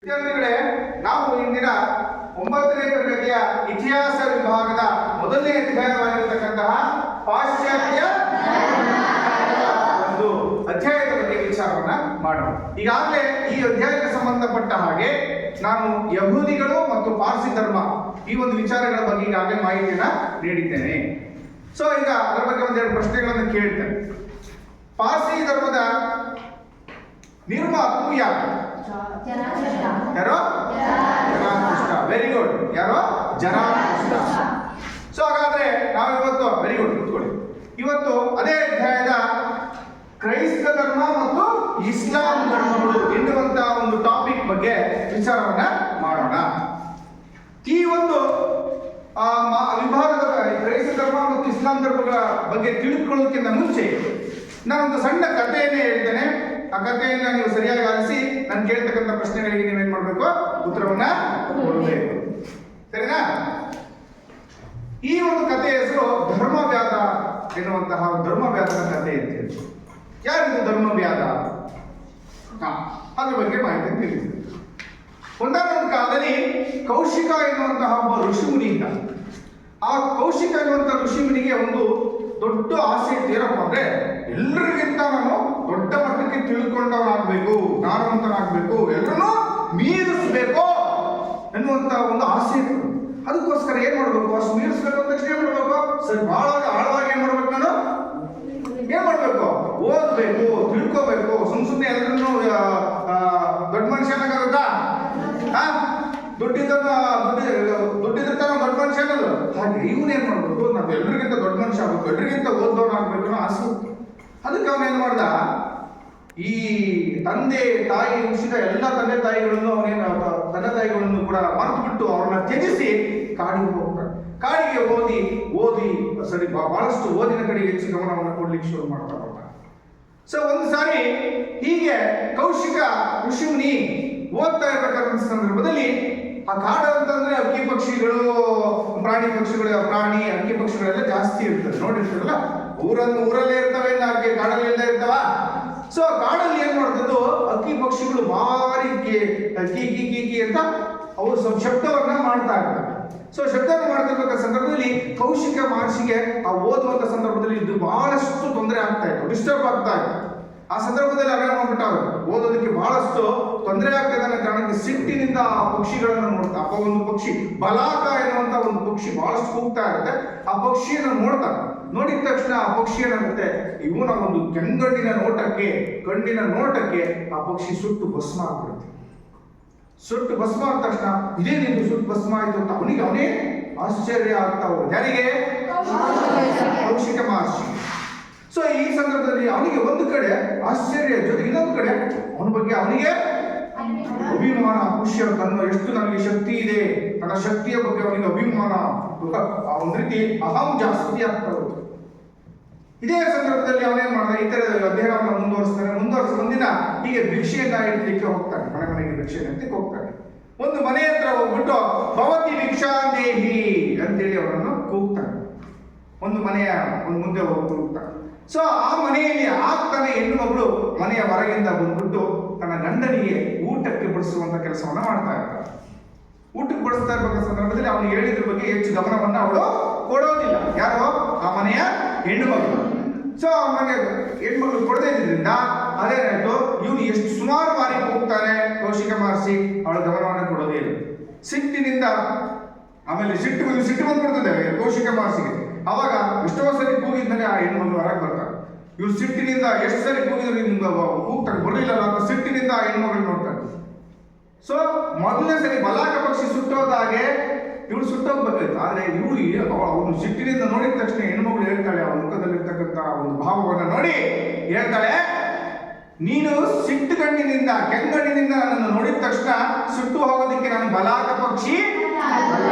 ವಿದ್ಯಾರ್ಥಿಗಳೇ, ನಾವು ಇಂದಿನ 9ನೇ ತರಗತಿಯ ಇತಿಹಾಸ ವಿಭಾಗದ ಮೊದಲನೇ ಅಧ್ಯಾಯವಾಗಿರತಕ್ಕಂತಹ ಪಾಶ್ಚಾತ್ಯ ಒಂದು ಅಧ್ಯಾಯದ ಬಗ್ಗೆ ವಿಚಾರವನ್ನ ಮಾಡೋಣ. ಈಗಾಗಲೇ ಈ ಅಧ್ಯಾಯಕ್ಕೆ ಸಂಬಂಧಪಟ್ಟ ಹಾಗೆ ನಾನು ಯಹೂದಿಗಳು ಮತ್ತು ಪಾರ್ಸಿ ಧರ್ಮ ಈ ಒಂದು ವಿಚಾರಗಳ ಬಗ್ಗೆ ಈಗಾಗಲೇ ಮಾಹಿತಿಯನ್ನ ನೀಡಿದ್ದೇನೆ. ಸೊ ಈಗ ಅದರ ಬಗ್ಗೆ ಒಂದೆರಡು ಪ್ರಶ್ನೆಗಳನ್ನು ಕೇಳ್ತೇನೆ. ಪಾರ್ಸಿ ಧರ್ಮದ ನಿರ್ಮಾತೃ ಯಾರು? ಯಾರೋ? ಜರಾಥುಷ್ಟ್ರ. Very good. ಯಾರೋ? ಜರಾಥುಷ್ಟ್ರ. ಸೊ ಹಾಗಾದ್ರೆ ನಾವು ಇವತ್ತು ವೆರಿ ಗುಡ್ ಕೂತ್ಕೊಳ್ಳಿ. ಇವತ್ತು ಅದೇ ಅಧ್ಯಾಯದ ಕ್ರೈಸ್ತ ಧರ್ಮ ಮತ್ತು ಇಸ್ಲಾಂ ಧರ್ಮಗಳು ಎನ್ನುವಂತಹ ಒಂದು ಟಾಪಿಕ್ ಬಗ್ಗೆ ವಿಚಾರವನ್ನ ಮಾಡೋಣ. ಈ ಒಂದು ವಿಭಾಗದ ಕ್ರೈಸ್ತ ಧರ್ಮ ಮತ್ತು ಇಸ್ಲಾಂ ಧರ್ಮಗಳ ಬಗ್ಗೆ ತಿಳಿದುಕೊಳ್ಳೋದಕ್ಕಿಂತ ಮುಂಚೆ ನಾನೊಂದು ಸಣ್ಣ ಕಥೆಯನ್ನೇ ಹೇಳ್ತೇನೆ. ಆ ಕಥೆಯನ್ನ ನೀವು ಸರಿಯಾಗಿ ಆಲಿಸಿ ನಾನು ಕೇಳ್ತಕ್ಕಂಥ ಪ್ರಶ್ನೆಗಳಿಗೆ ನೀವೇನ್ ಮಾಡ್ಬೇಕು? ಉತ್ತರವನ್ನ ಕೊಡಬೇಕು. ಸರಿನಾ? ಈ ಒಂದು ಕಥೆಯ ಹೆಸರು ಧರ್ಮವ್ಯಾಧ ಎನ್ನುವಂತಹ ಧರ್ಮವ್ಯಾಧನ ಕಥೆ ಅಂತ ಹೇಳಿ. ಯಾರಿದು ಧರ್ಮವ್ಯಾಧ? ಅದ್ರ ಬಗ್ಗೆ ಮಾಹಿತಿ ತಿಳಿಸಿ. ಒಂದಾನೊಂದು ಕಾಲದಲ್ಲಿ ಕೌಶಿಕ ಎನ್ನುವಂತಹ ಒಬ್ಬ ಋಷಿಮುನಿ ಇದ್ದ. ಆ ಕೌಶಿಕ ಎನ್ನುವಂತಹ ಋಷಿಮುನಿಗೆ ಒಂದು ದೊಡ್ಡ ಆಸೆ ಇತ್ತು. ಏನಪ್ಪ ಅಂದ್ರೆ ಎಲ್ಲರಿಗಿಂತ ನಾನು ದೊಡ್ಡ ಮಟ್ಟಕ್ಕೆ ತಿಳ್ಕೊಂಡವನಾಗಬೇಕು, ಜ್ಞಾನವಂತನಾಗಬೇಕು, ಎಲ್ಲರನ್ನೂ ಮೀರಿಸಬೇಕು ಎನ್ನುವಂತ ಒಂದು ಆಸೆ ಇತ್ತು. ಅದಕ್ಕೋಸ್ಕರ ಏನ್ ಮಾಡ್ಬೇಕು? ಅಷ್ಟು ಮೀರಿಸಬೇಕು ಅಂತ ತಕ್ಷಣ ಏನ್ ಮಾಡ್ಬೇಕು? ಸರಿ, ಬಹಳ ಆಳವಾಗಿ ಏನ್ ಮಾಡ್ಬೇಕು? ನಾನು ಏನ್ ಮಾಡ್ಬೇಕು? ಓದ್ಬೇಕು, ತಿಳ್ಕೋಬೇಕು. ಸುಮ್ಮನೆ ಎಲ್ಲರನ್ನೂ ದೊಡ್ಡ ಮನುಷ್ಯನಾಗುತ್ತಾ? ದುಡ್ಡಿದ್ರತಾನ ದೊಡ್ಡ ಮನುಷ್ಯ ಅನ್ನೋದು ಹಾಗೆ ಇವನ್ ಏನ್ ಮಾಡ್ಬೇಕು? ನಾವು ಎಲ್ರಿಗಿಂತ ದೊಡ್ಡ ಮನುಷ್ಯ ಆಗ್ಬೇಕು, ಎಲ್ರಿಗಿಂತ ಓದೋನಾಗ್ಬೇಕು ಅನ್ನೋ ಆಸೆ ಇತ್ತು. ಅದಕ್ಕೆ ಅವನೇನ್ ಮಾಡ್ದ? ಈ ತಂದೆ ತಾಯಿ ಹುಟ್ಟಿಸಿದ ಎಲ್ಲ ತಂದೆ ತಾಯಿಗಳನ್ನು ತಂದೆ ತಾಯಿಗಳನ್ನು ಕೂಡ ಮರೆತು ಬಿಟ್ಟು ಅವ್ರನ್ನ ತ್ಯಜಿಸಿ ಕಾಡಿಗೆ ಹೋಗ್ತಾರೆ. ಕಾಡಿಗೆ ಓದಿ ಸರಿ ಬಹಳಷ್ಟು ಓದಿನ ಕಡೆಗೆ ಹೆಚ್ಚು ಗಮನವನ್ನು ಕೊಡ್ಲಿಕ್ಕೆ ಶುರು ಮಾಡ್ತಾರೆ. ಸೊ ಒಂದು ಸಾರಿ ಹೀಗೆ ಕೌಶಿಕ ಋಷಿಮುನಿ ಓದ್ತಾ ಇರಬೇಕಾದಂತ ಸಂದರ್ಭದಲ್ಲಿ ಆ ಕಾಡು ಅಂತಂದ್ರೆ ಅಕ್ಕಿ ಪಕ್ಷಿಗಳು, ಪ್ರಾಣಿ ಅಕ್ಕಿ ಪಕ್ಷಿಗಳೆಲ್ಲ ಜಾಸ್ತಿ ಇರ್ತದೆ. ನೋಡಿರ್ತಾರಲ್ಲ, ಊರಲ್ಲೇ ಇರ್ತವೆ, ಕಾಡಲ್ಲಿ ಎಲ್ಲ ಇರ್ತಾವ. ಸೊ ಕಾಡಲ್ಲಿ ಏನ್ ಮಾಡ್ತದ್ದು? ಅಕ್ಕಿ ಪಕ್ಷಿಗಳು ಭಾರಿ ಕೀಕಿ ಅಂತ ಅವು ಶಬ್ದವನ್ನ ಮಾಡ್ತಾ ಇರ್ತವೆ. ಸೊ ಶಬ್ದವನ್ನು ಮಾಡ್ತಿರ್ಬೇಕ ಸಂದರ್ಭದಲ್ಲಿ ಕೌಶಿಕ ಮಹರ್ಷಿಗೆ ಆ ಓದುವಂತ ಸಂದರ್ಭದಲ್ಲಿ ಇದು ಬಹಳಷ್ಟು ತೊಂದರೆ ಆಗ್ತಾ ಇತ್ತು, ಡಿಸ್ಟರ್ಬ್ ಆಗ್ತಾ ಇತ್ತು. ಆ ಸಂದರ್ಭದಲ್ಲಿ ಅವೇ ಮಾಡ್ಬಿಟ್ಟ ಓದೋದಕ್ಕೆ ಬಹಳಷ್ಟು ತೊಂದರೆ ಆಗ್ತದೆ ಅನ್ನೋ ಕಾರಣಕ್ಕೆ ಸಿಟ್ಟಿನಿಂದ ಆ ಪಕ್ಷಿಗಳನ್ನು ನೋಡ್ತಾ. ಅಪ್ಪ ಒಂದು ಪಕ್ಷಿ ಬಲಾಕ ಎನ್ನುವಂತ ಒಂದು ಪಕ್ಷಿ ಬಹಳಷ್ಟು ಕೂಗ್ತಾ ಇರುತ್ತೆ. ಆ ಪಕ್ಷಿಯನ್ನು ನೋಡ್ತಾನೆ. ನೋಡಿದ ತಕ್ಷಣ ಆ ಪಕ್ಷಿ ಏನಾಗುತ್ತೆ? ಇವನ ಒಂದು ಕಣ್ಣಿನ ನೋಟಕ್ಕೆ ಆ ಪಕ್ಷಿ ಸುಟ್ಟು ಭಸ್ಮ ಆಗ್ಬಿಡುತ್ತೆ. ಸುಟ್ಟು ಭಸ್ಮ ಆದ ತಕ್ಷಣ ಇದೇನಿದು ಸುಟ್ಟು ಭಸ್ಮ ಆಯ್ತು ಅಂತ ಅವನೇ ಆಶ್ಚರ್ಯ ಆಗ್ತಾ ಹೋಗುತ್ತೆ. ಯಾರಿಗೆ? ಕೌಶಿಕ ಮಹರ್ಷಿ. ಸೊ ಈ ಸಂದರ್ಭದಲ್ಲಿ ಅವನಿಗೆ ಒಂದು ಕಡೆ ಆಶ್ಚರ್ಯ ಜೊತೆಗೆ ಇನ್ನೊಂದು ಕಡೆ ಅವನ ಬಗ್ಗೆ ಅವನಿಗೆ ಅಭಿಮಾನ, ಖುಷಿ. ಎಷ್ಟು ನನಗೆ ಶಕ್ತಿ ಇದೆ, ನನ್ನ ಶಕ್ತಿಯ ಬಗ್ಗೆ ಅವನಿಗೆ ಅಭಿಮಾನ, ಒಂದು ರೀತಿ ಅಹಂ ಜಾಸ್ತಿ ಆಗ್ತಾ ಹೋಗುತ್ತೆ. ಇದೇ ಸಂದರ್ಭದಲ್ಲಿ ಅವನೇನ್ ಮಾಡ್ದ? ಈ ತರ ಅಧ್ಯಯನವನ್ನು ಮುಂದುವರಿಸಿ ಒಂದಿನ ಹೀಗೆ ಭಿಕ್ಷೆಯನ್ನ ಇಡ್ಲಿಕ್ಕೆ ಹೋಗ್ತಾನೆ. ಮನೆಗೆ ಭಿಕ್ಷೆಯನ್ನು ಎತ್ತಕ್ಕೆ ಹೋಗ್ತಾನೆ. ಒಂದು ಮನೆ ಹತ್ರ ಹೋಗ್ಬಿಟ್ಟು ಭವತಿ ಭಿಕ್ಷಾಂದೇಹಿ ಅಂತೇಳಿ ಅವರನ್ನು ಕೂಗ್ತಾನೆ. ಒಂದು ಮುಂದೆ ಹೋಗಿ ಕೂಗ್ತಾನೆ. ಸೊ ಆ ಮನೆಯಲ್ಲಿ ಆಗ್ತಾನೆ ಹೆಣ್ಣು ಮಗಳು ಮನೆಯ ಹೊರಗಿಂದ ಬಂದ್ಬಿಟ್ಟು ತನ್ನ ಗಂಡನಿಗೆ ಊಟಕ್ಕೆ ಬಡಿಸುವಂತ ಕೆಲಸವನ್ನ ಮಾಡ್ತಾ ಇರ್ತಾರೆ. ಊಟಕ್ಕೆ ಬಡಿಸ್ತಾ ಇರ್ಬೇಕಾದ ಸಂದರ್ಭದಲ್ಲಿ ಅವನು ಹೇಳಿದ್ರ ಬಗ್ಗೆ ಹೆಚ್ಚು ಗಮನವನ್ನ ಅವಳು ಕೊಡೋದಿಲ್ಲ. ಯಾರೋ? ಆ ಮನೆಯ ಹೆಣ್ಣು ಮಗಳು. ಸೊ ಆ ಮನೆ ಹೆಣ್ಮಗಳು ಕೊಡದೇ ಇದ್ರಿಂದ ಅದೇನಾಯ್ತು, ಇವನು ಎಷ್ಟು ಸುಮಾರು ಬಾರಿ ಹೋಗ್ತಾನೆ ಕೌಶಿಕ ಮಹರ್ಷಿ, ಅವಳ ಗಮನವನ್ನು ಕೊಡೋದೇ ಇಲ್ಲ. ಸಿಟ್ಟಿನಿಂದ ಆಮೇಲೆ ಸಿಟ್ಟು ಬಂದ್ಬಿಡ್ತದೆ ಕೌಶಿಕ ಮಹರ್ಷಿಗೆ. ಅವಾಗ ಎಷ್ಟೋ ಸರಿ ಕೂಗಿದ್ಮೇಲೆ ಆ ಹೆಣ್ಮಗಳು ಹೊರಗೆ ಬರ್ತಾರೆ. ಇವ್ರು ಸಿಟ್ಟಿನಿಂದ ಎಷ್ಟು ಸರಿ ಕೂಗಿದ್ರು ಕೂಗ್ತಾರೆ, ಬರಲಿಲ್ಲ ಅಂತ ಸಿಟ್ಟಿನಿಂದ ಆ ಹೆಣ್ಮಗಳು ನೋಡ್ತಾರೆ. ಸೊ ಮೊದಲನೇ ಸರಿ ಬಲಾಕ ಪಕ್ಷಿ ಸುಟ್ಟೋದಾಗೆ ಇವಳು ಸುಟ್ಟೋಗ್ಬೇಕಾಯ್ತು. ಆದ್ರೆ ಅವನು ಸಿಟ್ಟಿನಿಂದ ನೋಡಿದ ತಕ್ಷಣ ಹೆಣ್ಮಗಳು ಹೇಳ್ತಾಳೆ, ಅವನ ಮುಖದಲ್ಲಿರ್ತಕ್ಕಂಥ ಒಂದು ಭಾವವನ್ನು ನೋಡಿ ಹೇಳ್ತಾಳೆ, ನೀನು ಸಿಟ್ಟು ಕೆಂಗಣ್ಣಿನಿಂದ ನನ್ನನ್ನು ನೋಡಿದ ತಕ್ಷಣ ಸುಟ್ಟು ಹೋಗೋದಕ್ಕೆ ನಾನು ಬಲಾಕ ಪಕ್ಷಿ ಅಲ್ಲ.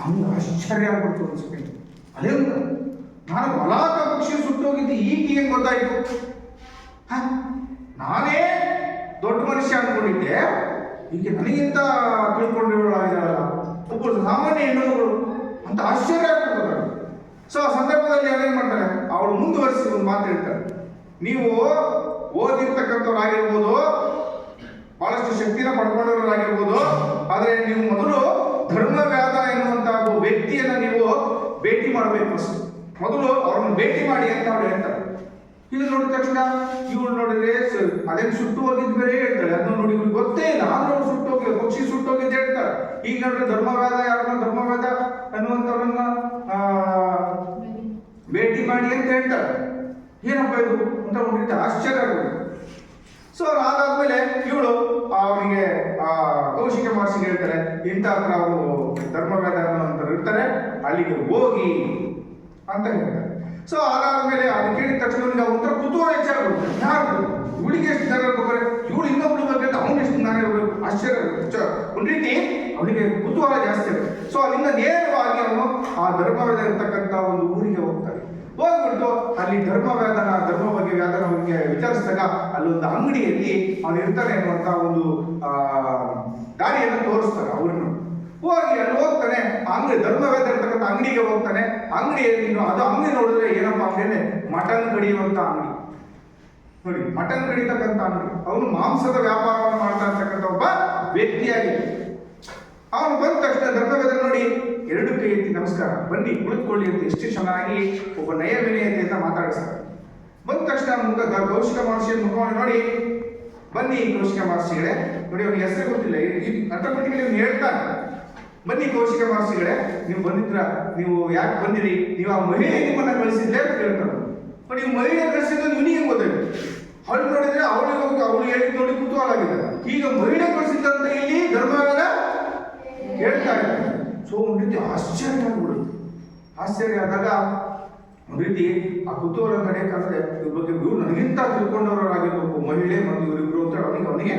ಅವನು ಆಶ್ಚರ್ಯ ಆಗ್ಬಿಡ್ತು ಅನ್ಸುತ್ತೆ. ಅದೇ ನಾನು ಬಲಾಕ ಪಕ್ಷಿ ಸುಟ್ಟೋಗಿದ್ದು ಈಗ ಏನ್ ಗೊತ್ತಾಯ್ತು? ನಾನೇ ದೊಡ್ಡ ಮನುಷ್ಯ ಅನ್ಕೊಂಡಿದ್ದೆ, ಈಗ ನನಗಿಂತ ತಿಳ್ಕೊಂಡಿರೋಳಾಗಿರಲ್ಲ, ಒಬ್ಬ ಸಾಮಾನ್ಯ ಹೆಣ್ಣುಗಳು ಅಂತ ಆಶ್ಚರ್ಯ ಆಗ್ಬಿಡ್ತಾರೆ. ಸೊ ಆ ಸಂದರ್ಭದಲ್ಲಿ ಅದೇನ್ ಮಾಡ್ತಾರೆ, ಅವಳು ಮುಂದುವರಿಸಿ ಒಂದು ಮಾತು ಹೇಳ್ತಾರೆ, ನೀವು ಓದಿರ್ತಕ್ಕಂಥವ್ರಾಗಿರ್ಬೋದು, ಬಹಳಷ್ಟು ಶಕ್ತಿನ ಪಡ್ಕೊಂಡಿರೋರಾಗಿರ್ಬೋದು, ಹೇಳ್ತಾರೆ. ಇದು ನೋಡಿದ ತಕ್ಷಣ ಇವಳು ನೋಡಿದ್ರೆ ಅದೇನು ಸುಟ್ಟು ಹೋಗಿದ್ ಬೇರೆ ಹೇಳ್ತಾಳೆ, ಅದನ್ನ ನೋಡಿ ಇವ್ರಿಗೆ ಗೊತ್ತೇ ಇಲ್ಲ, ಆದ್ರೂ ಅವ್ರು ಸುಟ್ಟೋಗಿ ಪಕ್ಷಿ ಸುಟ್ಟೋಗಿದ್ದು ಹೇಳ್ತಾರೆ. ಈಗ ನೋಡ್ರೆ ಧರ್ಮವೇದ ಯಾರನ್ನ ಧರ್ಮವೇದ ಅನ್ನುವಂಥವ್ರನ್ನ ಭೇಟಿ ಮಾಡಿ ಅಂತ ಹೇಳ್ತಾರೆ. ಏನಪ್ಪ ಇದು ಅಂತ ಒಂದು ಆಶ್ಚರ್ಯ ಆಗುತ್ತೆ. ಸೊ ಅದಾದ್ಮೇಲೆ ಇವಳು ಅವನಿಗೆ ಕೌಶಿಕ ಮಹರ್ಷಿಗೆ ಹೇಳ್ತಾರೆ, ಇಂಥ ಹತ್ರ ಅವರು ಧರ್ಮವೇದ ಅನ್ನುವಂಥವ್ರು ಇರ್ತಾರೆ, ಅಲ್ಲಿಗೆ ಹೋಗಿ ಅಂತ ಹೇಳ್ತಾರೆ. ಸೊ ಅದಾದ್ಮೇಲೆ ಅದು ಕೇಳಿದ ತಕ್ಷಣ ಒಂಥರ ಕುತೂಹಲ ಹೆಚ್ಚಾಗುತ್ತೆ. ಯಾರು ಇವಳಿಗೆ ಎಷ್ಟು ಜನ ಇರ್ಬೇಕಾರೆ, ಇವಳು ಇನ್ನೊಬ್ಳು ಬಗ್ಗೆ ಅವನು ಎಷ್ಟು ನಾನು ಇರಬೇಕು, ಆಶ್ಚರ್ಯ ಒಂದು ರೀತಿ ಅವನಿಗೆ ಕುತೂಹಲ ಜಾಸ್ತಿ ಆಗುತ್ತೆ. ಸೊ ಅಲ್ಲಿಂದ ನೇರವಾಗಿ ಅವನು ಆ ಧರ್ಮವೇದ ಇರ್ತಕ್ಕಂಥ ಒಂದು ಊರಿಗೆ ಹೋಗ್ತಾನೆ. ಹೋಗ್ಬಿಟ್ಟು ಅಲ್ಲಿ ಧರ್ಮ ಬಗ್ಗೆ ವ್ಯಾದನ ಅವನಿಗೆ ವಿಚಾರಿಸಿದಾಗ ಅಲ್ಲೊಂದು ಅಂಗಡಿಯಲ್ಲಿ ಅವನು ಇರ್ತಾನೆ ಅನ್ನುವಂಥ ಒಂದು ದಾರಿಯನ್ನು ತೋರಿಸ್ತಾರೆ ಅವ್ರನ್ನು. ಹೋಗಿ ಅಲ್ಲಿ ಹೋಗ್ತಾನೆ, ಅಂಗಡಿ ಧರ್ಮವೇದ ಇರ್ತಕ್ಕಂಥ ಅಂಗಡಿಗೆ ಹೋಗ್ತಾನೆ. ಅಂಗಡಿಯಲ್ಲಿ ಅದು ಅಂಗಡಿ ನೋಡಿದ್ರೆ ಏನಪ್ಪ ಅಂದ್ರೆ ಮಟನ್ ಕಡಿಯುವಂತ ಅಂಗಡಿ ನೋಡಿ, ಮಟನ್ ಕಡಿತಕ್ಕಂಥ ಅಂಗಡಿ. ಅವನು ಮಾಂಸದ ವ್ಯಾಪಾರವನ್ನು ಮಾಡ್ತಾ ಇರ್ತಕ್ಕಂಥ ಒಬ್ಬ ವ್ಯಕ್ತಿಯಾಗಿದೆ. ಅವನು ಬಂದ ತಕ್ಷಣ ಧರ್ಮವೇದ ನೋಡಿ ಎರಡು ಕೈ ಎತ್ತಿ ನಮಸ್ಕಾರ, ಬನ್ನಿ ಕುಳಿತುಕೊಳ್ಳಿ ಅಂತ ಎಷ್ಟು ಚೆನ್ನಾಗಿ ಒಬ್ಬ ನಯ ವಿನಯತೆಯಿಂದ ಮಾತಾಡಿಸ್ತಾರೆ. ಬಂದ ತಕ್ಷಣ ಕೌಶಿಕ ಮಹರ್ಷಿಯ ಮುಖವನ್ನು ನೋಡಿ, ಬನ್ನಿ ಕೌಶಿಕ ಮಹರ್ಷಿಗಳೇ, ನೋಡಿ ಅವನಿಗೆ ಹೆಸರು ಗೊತ್ತಿಲ್ಲ, ಅಟೋಮೆಟಿಕಲಿ ಅವನು ಹೇಳ್ತಾನೆ, ಬನ್ನಿ ಕೌಶಿಕ ಮಹರ್ಷಿಗಳೇ, ನೀವು ಬಂದಿದ್ರ, ನೀವು ಯಾಕೆ ಬಂದಿರಿ, ನೀವು ಆ ಮಹಿಳೆ ನಿಮ್ಮನ್ನ ಕಳಿಸಿದ್ದೆ ಅಂತ ಕೇಳ್ತಾನೆ. ನೋಡಿ ಈ ಮಹಿಳೆ ಕಳಿಸಿದ್ದು ಇವನಿಗೆ ಗೊತ್ತಾಯ್ತು. ಅವಳು ನೋಡಿದ್ರೆ ಅವಳು ಹೇಳಿದ್ ನೋಡಿ ಕುತೂಹಲ ಆಗಿದೆ. ಈಗ ಮಹಿಳೆ ಕಳಿಸಿದ್ದಂತ ಇಲ್ಲಿ ಧರ್ಮವೇದ ಹೇಳ್ತಾ ಇದ್ದಾರೆ. ಸೊ ಒಂದು ರೀತಿ ಆಶ್ಚರ್ಯ ಆಗ್ಬಿಡುತ್ತೆ. ಆಶ್ಚರ್ಯ ಆದಾಗ ಒಂದು ರೀತಿ ಆ ಕುತೂಹಲ ನಡೆಯಕ್ಕಂದ್ರೆ ಇವ್ರ ಬಗ್ಗೆ ಇವ್ರು ನನಗಿಂತ ತಿಳ್ಕೊಂಡವರಾಗಿರ್ಬೇಕು ಮಹಿಳೆ ಮತ್ತು ಇವರಿಬ್ರು ಅಂತ ಅವನಿಗೆ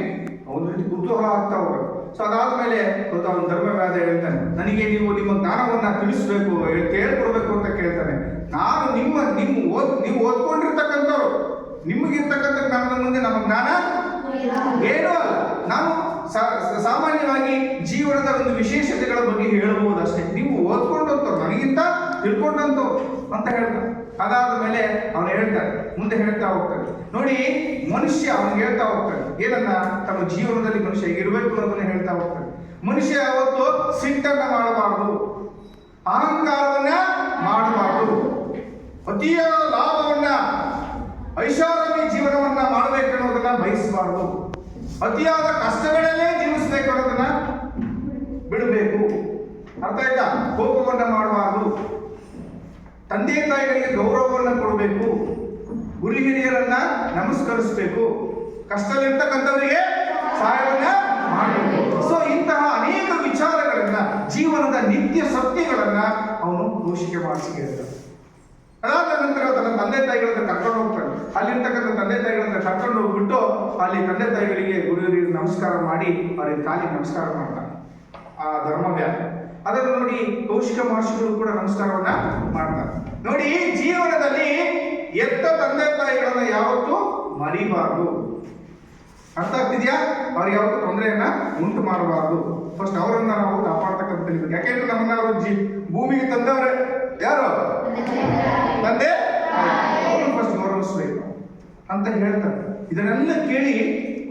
ಒಂದು ರೀತಿ ಕುತೂಹಲ ಆಗ್ತಾ ಹೋಗುತ್ತೆ. ಸೊ ಅದಾದ್ಮೇಲೆ ಅವನು ಧರ್ಮವೇದ ಹೇಳ್ತಾನೆ, ನನಗೆ ನೀವು ನಿಮ್ಮ ಜ್ಞಾನವನ್ನ ತಿಳಿಸ್ಬೇಕು, ಕೇಳ್ಕೊಡ್ಬೇಕು ಅಂತ ಕೇಳ್ತಾನೆ. ನಾನು ನೀವು ಓದ್ಕೊಂಡಿರ್ತಕ್ಕಂಥವ್ರು, ನಿಮಗಿರ್ತಕ್ಕಂಥ ಜ್ಞಾನದ ಮುಂದೆ ನಮ್ಮ ಜ್ಞಾನ ಏನೂ ಅಲ್ಲ. ನಾನು ಸಾಮಾನ್ಯವಾಗಿ ಜೀವನದ ಒಂದು ವಿಶೇಷತೆಗಳ ಬಗ್ಗೆ ಹೇಳಬಹುದು ಅಷ್ಟೇ. ನೀವು ಓದ್ಕೊಂಡಂತವ್ರು, ನನಗಿಂತ ತಿಳ್ಕೊಂಡಂತವ್ರು ಅಂತ ಹೇಳ್ತಾರೆ. ಅದಾದ ಮೇಲೆ ಅವನು ಹೇಳ್ತಾನೆ, ಮುಂದೆ ಹೇಳ್ತಾ ಹೋಗ್ತಾನೆ, ನೋಡಿ ಮನುಷ್ಯ ಅವನಿಗೆ ಹೇಳ್ತಾ ಹೋಗ್ತಾನೆ ಏನನ್ನ, ತಮ್ಮ ಜೀವನದಲ್ಲಿ ಮನುಷ್ಯ ಹೇಗಿರ್ಬೇಕು ಅನ್ನೋದನ್ನ ಹೇಳ್ತಾ ಹೋಗ್ತಾನೆ. ಮನುಷ್ಯ ಯಾವತ್ತು ಸಿಟ್ಟನ್ನ ಮಾಡಬಾರ್ದು, ಅಹಂಕಾರವನ್ನ ಮಾಡಬಾರ್ದು, ಅತಿಯಾದ ಲಾಭವನ್ನ ಐಷಾರಾಮಿ ಜೀವನವನ್ನ ಮಾಡಬೇಕನ್ನೋದನ್ನ ಬಯಸಬಾರ್ದು, ಅತಿಯಾದ ಕಷ್ಟಗಳಲ್ಲೇ ಜೀವಿಸಬೇಕು ಅನ್ನೋದನ್ನ ಬಿಡಬೇಕು. ಅರ್ಥ ಆಯ್ತಾ? ಕೋಪವನ್ನ ಮಾಡಬಾರ್ದು, ತಂದೆ ತಾಯಿಗಳಿಗೆ ಗೌರವವನ್ನು ಕೊಡಬೇಕು, ಗುರು ಹಿರಿಯರನ್ನ ನಮಸ್ಕರಿಸಬೇಕು, ಕಷ್ಟದಲ್ಲಿರ್ತಕ್ಕಂಥವರಿಗೆ ಸಹಾಯವನ್ನ ಮಾಡಬೇಕು. ಸೊ ಇಂತಹ ಅನೇಕ ವಿಚಾರಗಳನ್ನ, ಜೀವನದ ನಿತ್ಯ ಸತ್ಯಗಳನ್ನ ಅವನು ಕೌಶಿಕ ಮಹರ್ಷಿಗೆ ಹೇಳ್ತಾನೆ. ಅದಾದ ನಂತರ ತನ್ನ ತಂದೆ ತಾಯಿಗಳನ್ನ ಕರ್ಕೊಂಡು ಹೋಗ್ತಾನೆ. ಅಲ್ಲಿರ್ತಕ್ಕಂಥ ತಂದೆ ತಾಯಿಗಳನ್ನ ಕರ್ಕೊಂಡು ಹೋಗ್ಬಿಟ್ಟು ಅಲ್ಲಿ ತಂದೆ ತಾಯಿಗಳಿಗೆ ಗುರು ಹಿರಿಯರಿಗೆ ನಮಸ್ಕಾರ ಮಾಡಿ ಅವರಿಗೆ ಕಾಲಿಗೆ ನಮಸ್ಕಾರ ಮಾಡ್ತಾನೆ ಆ ಧರ್ಮವ್ಯಾದ. ಅದನ್ನು ನೋಡಿ ಕೌಶಿಕ ಮಹರ್ಷಿಗಳು ಕೂಡ ನಮಸ್ಕಾರವನ್ನ ಮಾಡ್ತಾರೆ. ನೋಡಿ ಜೀವನದಲ್ಲಿ ಎತ್ತ ತಂದೆ ತಾಯಿಗಳನ್ನ ಯಾವತ್ತೂ ಮರಿಬಾರ್ದು. ಅರ್ಥ ಆಗ್ತಿದ್ಯಾ? ಅವ್ರಿಗೆ ಯಾವತ್ತೂ ತೊಂದರೆಯನ್ನ ಉಂಟು ಮಾಡಬಾರ್ದು. ಫಸ್ಟ್ ಅವರನ್ನ ನಾವು ಕಾಪಾಡ್ತಕ್ಕಂಥ, ಯಾಕೆಂದ್ರೆ ನಮ್ಮನ್ನ ಅವರು ಭೂಮಿಗೆ ತಂದವರೇ ಯಾರು? ತಂದೆ. ಅವರು ಫಸ್ಟ್ ಗೌರವಿಸ್ಬೇಕು ಅಂತ ಹೇಳ್ತಾರೆ. ಇದನ್ನೆಲ್ಲ ಕೇಳಿ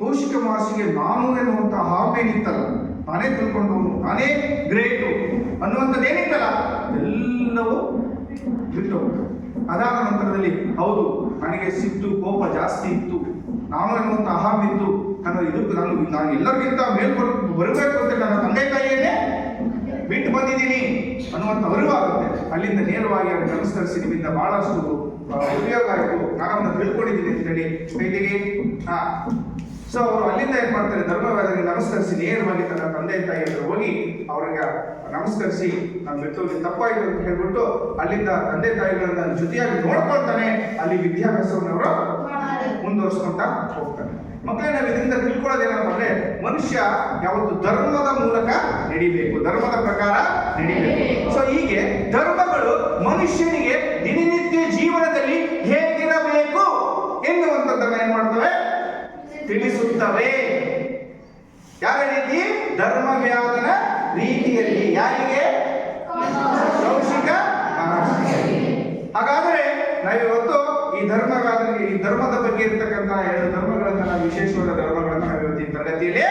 ಕೌಶಿಕ ಮಹರ್ಷಿಗೆ ನಾನು ಎನ್ನುವಂತ ಹಾವೇನಿತ್ತಲ್ಲ, ನಾನೇ ತಿಳ್ಕೊಂಡವನು, ನಾನೇ ಗ್ರೇಟು ಅನ್ನುವಂಥದ್ದೇನಿತ್ತಲ್ಲ ಎಲ್ಲವೂ ಬಿಟ್ಟು. ಅದಾದ ನಂತರದಲ್ಲಿ ಹೌದು ನನಗೆ ಸಿಟ್ಟು ಕೋಪ ಜಾಸ್ತಿ ಇತ್ತು, ನಾನು ಎನ್ನುವಂಥ ಅಹಂ ಇತ್ತು, ನಾನು ಎಲ್ಲರಿಗಿಂತ ಬರಬೇಕು ಅಂತ ನನ್ನ ತಂದೆ ತಾಯಿಯನ್ನೇ ಬಿಟ್ಟು ಬಂದಿದ್ದೀನಿ ಅನ್ನುವಂಥ ಅರಿವಾಗುತ್ತೆ. ಅಲ್ಲಿಂದ ನೇರವಾಗಿ ಅವರಿಗೆ ನಮಸ್ಕರಿಸಿ, ನಿಮ್ಮಿಂದ ಬಹಳಷ್ಟು ಉಪಯೋಗ ಆಯಿತು, ನಾನವನ್ನು ತಿಳ್ಕೊಂಡಿದ್ದೀನಿ ಅಂತ ಹೇಳಿ ಕೈಲಿಗೆ ಸೊ ಅವರು ಅಲ್ಲಿಂದ ಏನ್ ಮಾಡ್ತಾರೆ, ಧರ್ಮವೇದಕ್ಕೆ ನಮಸ್ಕರಿಸಿ ನೇರವಾಗಿ ತನ್ನ ತಂದೆ ತಾಯಿ ಹತ್ರ ಹೋಗಿ ಅವರಿಗೆ ನಮಸ್ಕರಿಸಿ, ನಾನು ಬಿಟ್ಟು ತಪ್ಪಾಯಿತು ಅಂತ ಹೇಳ್ಬಿಟ್ಟು ಅಲ್ಲಿಂದ ತಂದೆ ತಾಯಿಗಳನ್ನ ಜೊತೆಯಾಗಿ ನೋಡ್ಕೊಳ್ತಾನೆ. ಅಲ್ಲಿ ವಿದ್ಯಾಭ್ಯಾಸವನ್ನು ಅವರು ಮುಂದುವರಿಸ್ಕೊಂತ ಹೋಗ್ತಾನೆ. ಮಕ್ಕಳೇ, ನಾವು ಇದರಿಂದ ತಿಳ್ಕೊಳ್ಳೋದೇನಪ್ಪ ಅಂದ್ರೆ, ಮನುಷ್ಯ ಯಾವತ್ತು ಧರ್ಮದ ಮೂಲಕ ನಡಿಬೇಕು, ಧರ್ಮದ ಪ್ರಕಾರ ನಡಿಬೇಕು. ಸೊ ಹೀಗೆ ಧರ್ಮಗಳು ಮನುಷ್ಯನಿಗೆ ದಿನನಿತ್ಯ ಜೀವನದಲ್ಲಿ ಹೇಗಿರಬೇಕು ಎನ್ನುವಂಥದ್ದನ್ನ ಏನ್ ಮಾಡ್ತವೆ, ತಿಳಿಸುತ್ತವೆ. ಯಾವ ರೀತಿ? ಧರ್ಮವ್ಯಾದನ ರೀತಿಯಲ್ಲಿ. ಯಾರಿಗೆ? ಕೌಶಿಕ ಮಹರ್ಷಿ. ಹಾಗಾದ್ರೆ ನಾವಿವತ್ತು ಈ ಧರ್ಮದ ಬಗ್ಗೆ ಇರ್ತಕ್ಕಂಥ 2 ಧರ್ಮಗಳನ್ನ, ನಾವು ವಿಶೇಷವಾದ ಧರ್ಮಗಳನ್ನ ನಾವು ಇವತ್ತಿನ ತರಗತಿಯಲ್ಲಿ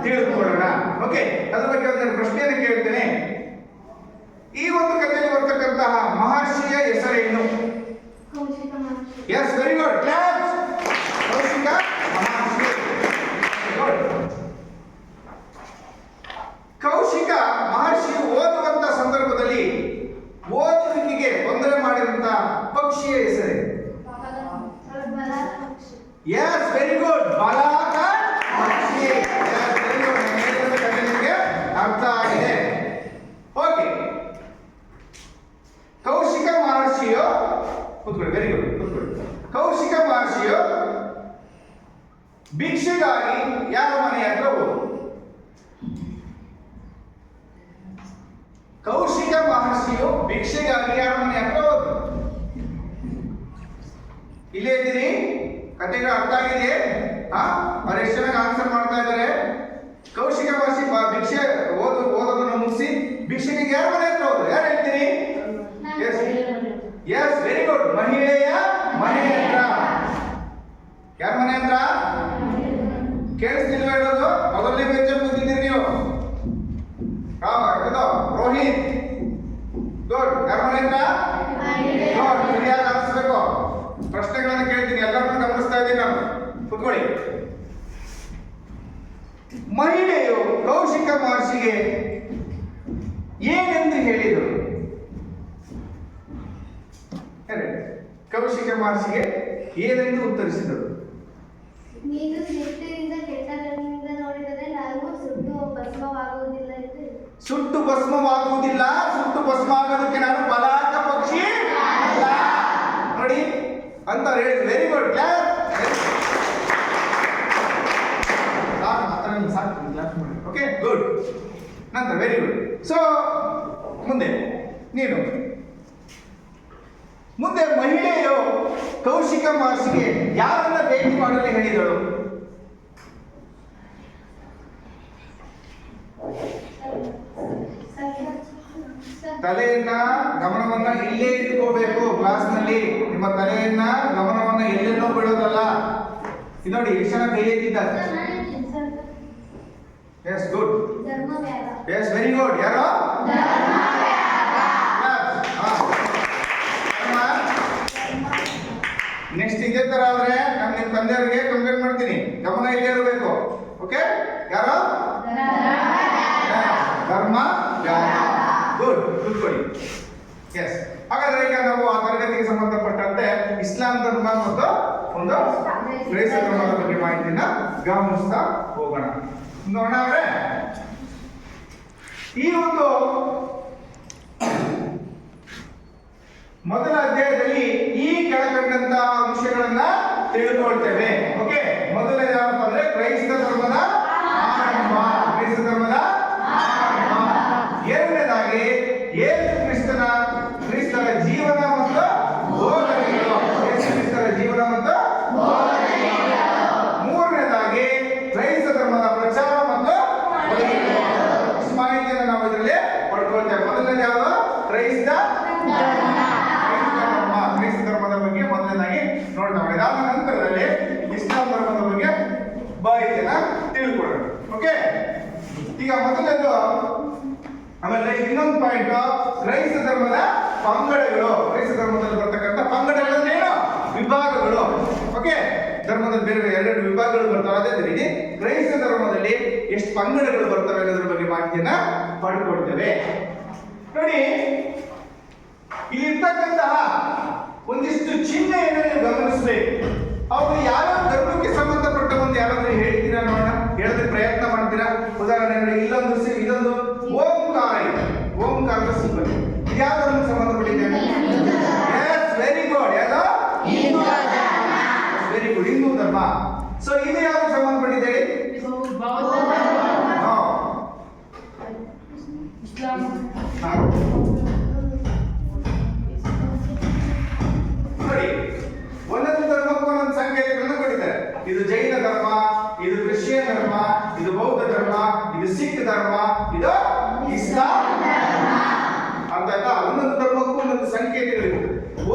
ತಿಳಿದುಕೊಳ್ಳೋಣ. ಓಕೆ, ಅದ್ರ ಬಗ್ಗೆ ಒಂದು ಪ್ರಶ್ನೆಯನ್ನು ಕೇಳ್ತೇನೆ. ಈ ಒಂದು ಕಥೆಯಲ್ಲಿ ಬರ್ತಕ್ಕಂತಹ ಮಹರ್ಷಿಯ ಹೆಸರೇನು? Yes, very good. Claps. Kaushika Maharshi. Good. Kaushika Maharshi ಓದುವಂತ ಸಂದರ್ಭದಲ್ಲಿ ಓದುವಿಕೆಗೆ ತೊಂದರೆ ಮಾಡಿದಂತ ಪಕ್ಷಿಯ ಹೆಸರೇ? S, very good. ಬಲಾಕ ಪಕ್ಷಿ. Yes, very good. ನಾನು ಹೇಳಿದ ಕಥೆ ನಿಮಗೆ ಅರ್ಥ ಆಗಿದೆ. ಓಕೆ. ಕೌಶಿಕ ಮಹರ್ಷಿಯು ಕೂತ್ಕೊಳ್ಳಿ. Very good. ಕೂತ್ಕೊಳ್ಳಿ. ಕೌಶಿಕ ಮಹರ್ಷಿಯು ಭಿಕ್ಷೆಗಾಗಿ ಯಾರ ಮನೆ ಹತ್ರ ಹೋದ? ಕೌಶಿಕ ಮಹರ್ಷಿಯು ಭಿಕ್ಷೆಗಾಗಿ ಯಾರ ಮನೆ ಹತ್ರ ಹೋದ? ಇಲ್ಲೇ ಇದ್ದೀರಿ? ಕಥೆಗಳು ಅರ್ಥ ಆಗಿದೆ? ಅವ್ರು ಎಷ್ಟು ಚೆನ್ನಾಗಿ ಆನ್ಸರ್ ಮಾಡ್ತಾ ಇದ್ದಾರೆ. ಕೌಶಿಕ ಮಹರ್ಷಿ ಭಿಕ್ಷೆ ಓದೋದನ್ನು ಮುಗಿಸಿ ಭಿಕ್ಷೆಗೆ ಯಾರ ಮನೆ ಹತ್ರ ಹೋದ್ರು? ಯಾರು ಹೇಳ್ತೀರಿ? Yes, very good. ಮಹಿಳೆಯ ಮನೆ ಹತ್ರ. ಯಾರ ಮನೆ ಹತ್ರ? ಕೇಳಿಸ್ತಿಲ್ವ ಹೇಳೋದು? ಮೊದಲನೇ ಬೆಂಚಲ್ಲಿ ಕೂತಿದ್ದೀರಿ ನೀವು. ರೋಹಿತ್. ಗುಡ್. ಯಾರ ಮನೆ ಹತ್ರ? ಗುಡ್. ಸರಿಯಾಗಿ ಆಲಿಸ್ಬೇಕು. ಪ್ರಶ್ನೆಗಳನ್ನು ಕೇಳ್ತೀನಿ, ಎಲ್ಲರನ್ನೂ ಗಮನಿಸ್ತಾ ಇದ್ದೀನಿ ನಾನು. ಕೂತ್ಕೊಳ್ಳಿ. ಮಹಿಳೆಯು ಕೌಶಿಕ ಮಹರ್ಷಿಗೆ ಏನೆಂದು ಹೇಳಿದರು? ಕೌಶಿಕ ಮಹರ್ಷಿಗೆ ಏನೆಂದು ಉತ್ತರಿಸಿದರು? ನೀನು ದೃಷ್ಟಿಯಿಂದ ಕೆಟ್ಟದರಿಂದ ನೋಡಿದರೆ ನಾನು ಸುಟ್ಟು ಭಸ್ಮವಾಗುವುದಿಲ್ಲ ಎಂದು. ಸುಟ್ಟು ಭಸ್ಮವಾಗುವುದಿಲ್ಲ. ಸುಟ್ಟು ಭಸ್ಮ ಆಗೋದಕ್ಕೆ ನಾನು ಬಲಾಕ ಪಕ್ಷಿ ಅಲ್ಲ. ನೋಡಿ ಅಂತ ಹೇಳಿದ್ರು. Very good. Okay, good. ನಂತರ ವೆರಿ ಗುಡ್. ಸೊ ಮುಂದೆ ನೀನು ಮುಂದೆ ಮಹಿಳೆಯು ಕೌಶಿಕ ಮಹರ್ಷಿಗೆ ಯಾರನ್ನ ಭೇಟಿ ಮಾಡಲು ಹೇಳಿದಳು? ತಲೆಯನ್ನ ಗಮನವನ್ನ ಇಲ್ಲೇ ಇಟ್ಕೋಬೇಕು. ಕ್ಲಾಸ್ ನಲ್ಲಿ ನಿಮ್ಮ ತಲೆಯನ್ನ ಗಮನವನ್ನ ಎಲ್ಲೆಲ್ಲೋ ಬಿಡೋದಲ್ಲ. ಇದು ನೋಡಿ ಎಷ್ಟು ಜನ ಕೈ ಎತ್ತಿದ್ದಾರೆ. Yes, good. Yes, very good. ಯಾರು? ನೆಕ್ಸ್ಟ್ ಇದೇ ತರ ಆದ್ರೆ ನಾನು ನಿಮ್ಮ ತಂದೆಯವರಿಗೆ ಕಂಪ್ಲೇಂಟ್ ಮಾಡ್ತೀನಿ. ಗಮನ ಇಲ್ಲೇ ಇರಬೇಕು. ಓಕೆ? ಯಾರು? ಧರ್ಮ. ಗುಡ್. ಕೂತ್ಕೊಳ್ಳಿ. ಎಸ್. ಹಾಗಾದ್ರೆ ಈಗ ನಾವು ಆ ತರಗತಿಗೆ ಸಂಬಂಧಪಟ್ಟಂತೆ ಇಸ್ಲಾಂ ಧರ್ಮ ಮತ್ತು ಒಂದು ಕ್ರೈಸ್ತ ಧರ್ಮದ ಬಗ್ಗೆ ಮಾಹಿತಿನ ಗಮನಿಸ್ತಾ ಹೋಗೋಣ. ನೋಡೋಣ ಅವ್ರೆ, ಈ ಒಂದು ಮೊದಲ ಅಧ್ಯಾಯದಲ್ಲಿ ಈ ಕೆಳಕಂಡಂತ ಅಂಶಗಳನ್ನ ತಿಳಿದುಕೊಳ್ತೇವೆ. ಓಕೆ, ಮೊದಲನೇದು ಏನಪ್ಪ ಅಂದ್ರೆ ಕ್ರೈಸ್ತ ಧರ್ಮದ ಆರಂಭ. ಕ್ರೈಸ್ತ ಧರ್ಮದ ಆರಂಭ. ಎರಡನೇದಾಗಿ ಯೇಸು ಕ್ರಿಸ್ತರ ಜೀವನ ಮತ್ತು ಬೋಧನೆಗಳು. ಯೇಸು ಕ್ರಿಸ್ತರ ಜೀವನ ಮತ್ತು ಮೂರನೇದಾಗಿ ಕ್ರೈಸ್ತ ಧರ್ಮದ ಪ್ರಚಾರ ಮತ್ತು ಮಾಹಿತಿಯನ್ನು ನಾವು ಇದರಲ್ಲಿ ಪಡ್ಕೊಳ್ತೇವೆ. ಮೊದಲನೇದು ಯಾವುದು? ಕ್ರೈಸ್ತ ಧರ್ಮದ ಬಗ್ಗೆ ಮೊದಲನೇದಾಗಿ ನೋಡೋಣ. ಇದಾದ ನಂತರದಲ್ಲಿ ಇಸ್ಲಾಂ ಧರ್ಮದ ಬಗ್ಗೆ ಮಾಹಿತಿಯನ್ನ ತಿಳ್ಕೊಳ್ಳೋಣ. ಓಕೆ, ಈಗ ಮೊದಲನೇದು. ಆಮೇಲೆ ಇನ್ನೊಂದು ಪಾಯಿಂಟ್, ಕ್ರೈಸ್ತ ಧರ್ಮದ ಪಂಗಡಗಳು. ಕ್ರೈಸ್ತ ಧರ್ಮದಲ್ಲಿ ಬರ್ತಕ್ಕಂಥ ಪಂಗಡಗಳೇನು? ವಿಭಾಗಗಳು. ಓಕೆ, ಧರ್ಮದಲ್ಲಿ ಬೇರೆ ಎರಡು ವಿಭಾಗಗಳು ಬರ್ತವೆ. ಅದೇ ರೀತಿ ಕ್ರೈಸ್ತ ಧರ್ಮದಲ್ಲಿ ಎಷ್ಟು ಪಂಗಡಗಳು ಬರ್ತವೆ ಅನ್ನೋದ್ರ ಬಗ್ಗೆ ಮಾಹಿತಿಯನ್ನ ಪಡ್ಕೊಳ್ತೇವೆ. ನೋಡಿ, ಇಲ್ಲಿರ್ತಕ್ಕಂತಹ ಒಂದಿಷ್ಟು ಚಿಹ್ನೆಯನ್ನು ನೀವು ಗಮನಿಸಬೇಕು. ಅವರು ಯಾವ್ಯಾವ ಧರ್ಮಕ್ಕೆ ಸಂಬಂಧಪಟ್ಟ ಒಂದು ಯಾರಾದ್ರೂ ಹೇಳ್ತೀರಾ ನೋಡೋಣ, ಹೇಳೋದಕ್ಕೆ ಪ್ರಯತ್ನ ಮಾಡ್ತೀರಾ? ಉದಾಹರಣೆ ಇದೊಂದು ಓಂಕಾರ ಇದೆ. ಓಂಕಾರದ ಸಿಂಬಲ್ ಯಾವ ಧರ್ಮಕ್ಕೆ ಸಂಬಂಧಪಟ್ಟಿದ್ದೇನೆ? Yes, very good. ಯಾವುದು? ವೆರಿ ಗುಡ್, ಹಿಂದೂ ಧರ್ಮ. ಸೊ ಇದು ಯಾವ್ದು ಸಂಬಂಧಪಟ್ಟಿದೆ? ನೋಡಿ, ಒಂದೊಂದು ಧರ್ಮಕ್ಕೂ ಒಂದೊಂದು ಸಂಕೇತಗಳನ್ನು ಕೊಟ್ಟಿದ್ದಾರೆ. ಇದು ಜೈನ ಧರ್ಮ, ಇದು ಕ್ರಿಶ್ಚಿಯನ್ ಧರ್ಮ, ಇದು ಬೌದ್ಧ ಧರ್ಮ, ಇದು ಸಿಖ್ ಧರ್ಮ, ಇದು ಇಸ್ಲಾಂ ಅಂತ ಒಂದೊಂದು ಧರ್ಮಕ್ಕೂ ಒಂದೊಂದು ಸಂಕೇತಗಳಿವೆ.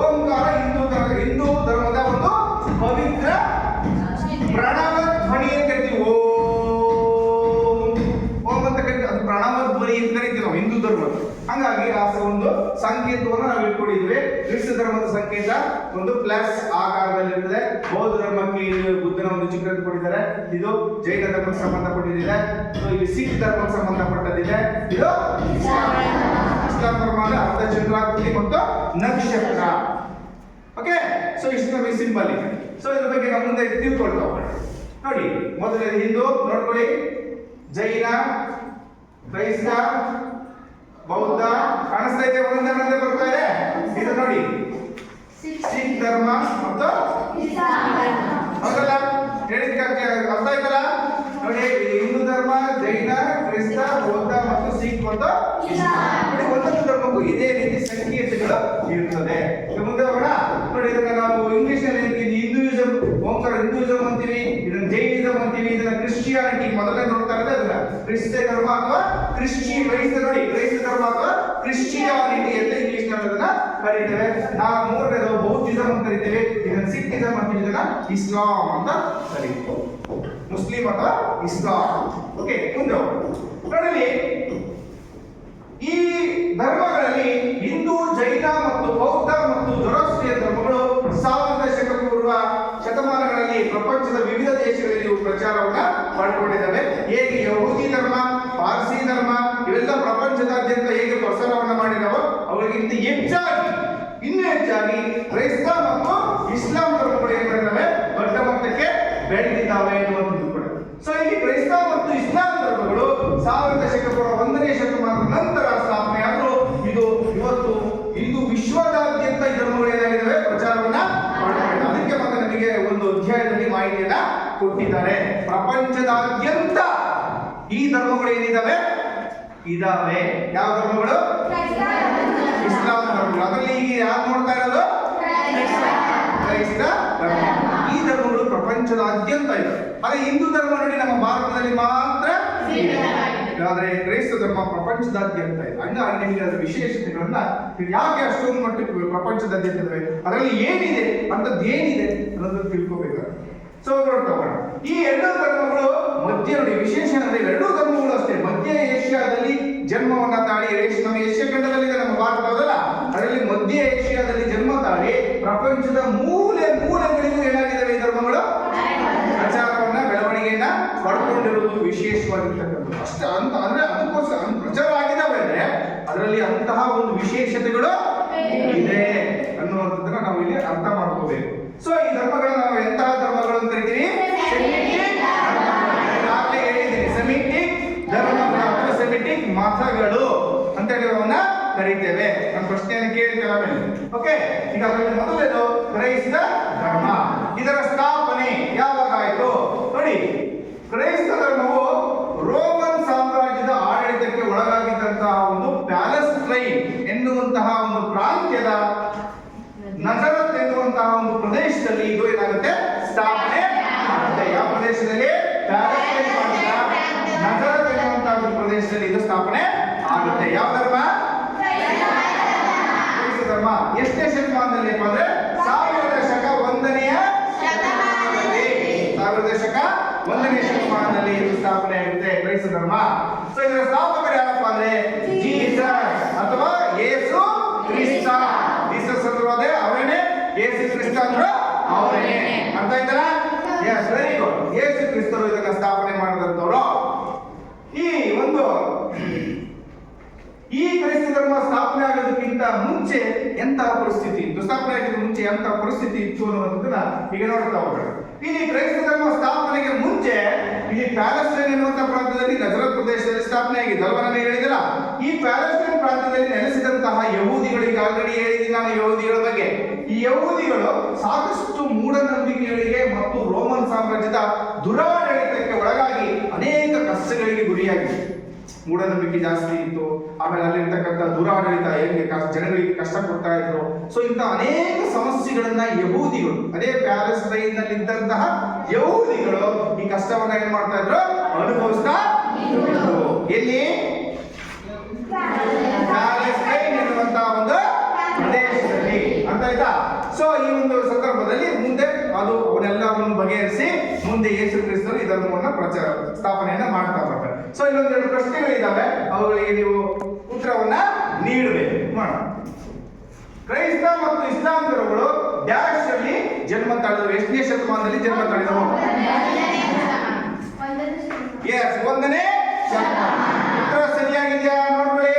ಓಂಕಾರ ಹಿಂದೂ ಧರ್ಮದ ಒಂದು ಪವಿತ್ರ ಪ್ರಣವ ಧ್ವನಿ ಅಂತ ಕರಿತೀವಿ. ಓಂ ಅಂತ ಕರಿತೀವಿ. ಅದು ಪ್ರಣವ ಧ್ವನಿ ಧ್ವನಿ ಅಂತ ಕರಿತೀವಿ ನಾವು ಹಿಂದೂ ಧರ್ಮ. ಹಂಗಾಗಿ ಆ ಒಂದು ಸಂಕೇತವನ್ನು ನಾವು ಇಟ್ಕೊಂಡಿದ್ವಿ. ಕ್ರಿಸ್ತ ಧರ್ಮದ ಸಂಕೇತ ಒಂದು ಪ್ಲಸ್ ಆಕಾರದಲ್ಲಿರ್ತದೆ. ಬೌದ್ಧ ಧರ್ಮಕ್ಕೆ ಬುದ್ಧನ ಒಂದು ಚಿತ್ರ ಕೊಟ್ಟಿದ್ದಾರೆ. ಇದು ಜೈನ ಧರ್ಮಕ್ಕೆ ಸಂಬಂಧಪಟ್ಟಿದೆ. ಇದು ಸಿಖ್ ಧರ್ಮಕ್ಕೆ ಸಂಬಂಧಪಟ್ಟದಿದೆ. ಇದು ಇಸ್ಲಾಂ ಧರ್ಮದ ಅರ್ಧ ಚಂದ್ರಾಕೃತಿ ಮತ್ತು ನಕ್ಷತ್ರ. ಓಕೆ, ಸೊ ಇಷ್ಟು ನಮಗೆ ಸಿಂಬಲ್ ಇದೆ. ಸೊ ಇದ್ರ ಬಗ್ಗೆ ನಾವು ಮುಂದೆ ತಿಳ್ಕೊಳ್ತಾ ಹೋಗೋಣ. ನೋಡಿ, ಮೊದಲನೇ ಹಿಂದೂ ನೋಡ್ಕೊಳ್ಳಿ, ಜೈನ, ಕ್ರೈಸ್ತ, ಬೌದ್ಧ ಕಾಣಿಸ್ತಾ ಇದೆ. ಒಂದೊಂದೇ ಬರ್ತಾ ಇದೆ. ಇದು ನೋಡಿ ಸಿಖ್ ಧರ್ಮ ಮತ್ತು ಹೌದಲ್ಲ, ಹೇಳಿದ ಅರ್ಥ ಆಯ್ತಲ್ಲ. ನೋಡಿ, ಹಿಂದೂ ಧರ್ಮ, ಜೈನ, ಕ್ರಿಸ್ತ, ಬೌದ್ಧ ಮತ್ತು ಸಿಖ್ ಮತ್ತು ನೋಡಿ, ಒಂದೊಂದು ಧರ್ಮಕ್ಕೂ ಇದೇ ರೀತಿ ಸಂಕೇತಗಳು ಇರ್ತದೆ. ಮುಂದೆ ಹೋಗೋಣ. ನೋಡಿ, ಇದನ್ನ ನಾವು ಇಂಗ್ಲಿಷ್ ನಲ್ಲಿ ಹಿಂದೂಯಿಸಂ, ಓಂಕಾರ ಹಿಂದೂಯಿಸಂ ಅಂತೀವಿ, ಇದನ್ನ ಜೈನಿಸಂ ಅಂತೀವಿ, ಇದನ್ನ ಕ್ರಿಶ್ಚಿಯಾನಿಟಿ ಮೊದಲೇ ನೋಡ್ತಾ ಇರೋದು ಅದನ್ನ ಕ್ರಿಸ್ತ ಧರ್ಮ ಅಥವಾ ಕ್ರೈಸ್ತ. ನೋಡಿ, ಕ್ರೈಸ್ತ ಧರ್ಮ ಅಥವಾ ಕ್ರಿಶ್ಚಿಯಾನಿಟಿ ಅಂತ ಇಂಗ್ಲಿಷ್ ನಲ್ಲಿ ಅದನ್ನ ಕರೀತೇವೆ. ನಾವು ಮೂರನೇದು ಬೌದ್ಧಿಸಂ ಅಂತ ಕರಿತೇವೆ, ಇದನ್ನ ಸಿಖಿಸಂ ಅಂತೀವಿ, ಇದನ್ನ ಇಸ್ಲಾಂ ಅಂತ ಕರೀತೀವಿ. ಮುಸ್ಲಿಂ ಅಥವಾ ಇಸ್ಲಾಂ. ಓಕೆ, ಮುಂದೆ ನೋಡಿ, ಈ ಧರ್ಮಗಳಲ್ಲಿ ಹಿಂದೂ, ಜೈನ ಮತ್ತು ಬೌದ್ಧ ಮತ್ತು ಜೊರಾಸ್ಟ್ರಿಯನ್ ಧರ್ಮಗಳು 1000 ಶಕಪೂರ್ವ ಶತಮಾನಗಳಲ್ಲಿ ಪ್ರಪಂಚದ ವಿವಿಧ ದೇಶಗಳಲ್ಲಿ ಪ್ರಚಾರವನ್ನ ಮಾಡಿಕೊಂಡಿದ್ದಾವೆ. ಹೇಗೆ ಯಹೂದಿ ಧರ್ಮ, ಪಾರ್ಸಿ ಧರ್ಮ ಇವೆಲ್ಲ ಪ್ರಪಂಚದಾದ್ಯಂತ ಹೇಗೆ ಪ್ರಸಾರವನ್ನ ಮಾಡಿದಾವೋ ಅವರಿಗಿಂತ ಹೆಚ್ಚಾಗಿ, ಇನ್ನೂ ಹೆಚ್ಚಾಗಿ ಕ್ರೈಸ್ತ ಮತ್ತು ಇಸ್ಲಾಂ ಧರ್ಮಗಳು ಏನ್ ಮಾಡಿದಾವೆ, ದೊಡ್ಡ ಮಟ್ಟಕ್ಕೆ ಬೆಳೆದಿದ್ದಾವೆ ಎನ್ನುವಂಥದ್ದು ಕೂಡ. ಸೊ ಇಲ್ಲಿ ಕ್ರೈಸ್ತ ಮತ್ತು ಇಸ್ಲಾಂ ಧರ್ಮಗಳು 1000 ಶಕಪೂರ್ವ 1ನೇ ಶತಮಾನದ ನಂತರ ಸ್ಥಾಪನೆ ಆದರೂ ಇದು ವಿಶ್ವದಾದ್ಯಂತ ಈ ಧರ್ಮಗಳು ಏನಾಗಿದ್ದಾವೆ, ಪ್ರಚಾರವನ್ನ ಮಾಡಿದ್ದಾರೆ. ಅದಕ್ಕೆ ಮತ್ತೆ ನಮಗೆ ಒಂದು ಅಧ್ಯಾಯದಲ್ಲಿ ಮಾಹಿತಿಯನ್ನ ಕೊಟ್ಟಿದ್ದಾರೆ. ಪ್ರಪಂಚದಾದ್ಯಂತ ಈ ಧರ್ಮಗಳು ಏನಿದಾವೆ ಇದಾವೆ. ಯಾವ ಧರ್ಮಗಳು? ಇಸ್ಲಾಂ ಧರ್ಮಗಳು. ಅದರಲ್ಲಿ ಈಗ ಯಾರು ನೋಡ್ತಾ ಇರೋದು? ಕ್ರೈಸ್ತ ಧರ್ಮ. ಈ ಧರ್ಮಗಳು ಪ್ರಪಂಚದಾದ್ಯಂತ ಇದೆ. ಅದೇ ಹಿಂದೂ ಧರ್ಮ ನೋಡಿ ನಮ್ಮ ಭಾರತದಲ್ಲಿ ಮಾತ್ರ, ಆದ್ರೆ ಕ್ರೈಸ್ತ ಧರ್ಮ ಪ್ರಪಂಚದಾದ್ಯಂತ ಇದೆ. ಹಂಗಾಗಿ ನಿಮಗೆ ಅದರ ವಿಶೇಷತೆಗಳನ್ನ ಯಾಕೆ ಅಷ್ಟೊಂದು ಮಟ್ಟಕ್ಕೆ ಪ್ರಪಂಚದಾದ್ಯಂತ ಇದಾವೆ, ಅದರಲ್ಲಿ ಏನಿದೆ ಅಂತದ್ದು ಏನಿದೆ ಅನ್ನೋದನ್ನು ತಿಳ್ಕೋಬೇಕಾಗುತ್ತೆ. ಸೊ ನೋಡ್ತಾ ಹೋಗೋಣ. ಈ ಎರಡೂ ಧರ್ಮಗಳು ಮಧ್ಯ ನೋಡಿ, ವಿಶೇಷ ಅಂದ್ರೆ ಎರಡೂ ಧರ್ಮಗಳು ಅಷ್ಟೇ ಮಧ್ಯ ಏಷ್ಯಾದಲ್ಲಿ ಜನ್ಮವನ್ನ ತಾಳಿ, ನಮ್ಮ ಏಷ್ಯಾ ಖಂಡದಲ್ಲಿದೆ ನಮ್ಮ ಭಾರತ ಅದಲ್ಲ, ಅದರಲ್ಲಿ ಮಧ್ಯ ಏಷ್ಯಾದಲ್ಲಿ ಜನ್ಮ ತಾಳಿ ಪ್ರಪಂಚದ ಮೂಲೆ ಮೂಲೆಗಳಿಗೂ ಏನಾಗಿದ್ದಾವೆ ಈ ಧರ್ಮಗಳು ಪ್ರಚಾರವನ್ನ, ಬೆಳವಣಿಗೆಯನ್ನ ಪಡ್ಕೊಂಡಿರುವುದು ವಿಶೇಷವಾಗಿರ್ತಕ್ಕಂಥದ್ದು ಅಷ್ಟೇ. ಅಂತ ಅಂದ್ರೆ ಅದಕ್ಕೋಸ್ಕರ ಪ್ರಚಾರ ಆಗಿದ್ದಾವೆ ಅಂದ್ರೆ ಅದರಲ್ಲಿ ಅಂತಹ ಒಂದು ವಿಶೇಷತೆಗಳು ಇದೆ ಅನ್ನುವಂಥದ್ದನ್ನ ನಾವು ಇಲ್ಲಿ ಅರ್ಥ ಮಾಡ್ಕೋಬೇಕು. ಸೊ ಈ ಧರ್ಮಗಳನ್ನ ನಾವು ಎಂತಹ ಧರ್ಮಗಳು ಅಂತ ಕರಿತೀವಿ? ಸೆಮಿಟಿಕ್ ಧರ್ಮಗಳು ಅಥವಾ ಸೆಮಿಟಿಕ್ ಮತಗಳು ಅಂತ ಹೇಳಿ ಅವನ್ನ ಕರೀತೇವೆ. ನಾನು ಪ್ರಶ್ನೆಯನ್ನು ಕೇಳ್ತೇವೆ. ಓಕೆ, ಈಗ ಅದರಲ್ಲಿ ಮೊದಲನೇದು ಕ್ರೈಸ್ತ ಧರ್ಮ. ಇದರ ಸ್ಥಾಪನೆ ಯಾವಾಗ ಆಯಿತು ನೋಡಿ. ಕ್ರೈಸ್ತ ಧರ್ಮವು ರೋಮನ್ ಸಾಮ್ರಾಜ್ಯದ ಆಡಳಿತಕ್ಕೆ ಒಳಗಾಗಿದ್ದಂತಹ ಒಂದು ಪ್ಯಾಲೆಸ್ಟೈನ್ ಎನ್ನುವಂತಹ ಒಂದು ಪ್ರಾಂತ್ಯದ ನಜರತ್ ಎನ್ನುವಂತಹ ಒಂದು ಪ್ರದೇಶದಲ್ಲಿ ಇದು ಏನಾಗುತ್ತೆ, ಸ್ಥಾಪನೆ ಆಗುತ್ತೆ. ಯಾವ ಪ್ರದೇಶದಲ್ಲಿ? ಪ್ಯಾಲೆಸ್ಟೈನ್ ಪ್ರಾಂತ್ಯ, ನಜರತ್ ಎನ್ನುವಂತಹ ಒಂದು ಪ್ರದೇಶದಲ್ಲಿ ಇದು ಸ್ಥಾಪನೆ ಆಗುತ್ತೆ. ಯಾವ ಧರ್ಮ? ಕ್ರೈಸ್ತ ಧರ್ಮ. ಎಷ್ಟನೇ ಶತಮಾನದಲ್ಲಿ ಅಂದ್ರೆ 1000 ಶಕ 1ನೇ ಶತಮಾನದಲ್ಲಿ, 1000 ಶಕ 1ನೇ ಶತಮಾನದಲ್ಲಿ ಇದು ಸ್ಥಾಪನೆ ಆಗುತ್ತೆ ಕ್ರೈಸ್ತ ಧರ್ಮ. ಸೊ ಇದರ ಸ್ಥಾಪಕರು ಯಾರಪ್ಪ ಅಂದ್ರೆ ಜೀಸಸ್ ಅಥವಾ ಯೇಸು ಕ್ರಿಸ್ತ. ಜೀಸಸ್ ಅಂದ್ರು ಅದೇ ಅವರೇನೆ, ಯೇಸು ಕ್ರಿಸ್ತ ಅಂದ್ರು ಅವರೇನೆ. ಅರ್ಥ ಆಯ್ತಲ್ಲ? S, very good. ಯೇಸು ಕ್ರಿಸ್ತರು ಇದನ್ನ ಸ್ಥಾಪನೆ ಮಾಡಿದಂತವರು. ಈ ಕ್ರೈಸ್ತ ಧರ್ಮ ಸ್ಥಾಪನೆ ಆಗೋದಕ್ಕಿಂತ ಮುಂಚೆ ಎಂತಹ ಪರಿಸ್ಥಿತಿ ಇತ್ತು, ಸ್ಥಾಪನೆ ಆಗೋದಕ್ಕೆ ಮುಂಚೆ ಎಂತಹ ಪರಿಸ್ಥಿತಿ ಇತ್ತು ಅನ್ನೋದನ್ನ ಈಗ ನೋಡ್ತಾ ಹೋಗೋಣ. ಇಲ್ಲಿ ಕ್ರೈಸ್ತ ಧರ್ಮ ಸ್ಥಾಪನೆಗೆ ಮುಂಚೆ ಇಲ್ಲಿ ಪ್ಯಾಲೆಸ್ಟೈನ್ ಎನ್ನುವಂತಹ ಪ್ರಾಂತ್ಯದಲ್ಲಿ ನಜರತ್ ಪ್ರದೇಶದಲ್ಲಿ ಸ್ಥಾಪನೆ ಆಗಿದೆ ಅಲ್ವಾ, ನಾನು ಹೇಳಿದಿಲ್ಲ. ಈ ಪ್ಯಾಲೆಸ್ಟೈನ್ ಪ್ರಾಂತ್ಯದಲ್ಲಿ ನೆಲೆಸಿದಂತಹ ಯಹೂದಿಗಳಿಗೆ ಆಲ್ರೆಡಿ ಹೇಳಿದ್ದೀನಿ ನಾನು ಯಹೂದಿಗಳ ಬಗ್ಗೆ. ಈ ಯಹೂದಿಗಳು ಸಾಕಷ್ಟು ಮೂಢನಂಬಿಕೆಗಳಿಗೆ ಮತ್ತು ರೋಮನ್ ಸಾಮ್ರಾಜ್ಯದ ದುರಾಡಳಿತಕ್ಕೆ ಒಳಗಾಗಿ ಅನೇಕ ಕಷ್ಟಗಳಿಗೆ ಗುರಿಯಾಗಿದೆ. ಮೂಢನಂಬಿಕೆ ಜಾಸ್ತಿ ಇತ್ತು, ಆಮೇಲೆ ಅಲ್ಲಿರ್ತಕ್ಕಂಥ ದುರಾಡಳಿತ ಹೇಗೆ ಜನಗಳಿಗೆ ಕಷ್ಟ ಕೊಡ್ತಾ ಇದ್ರು. ಸೊ ಇಂಥ ಅನೇಕ ಸಮಸ್ಯೆಗಳನ್ನ ಯಹೂದಿಗಳು, ಅದೇ ಪ್ಯಾಲೆಸ್ಟೈನ್ ನಲ್ಲಿ ಇದ್ದಂತಹ ಯಹೂದಿಗಳು ಈ ಕಷ್ಟವನ್ನ ಏನ್ ಮಾಡ್ತಾ ಇದ್ರು, ಅನುಭವಿಸ್ತಾ ಇದ್ರು. ಎಲ್ಲಿ? ಪ್ಯಾಲೆಸ್ಟೈನ್ ಎನ್ನುವಂತಹ ಒಂದು ಪ್ರದೇಶದಲ್ಲಿ. ಅಂತ ಆಯ್ತಾ? ಸೊ ಈ ಒಂದು ಸಂದರ್ಭದಲ್ಲಿ ಮುಂದೆ ಅದು ಅವನ್ನೆಲ್ಲವನ್ನು ಬಗೆಹರಿಸಿ ಮುಂದೆ ಯೇಸು ಕ್ರಿಸ್ತರು ಈ ಧರ್ಮವನ್ನ ಸ್ಥಾಪನೆಯನ್ನ ಮಾಡ್ತಾ ಬರ್ತಾರೆ. ಸೊ ಇಲ್ಲೊಂದೆರಡು ಪ್ರಶ್ನೆಗಳಿದ್ದಾವೆ, ಅವುಗಳಿಗೆ ನೀವು ಉತ್ತರವನ್ನ ನೀಡಬೇಕು. ಮಾಡೋಣ. ಕ್ರೈಸ್ತ ಮತ್ತು ಇಸ್ಲಾಂ ಧರ್ಮಗಳು ಡ್ಯಾಶ್ ಅಲ್ಲಿ ಜನ್ಮ ತಾಳಿದವು. ಎಷ್ಟನೇ ಶತಮಾನದಲ್ಲಿ ಜನ್ಮ ತಾಳಿದವು? ಎಸ್, 1ನೇ ಶತಮಾನ. ಉತ್ತರ ಸರಿಯಾಗಿದೆಯಾ ನೋಡ್ಕೊಳ್ಳಿ.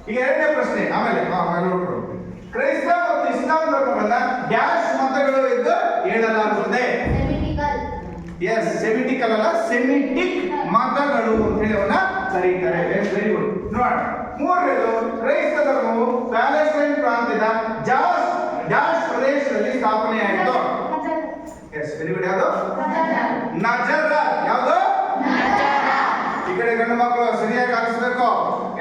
ಈಗ 2ನೇ ಪ್ರಶ್ನೆ, ಆಮೇಲೆ ನೋಡ್ಕೊಳ್ಳಿ. ಕ್ರೈಸ್ತ ಮತ್ತು ಇಸ್ಲಾಂ ಧರ್ಮಗಳನ್ನ ಡ್ಯಾಶ್ ಮತಗಳು ಎಂದು ಹೇಳಲಾಗುತ್ತದೆ. ಎಸ್, ಸೆಮಿಟಿಕಲ್ ಅಲ್ಲ, ಸೆಮಿಟಿಕ್ ಮತಗಳು ಅಂತ ಹೇಳಿ ಅವನ್ನ ಕರೀತಾರೆ. Very good. ನೋಡೋಣ. 3ನೇದು, ಕ್ರೈಸ್ತ ಧರ್ಮವು ಪ್ಯಾಲೆಸ್ಟೈನ್ ಪ್ರಾಂತ್ಯದ ಡ್ಯಾಶ್ ಪ್ರದೇಶದಲ್ಲಿ ಸ್ಥಾಪನೆಯಾಯಿತು. Yes, very good. ಯಾವುದು? ನಜರಾತ್. ಯಾವುದು? ಈ ಕಡೆ ಗಂಡು ಮಕ್ಕಳು ಸರಿಯಾಗಿ ಆಲಿಸಬೇಕು,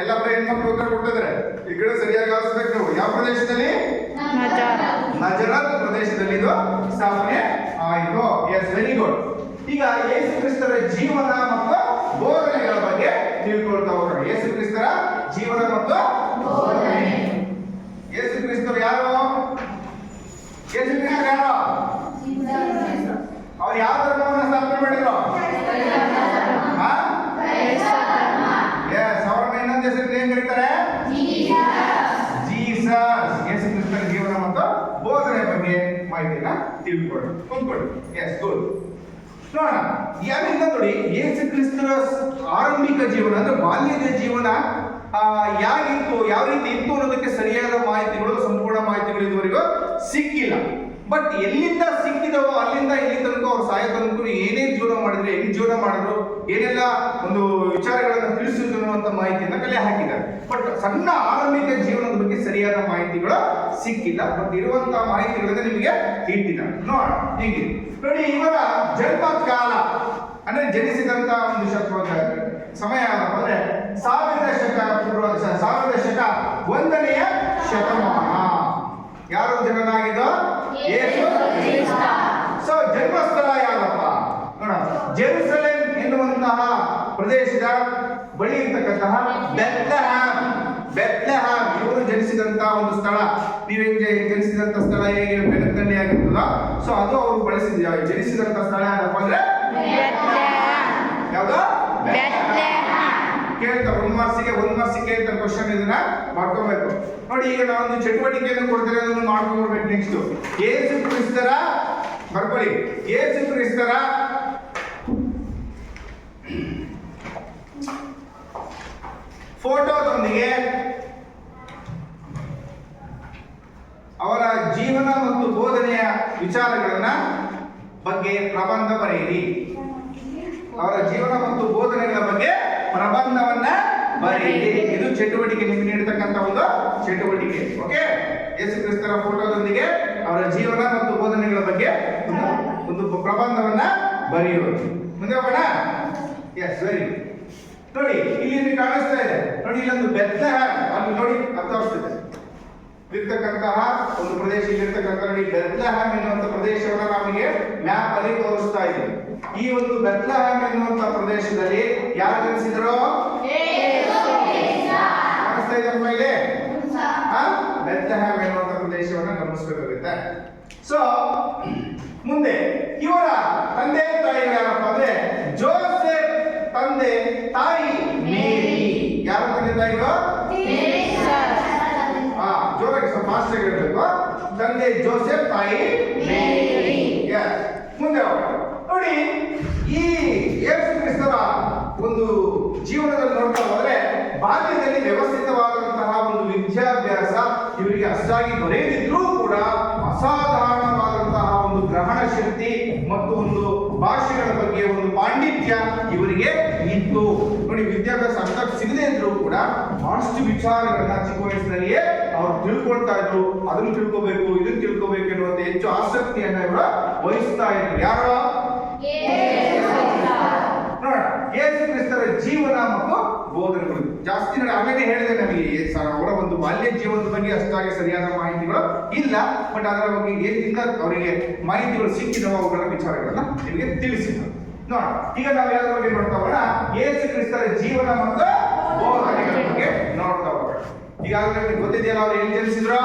ಎಲ್ಲ ಕಡೆ ಹೆಣ್ಮಕ್ಳು ಉತ್ತರ ಕೊಡ್ತಿದ್ದಾರೆ. ಈ ಕಡೆ ಸರಿಯಾಗಿ ಆಲಿಸಬೇಕು ನೀವು. ಯಾವ ಪ್ರದೇಶದಲ್ಲಿ? ನಜರಾತ್ ಪ್ರದೇಶದಲ್ಲಿ ಇದು ಸ್ಥಾಪನೆ ಆಯಿತು. Yes, very good. ಈಗ ಯೇಸು ಕ್ರಿಸ್ತರ ಜೀವನ ಮತ್ತು ಬೋಧನೆಗಳ ಬಗ್ಗೆ ತಿಳ್ಕೊಳ್ತಾ ಹೋಗೋಣ. ಯೇಸು ಕ್ರಿಸ್ತರ ಜೀವನ ಮತ್ತು ಬೋಧನೆ. ಯೇಸು ಕ್ರಿಸ್ತರು ಯಾರು? ಯೇಸು ಕ್ರಿಸ್ತರು ಯಾರು? ಅವ್ರು ಯಾವ ಧರ್ಮವನ್ನು ಸ್ಥಾಪನೆ ಮಾಡಿದ್ರು? ಎಸ್, ಅವ್ರನ್ನ ಇನ್ನೊಂದು ಹೆಸರು ಏನ್ ಕರೀತಾರೆ? ಜೀಸಸ್. ಯೇಸು ಕ್ರಿಸ್ತರ ಜೀವನ ಮತ್ತು ಬೋಧನೆ ಬಗ್ಗೆ ಮಾಹಿತಿನ ತಿಳ್ಕೊಳ್ಳಿ. ಕುಂತ್ಕೊಳ್ಳಿ. Yes, good. ನೋಡೋಣ. ಯಾರಿಂದ ನೋಡಿ, ಯೇಸು ಕ್ರಿಸ್ತರ ಆರಂಭಿಕ ಜೀವನ ಅಂದ್ರೆ ಬಾಲ್ಯದ ಜೀವನ ಯಾಗಿತ್ತು, ಯಾವ ರೀತಿ ಇತ್ತು ಅನ್ನೋದಕ್ಕೆ ಸರಿಯಾದ ಮಾಹಿತಿಗಳು, ಸಂಪೂರ್ಣ ಮಾಹಿತಿಗಳು ಇದುವರೆಗೂ ಸಿಕ್ಕಿಲ್ಲ. ಬಟ್ ಎಲ್ಲಿಂದ ಸಿಕ್ಕಿದವೋ ಅಲ್ಲಿಂದ ಇಲ್ಲಿ ತನಕ ಅವ್ರು ಸಾಯ ತನಕ ಏನೇನು ಜೀವನ ಮಾಡಿದ್ರು, ಹೆಂಗ್ ಜೀವನ ಮಾಡಿದ್ರು, ಏನೆಲ್ಲ ಒಂದು ವಿಚಾರಗಳನ್ನು ತಿಳಿಸಿದ್ರು ಅನ್ನುವಂಥ ಮಾಹಿತಿಯನ್ನ ಕಲೆ ಹಾಕಿದ್ದಾರೆ. ಬಟ್ ಸಣ್ಣ ಆರಂಭಿಕ ಜೀವನದ ಬಗ್ಗೆ ಸರಿಯಾದ ಮಾಹಿತಿಗಳು ಸಿಕ್ಕಿಲ್ಲ. ಬಟ್ ಇರುವಂತಹ ಮಾಹಿತಿಗಳನ್ನ ನಿಮಗೆ ಇಟ್ಟಿದ್ದಾರೆ. ನೋಡೋಣ ಹೀಗೆ ನೋಡಿ. ಇವರ ಜನ್ಮ ಕಾಲ ಅಂದ್ರೆ ಜನಿಸಿದಂತ ಒಂದು ಸಮಯ ಅಂದ್ರೆ 1000 ಶಕ ಪೂರ್ವ, 1000 ಶಕ 1ನೇ ಶತಮಾನ. ಯಾರು ಜನನಾಗಿದ್ದು? ಯೇಸು ಕ್ರಿಸ್ತ. ಸೊ ಜನ್ಮಸ್ಥಳ ಯಾವ್ದಪ್ಪ? ನೋಡ, ಜೆರುಸಲೇಮ್ ಎನ್ನುವಂತಹ ಪ್ರದೇಶದ ಬಳಿ ಇರ್ತಕ್ಕಂತಹ ಬೆತ್ಲೆಹೇಮ್ ಇವರು ಜನಿಸಿದಂತಹ ಒಂದು ಸ್ಥಳ. ನೀವು ಜನಿಸಿದಂತ ಸ್ಥಳ ಹೇಗೆ ಬೆನಕಲ್ಲಿ ಆಗಿರ್ತದ, ಸೊ ಅದು ಅವರು ಬಳಸಿದ ಜನಿಸಿದಂತ ಸ್ಥಳ ಯಾವ್ದಪ್ಪ ಅಂದ್ರೆ ಯಾವ್ದು? ಕೇಳ್ತಾರೆ. ಒಂದು ಮಾರ್ಕ್ಸಿಗೆ ಕೇಳ್ತಾರೆ ಕ್ವಶನ್. ಇದನ್ನ ಮಾಡ್ಕೋಬೇಕು ನೋಡಿ. ಈಗ ನಾವೊಂದು ಚಟುವಟಿಕೆಯನ್ನು ಕೊಡ್ತಾರೆ, ಅದನ್ನು ಮಾಡ್ಕೊಂಡ್ಬರ್ಬೇಕು. ನೆಕ್ಸ್ಟ್, ಯೇಸು ಕ್ರಿಸ್ತರ ಬರ್ಕೊಳ್ಳಿ. ಯೇಸು ಕ್ರಿಸ್ತರ ಫೋಟೋದೊಂದಿಗೆ ಅವರ ಜೀವನ ಮತ್ತು ಬೋಧನೆಯ ವಿಚಾರಗಳನ್ನ ಬಗ್ಗೆ ಪ್ರಬಂಧ ಬರೆಯಿರಿ. ಅವರ ಜೀವನ ಮತ್ತು ಬೋಧನೆಗಳ ಬಗ್ಗೆ ಪ್ರಬಂಧವನ್ನ ಬರೆಯಿರಿ. ಇದು ಚಟುವಟಿಕೆ, ನಿಮಗೆ ನೀಡತಕ್ಕಂತ ಒಂದು ಚಟುವಟಿಕೆ. ಓಕೆ. ಯೇಸು ಕ್ರಿಸ್ತರ ಫೋಟೋದೊಂದಿಗೆ ಅವರ ಜೀವನ ಮತ್ತು ಬೋಧನೆಗಳ ಬಗ್ಗೆ ಒಂದು ಪ್ರಬಂಧವನ್ನ ಬರೆಯುವುದು. ಮುಂದೆ ಹೋಗೋಣ. Yes, very good. ನೋಡಿ, ಇಲ್ಲಿ ಕಾಣಿಸ್ತಾ ಇದೆ ನೋಡಿ, ಇಲ್ಲೊಂದು ಬೆತ್ಲೆಹೇಮ್ ಅಲ್ಲಿ ನೋಡಿ, ಅರ್ಥವಾಗ್ತದೆ ಇರ್ತಕ್ಕಂತಹ ಒಂದು ಪ್ರದೇಶ. ಇಲ್ಲಿರ್ತಕ್ಕಂಥ ನೋಡಿ, ಬೆತ್ಲೆಹೇಮ್ ಎನ್ನುವಂತ ಪ್ರದೇಶವನ್ನ ನಮಗೆ ಮ್ಯಾಪ್ ಅಲ್ಲಿ ತೋರಿಸ್ತಾ ಇದೆ. ಈ ಒಂದು ಬೆತ್ಲೆಹೇಮ್ ಎನ್ನುವಂತ ಪ್ರದೇಶದಲ್ಲಿ ಯಾರು ಜನಿಸಿದ್ರು? ಕಾಣಿಸ್ತಾ ಇದೆ ಮೇಲೆ ಬೆತ್ಲೆಹೇಮ್ ಎನ್ನುವಂತ ಪ್ರದೇಶವನ್ನ ಗಮನಿಸಬೇಕಾಗುತ್ತೆ. ಸೊ ಮುಂದೆ ಇವರ ತಂದೆ ತಾಯಿಗಳು ಯಾರಪ್ಪ ಅಂದ್ರೆ ಜೋಸೆಫ್ ತಂದೆ, ತಾಯಿ ಮೇರಿ. ಯಾರ ತಂದೆ ತಾಯಿಗಳು? ಜೋರಾಗಿ ಸ್ವಲ್ಪ ಫಾಸ್ಟ್ ಆಗಿ ಹೇಳ್ಬೇಕು. ತಂದೆ ಜೋಸೆಫ್, ತಾಯಿ ಮೇರಿ. ಮುಂದೆ ನೋಡಿ, ಈ ಯೇಸು ಕ್ರಿಸ್ತರ ಒಂದು ಜೀವನದಲ್ಲಿ ನೋಡ್ತಾ ಹೋದ್ರೆ ಬಾಲ್ಯದಲ್ಲಿ ವ್ಯವಸ್ಥಿತವಾದಂತಹ ಒಂದು ವಿದ್ಯಾಭ್ಯಾಸ ಇವರಿಗೆ ಅಷ್ಟಾಗಿ ದೊರೆಯದಿದ್ರೂ ಕೂಡ ಅಸಾಧಾರಣವಾದಂತಹ ಒಂದು ಗ್ರಹಣ ಶಕ್ತಿ ಮತ್ತು ಒಂದು ಭಾಷೆಗಳ ಬಗ್ಗೆ ಒಂದು ಪಾಂಡಿತ್ಯ ಇವರಿಗೆ ಇತ್ತು. ನೋಡಿ, ವಿದ್ಯಾಭ್ಯಾಸ ಅಷ್ಟಾಗಿ ಸಿಗದೇ ಇದ್ರು ಕೂಡ ಬಹಳಷ್ಟು ವಿಚಾರಗಳನ್ನ ಚಿಕ್ಕ ವಯಸ್ಸಿನಲ್ಲಿಯೇ ಅವ್ರು ತಿಳ್ಕೊಳ್ತಾ ಇದ್ರು. ಅದನ್ನು ತಿಳ್ಕೋಬೇಕು, ಇದನ್ನು ತಿಳ್ಕೋಬೇಕು ಎನ್ನುವಂತ ಹೆಚ್ಚು ಆಸಕ್ತಿಯನ್ನ ಇವರು ವಹಿಸ್ತಾ ಇದ್ರು. ಯಾರು? ನೋಡ, ಯೇಸು ಕ್ರಿಸ್ತರ ಜೀವನ ಮತ್ತು ಬೋಧನೆಗಳು ಜಾಸ್ತಿ ನೋಡಿ. ಆಮೇಲೆ ಹೇಳಿದೆ ನಮಗೆ ಅವರ ಒಂದು ಬಾಲ್ಯ ಜೀವನದ ಬಗ್ಗೆ ಅಷ್ಟಾಗಿ ಸರಿಯಾದ ಮಾಹಿತಿಗಳು ಇಲ್ಲ. ಬಟ್ ಅದರ ಬಗ್ಗೆ ಏನಿಂದ ಅವರಿಗೆ ಮಾಹಿತಿಗಳು ಸಿಕ್ಕಿದವ ಅವುಗಳ ವಿಚಾರಗಳನ್ನ ನಿಮಗೆ ತಿಳಿಸಿದ್ರು. ನೋಡ, ಈಗ ನಾವು ಯಾವ್ದ್ರ ಬಗ್ಗೆ ನೋಡ್ತಾ ಹೋಗೋಣ? ಯೇಸು ಕ್ರಿಸ್ತರ ಜೀವನ ಮತ್ತು ಬೋಧನೆಗಳ ಬಗ್ಗೆ ನೋಡ್ತಾ ಹೋಗೋಣ. ಈಗಾಗಲೇ ನಿಮಗೆ ಗೊತ್ತಿದೆಯಲ್ಲ, ಅವ್ರು ಎಲ್ಲಿ ಜನಿಸಿದ್ರು?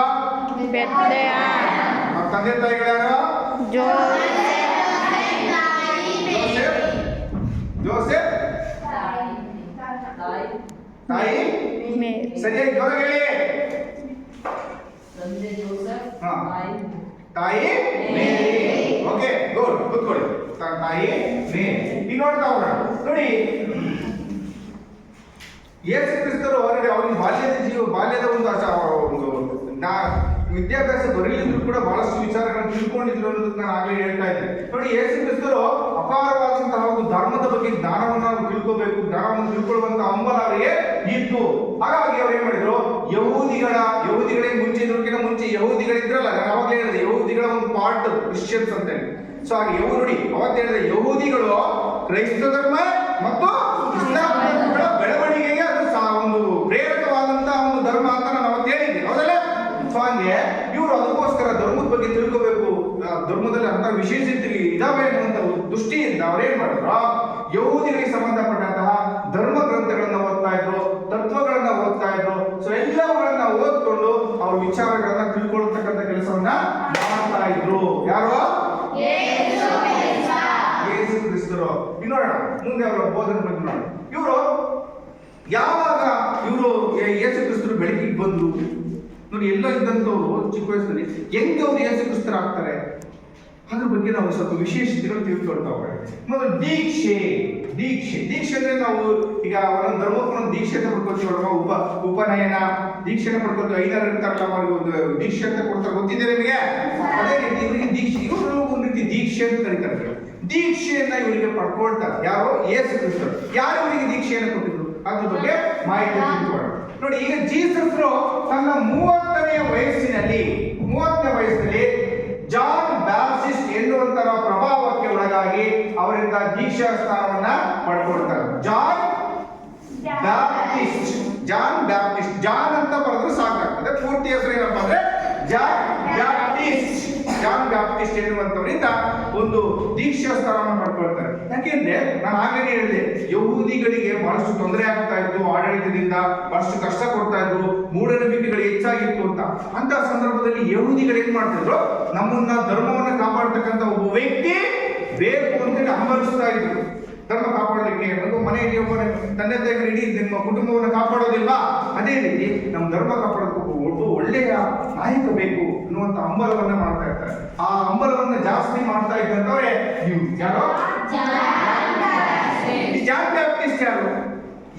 ಅವ್ರ ತಂದೆ ತಾಯಿಗಳು ಯಾರು? ಜೋಸೆಫ್ ತಾಯಿ ಸರಿಯಾಗಿ ಜೋರಾಗಿ ಹೇಳಿ. ತಂದೆ ಜೋಸೆಫ್, ಹಾ. ತಾಯಿ ತಾಯಿ ಮೇರಿ. Okay, good. ಕೂತ್ಕೊಳ್ಳಿ. ತಾಯಿ ಮೇರಿ. ಈಗ ನೋಡ್ತಾ ಹೋಗೋಣ. ನೋಡಿ, ಯೇಸು ಕ್ರಿಸ್ತರು ಅವನಿಗೆ ಬಾಲ್ಯದ ಒಂದು ವಿದ್ಯಾಭ್ಯಾಸ ಬರಲಿದ್ರು ಕೂಡ ಬಹಳಷ್ಟು ವಿಚಾರಗಳನ್ನು ತಿಳ್ಕೊಂಡಿದ್ರು ಅನ್ನೋದಕ್ಕೆ ನಾನು ಆಗಲೇ ಹೇಳ್ತಾ ಇದ್ದೆ. ನೋಡಿ, ಯೇಸು ಕ್ರಿಸ್ತರು ಅಪಾರವಾದಂತಹ ಒಂದು ಧರ್ಮದ ಬಗ್ಗೆ ಜ್ಞಾನವನ್ನು ನಾವು ತಿಳ್ಕೋಬೇಕು, ಜ್ಞಾನವನ್ನು ತಿಳ್ಕೊಳ್ಳುವಂತ ಹಂಬಲ ಅವರಿಗೆ ಇತ್ತು. ಹಾಗಾಗಿ ಅವ್ರು ಏನ್ ಮಾಡಿದ್ರು, ಯಹೂದಿಗಳಿಗೆ ಮುಂಚೆ ಇದ್ರಕ್ಕಿಂತ ಮುಂಚೆ ಯಹೂದಿಗಳಿದ್ರಲ್ಲ, ನಾನು ಅವಾಗಲೇ ಹೇಳಿದೆ ಯಹೂದಿಗಳ ಒಂದು ಪಾರ್ಟ್ ಕ್ರಿಶ್ಚಿಯನ್ಸ್ ಅಂತ ಹೇಳಿ. ಸೊ ಹಾಗೆ ನೋಡಿ ಅವತ್ತು ಹೇಳಿದ್ರೆ ಯಹೂದಿಗಳು ಕ್ರೈಸ್ತ ಧರ್ಮ ಮತ್ತು ಇಸ್ಲಾಂ ಧರ್ಮಗಳ ಬೆಳವಣಿಗೆಗೆ ಅದು ಒಂದು ಪ್ರೇರಕವಾದಂತಹ ಒಂದು ಧರ್ಮ ಅಂತ ನಾನು ಅವತ್ತು ಹೇಳಿದ್ದೆ, ಹೌದಲ್ಲ? ಸೊ ಹಂಗೆ ಇವರು ಅದಕ್ಕೋಸ್ಕರ ಧರ್ಮದ ಬಗ್ಗೆ ತಿಳ್ಕೋಬೇಕು, ಧರ್ಮದಲ್ಲಿ ಅಂತ ವಿಶೇಷತೆಗಳು ಇದಾವೆ ಅನ್ನುವಂಥ ದೃಷ್ಟಿಯಿಂದ ಅವ್ರೇನ್ ಮಾಡಿದ್ರು, ಯಹೂದಿಗಳಿಗೆ ಸಂಬಂಧಪಟ್ಟಂತಹ ಧರ್ಮ ಗ್ರಂಥಗಳನ್ನ ಓದ್ತಾ ಇದ್ರು, ತತ್ವಗಳನ್ನ ಓದ್ತಾ ಇದ್ರು. ಸೊ ಎಲ್ಲವುಗಳನ್ನ ಓದ್ಕೊಂಡು ಅವ್ರ ವಿಚಾರಗಳನ್ನ ತಿಳ್ಕೊಳ್ತಕ್ಕಂಥ ಕೆಲಸವನ್ನ ಮಾಡ್ತಾ ಇದ್ರು. ಯಾರು? ಯೇಸು ಕ್ರಿಸ್ತರು. ಈಗ ನೋಡೋಣ ಮುಂದೆ ಅವರ ಬೋಧನೆ ಬಗ್ಗೆ ನೋಡೋಣ. ಯಾವಾಗ ಇವರು ಯೇಸು ಕ್ರಿಸ್ತರು ಬೆಳಕಿಗೆ ಬಂದ್ರು ನೋಡಿ, ಎಲ್ಲ ಇದ್ದಂಥವ್ರು ಚಿಕ್ಕ ವಯಸ್ಸಲ್ಲಿ ಹೆಂಗೆ ಅವ್ರು ಯೇಸು ಕ್ರಿಸ್ತರಾಗ್ತಾರೆ ಅದ್ರ ಬಗ್ಗೆ ನಾವು ಸ್ವಲ್ಪ ವಿಶೇಷತೆಗಳು ತಿಳ್ಕೊಳ್ತಾ ಹೋಗೋಣ. ಮೊದಲು ದೀಕ್ಷೆ ಅಂದ್ರೆ ನಾವು ಈಗ ಒಂದೊಂದು ಧರ್ಮಕ್ಕೊಂದು ದೀಕ್ಷೆ ಅಂತ ಪಡ್ಕೊಳ್ತೀವಿ. ಉಪನಯನ ದೀಕ್ಷೆನ ಪಡ್ಕೊಳ್ತೀವಿ. ಐದಾರು ಇರ್ತಾರಲ್ಲ, ಅವ್ರಿಗೆ ಒಂದು ದೀಕ್ಷೆ ಅಂತ ಕೊಡ್ತಾರೆ, ಗೊತ್ತಿದೆ ನಿಮಗೆ? ಅದೇ ರೀತಿ ಇವರಿಗೆ ದೀಕ್ಷೆ, ಇವರು ಒಂದು ರೀತಿ ದೀಕ್ಷೆ ಅಂತ ಕರೀತಾರೆ. ದೀಕ್ಷೆಯನ್ನ ಇವರಿಗೆ ಪಡ್ಕೊಳ್ತಾರೆ ಯಾರು? ಯೇಸು ಕ್ರಿಸ್ತರು. ಯಾರು ಇವರಿಗೆ ದೀಕ್ಷೆಯನ್ನು ಕೊಟ್ಟಿದ್ರು ಅದ್ರ ಬಗ್ಗೆ ಮಾಹಿತಿ ತಿಳ್ಕೊಳ್ಳೋಣ. ನೋಡಿ, ಈಗ ಜೀಸಸ್ ತನ್ನ 30ನೇ ವಯಸ್ಸಿನಲ್ಲಿ ಜಾನ್ ಬ್ಯಾಪ್ಟಿಸ್ಟ್ ಎನ್ನುವಂತರ ಪ್ರಭಾವಕ್ಕೆ ಒಳಗಾಗಿ ಅವರಿಂದ ದೀಕ್ಷಾ ಸ್ಥಾನವನ್ನ ಪಡ್ಕೊಳ್ತಾರೆ. ಜಾನ್ ಬ್ಯಾಪ್ಟಿಸ್ಟ್ ಜಾನ್ ಅಂತ ಬರೆದ್ರು ಸಾಕಾಗ್ತದೆ. ಪೂರ್ತಿ ಹೆಸರು ಏನಪ್ಪ ಅಂದ್ರೆ ಜಾನ್ ಬ್ಯಾಪ್ಟಿಸ್ಟ್ ಎನ್ನುವಂತವರಿಂದ ಒಂದು ದೀಕ್ಷಾ ಸ್ಥಾನವನ್ನು ಪಡ್ಕೊಳ್ತಾರೆ. ಯಾಕೆಂದ್ರೆ ನಾನು ಆಗಲೇ ಹೇಳಿದೆ, ಯಹೂದಿಗಳಿಗೆ ಬಹಳಷ್ಟು ತೊಂದರೆ ಆಗ್ತಾ ಇತ್ತು, ಆಡಳಿತದಿಂದ ಬಹಳಷ್ಟು ಕಷ್ಟ ಕೊಡ್ತಾ ಇದ್ರು, ಮೂಢನಂಬಿಕೆಗಳು ಹೆಚ್ಚಾಗಿತ್ತು ಅಂತ ಸಂದರ್ಭದಲ್ಲಿ ಯಹೂದಿಗಳು ಏನ್ ಮಾಡ್ತಿದ್ರು, ನಮ್ಮನ್ನ ಧರ್ಮವನ್ನ ಕಾಪಾಡ್ತಕ್ಕಂಥ ಒಬ್ಬ ವ್ಯಕ್ತಿ ಬೇಕು ಅಂತೇಳಿ ಹಂಬಲಿಸ್ತಾ ಇದ್ರು. ಧರ್ಮ ಕಾಪಾಡಲಿಕ್ಕೆ ಮನೆಯಲ್ಲಿ ಒಬ್ಬ ತಂದೆ ತಾಯಿಗಳು ಇಡೀ ನಿಮ್ಮ ಕುಟುಂಬವನ್ನು ಕಾಪಾಡೋದಿಲ್ವಾ, ಅದೇ ರೀತಿ ನಮ್ಮ ಧರ್ಮ ಕಾಪಾಡೋದಕ್ಕೆ ಒಬ್ಬ ಒಳ್ಳೆಯ ನಾಯಕ ಬೇಕು ಅನ್ನುವಂಥ ಹಂಬಲವನ್ನ ಮಾಡ್ತಾ ಇರ್ತಾರೆ. ಆ ಹಂಬಲವನ್ನ ಜಾಸ್ತಿ ಮಾಡ್ತಾ ಇದ್ದಂತವ್ರೆ ಯಾರು? ಜಾನ್ ಬ್ಯಾಪ್ಟಿಸ್ಟ್ ಯಾರು?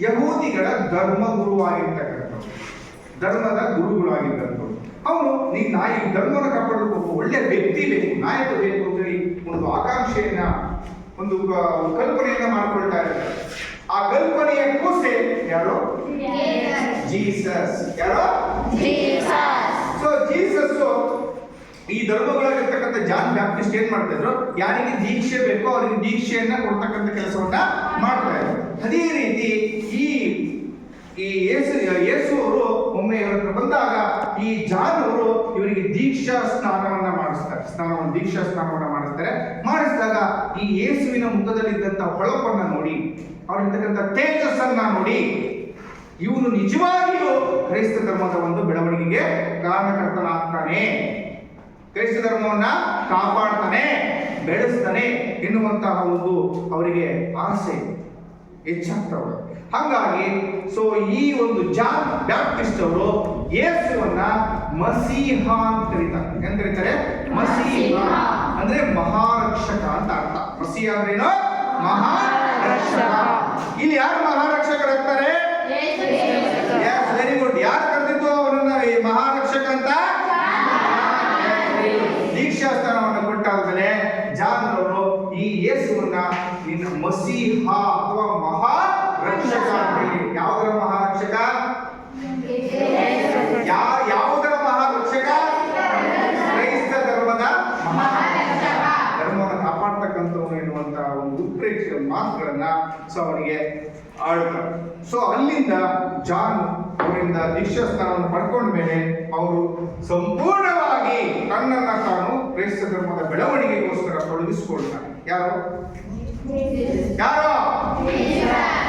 ಯಹೂದಿಗಳ ಧರ್ಮ ಗುರುವಾಗಿರ್ತಕ್ಕಂಥವ್ರು, ಧರ್ಮದ ಗುರುಗಳಾಗಿದ್ದಂಥವ್ರು. ಅವನು ನೀನು ಧರ್ಮವನ್ನು ಕಾಪಾಡೋದಕ್ಕೆ ಒಬ್ಬ ಒಳ್ಳೆಯ ವ್ಯಕ್ತಿ ಬೇಕು, ನಾಯಕ ಬೇಕು ಅಂತೇಳಿ ಒಂದು ಆಕಾಂಕ್ಷೆಯನ್ನ, ಒಂದು ಕಲ್ಪನೆಯನ್ನ ಮಾಡ್ಕೊಳ್ತಾ ಇರ್ತಾರೆ. ಆ ಕಲ್ಪನೆಯ ಕೂಸೆ ಯಾರು? ಜೀಸಸ್. ಯಾರು? ಸೊ ಜೀಸಸ್ ಈ ಧರ್ಮಗಳಾಗಿರ್ತಕ್ಕಂಥ ಜಾನ್ ಬ್ಯಾಪ್ಟಿಸ್ಟ್ ಏನ್ ಮಾಡ್ತಿದ್ರು, ಯಾರಿಗೆ ದೀಕ್ಷೆ ಬೇಕೋ ಅವರಿಗೆ ದೀಕ್ಷೆಯನ್ನ ಕೊಡ್ತಕ್ಕಂಥ ಕೆಲಸವನ್ನ ಮಾಡ್ತಾ ಇದ್ರು. ಅದೇ ರೀತಿ ಈ ಯೇಸು ಅವರು ಒಮ್ಮೆ ಇವರ ಹತ್ರ ಬಂದಾಗ ಈ ಜಾನ್ ಅವರು ಇವರಿಗೆ ದೀಕ್ಷಾ ಸ್ನಾನವನ್ನ ಮಾಡಿಸ್ತಾರೆ. ಮಾಡಿಸಿದಾಗ ಈ ಯೇಸುವಿನ ಮುಖದಲ್ಲಿದ್ದಂಥ ಹೊಳಪನ್ನ ನೋಡಿ, ಅವರಿರ್ತಕ್ಕಂಥ ತೇಜಸ್ಸನ್ನ ನೋಡಿ, ಇವನು ನಿಜವಾಗಿಯೂ ಕ್ರೈಸ್ತ ಧರ್ಮದ ಒಂದು ಬೆಳವಣಿಗೆಗೆ ಕಾರಣಕರ್ತನಾಗ್ತಾನೆ, ಕ್ರೈಸ್ತ ಧರ್ಮವನ್ನ ಕಾಪಾಡ್ತಾನೆ, ಬೆಳೆಸ್ತಾನೆ ಎನ್ನುವಂತಹ ಒಂದು ಅವರಿಗೆ ಆಸೆ ಹೆಚ್ಚಾಗ್ತವೆ. ಹಾಗಾಗಿ ಸೊ ಈ ಒಂದು ಜಾನ್ ಬ್ಯಾಪ್ಟಿಸ್ಟ್ ಅವರು ಯೇಸುವನ್ನ ಮಸೀಹ ಅಂತ ಕರೀತಾರೆ. ಏನ್ ಕರೀತಾರೆ? ಮಸೀಹ ಅಂದ್ರೆ ಮಹಾರಕ್ಷಕ ಅಂತ ಅರ್ಥ. ಮಸೀಹ ಅಂದ್ರೇನು? ಮಹಾರಕ್ಷಕ. ಇಲ್ಲಿ ಯಾರು ಮಹಾರಕ್ಷಕರಾಗ್ತಾರೆ? Very good. ಯಾರು ಕರೆದಿದ್ದು ಅವರನ್ನ ಮಹಾರಕ್ಷಕ ಅಂತ? ದೀಕ್ಷಾ ಸ್ಥಾನವನ್ನು ಕೊಟ್ಟಾದ್ಮೇಲೆ ಜಾನ್ ಅವರು ಈ ಯೇಸುವನ್ನ ನಿನ್ನ ಮಸೀಹ ಅಥವಾ ಮಹಾರಕ್ಷಕ ಅಂತ ಹೇಳಿ. ಯಾವುದರ ಮಹಾರಕ್ಷಕ? ಯಾವುದರ ಮಹಾರಕ್ಷಕ? ಕ್ರೈಸ್ತ ಧರ್ಮದ ಮಹಾರಕ್ಷಕ, ಧರ್ಮವನ್ನು ಕಾಪಾಡ್ತಕ್ಕಂಥವನು ಎನ್ನುವಂತಹ ಒಂದು ಉತ್ಪ್ರೇಕ್ಷೆ ಮಾತುಗಳನ್ನ ಸೊ ಅವನಿಗೆ ಆಳ್ತಾರೆ. ಸೊ ಅಲ್ಲಿಂದ ಜಾನ್ ಅವರಿಂದ ದೀಕ್ಷಾ ಸ್ಥಾನವನ್ನು ಪಡ್ಕೊಂಡ ಮೇಲೆ ಅವರು ಸಂಪೂರ್ಣವಾಗಿ ತನ್ನನ್ನ ತಾನು ಕ್ರೈಸ್ತ ಧರ್ಮದ ಬೆಳವಣಿಗೆಗೋಸ್ಕರ ತೊಡಗಿಸಿಕೊಳ್ತಾರೆ. ಯಾರು?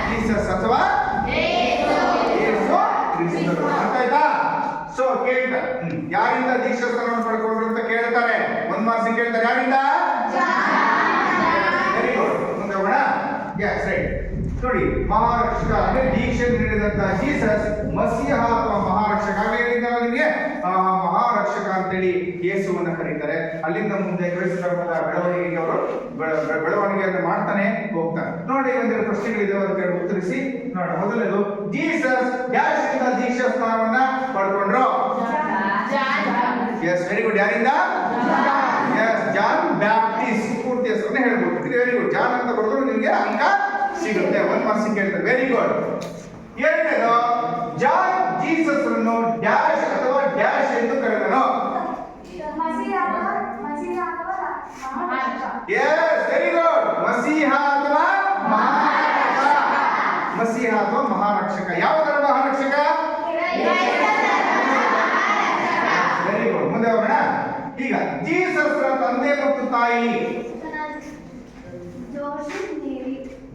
ಜೀಸಸ್ ಅಥವಾ ಯೇಸು ಕ್ರಿಸ್ತರು. ಅರ್ಥ ಆಯ್ತಾ? ಸೊ ಕೇಳ್ತಾರೆ, ಯಾರಿಂದ ದೀಕ್ಷಾ ಸ್ಥಾನವನ್ನು ಪಡ್ಕೊಂಡ್ರು ಅಂತ ಕೇಳ್ತಾರೆ. ಒಂದ್ ಮಾರ್ಕ್ಸ್ ಕೇಳ್ತಾರೆ, ಯಾರಿಂದ? Very good. ಮುಂದೆ ಹೋಗೋಣ. Yes right. ನೋಡಿ, ಮಹಾರಕ್ಷಕ ಅಂದ್ರೆ ದೀಕ್ಷೆ ನೀಡಿದ ಹೇಳಿದಂತಹ ಜೀಸಸ್ ಮಸೀಹ ಅಥವಾ ಮಹಾರಕ್ಷಕ. ಆಗಲೇ ಹೇಳಿದ್ದಲ್ಲ ನಿಮಗೆ, ಮಹಾರಕ್ಷಕ ಅಂತೇಳಿ ಯೇಸುವನ್ನ ಕರೀತಾರೆ. ಅಲ್ಲಿಂದ ಮುಂದೆ ಕ್ರೈಸ್ತ ಧರ್ಮದ ಬೆಳವಣಿಗೆಗೆ ಅವರು ಬೆಳವಣಿಗೆಯನ್ನು ಮಾಡ್ತಾನೆ ಹೋಗ್ತಾರೆ. ನೋಡಿ, ಒಂದೆರಡು ಪ್ರಶ್ನೆಗಳಿದೆ, ಅದಕ್ಕೆ ಉತ್ತರಿಸಿ ನೋಡಿ. ಮೊದಲನೇದು, ಜೀಸಸ್ ಡ್ಯಾಶ್ ಇಂದ ದೀಕ್ಷಾ ಸ್ಥಾನವನ್ನ ಪಡ್ಕೊಂಡ್ರು. Yes, very good. ಯಾರಿಂದ? Yes, John Baptist. ಪೂರ್ತಿ ಹೆಸರನ್ನ ಹೇಳ್ಬೋದು. Very good. ಜಾನ್ ಅಂತ ಬರೆದ್ರು ನಿಮಗೆ ಅಂಕ ಸಿಗುತ್ತೆ, 1 ಮಾರ್ಕ್ಸ್ ಕೇಳ್ತಾರೆ. Very good. ಎರಡನೇದು, ಜಾನ್ ಜೀಸಸ್ ಅನ್ನು ಡ್ಯಾಶ್ ಅಥವಾ ಡ್ಯಾಶ್ ಎಂದು ಕರೆದನು. S, very good. ಮಸೀಹ ಅಥವಾ ಮಹಾರಕ್ಷಕ. ಮಸೀಹ ಅಥವಾ ಮಹಾರಕ್ಷಕ. ಯಾವುದರ ಮಹಾರಕ್ಷಕ? Very good. ಮುಂದೆ ಹೋಗೋಣ. ಈಗ ಜೀಸಸ್ ತಂದೆ ಮತ್ತು ತಾಯಿ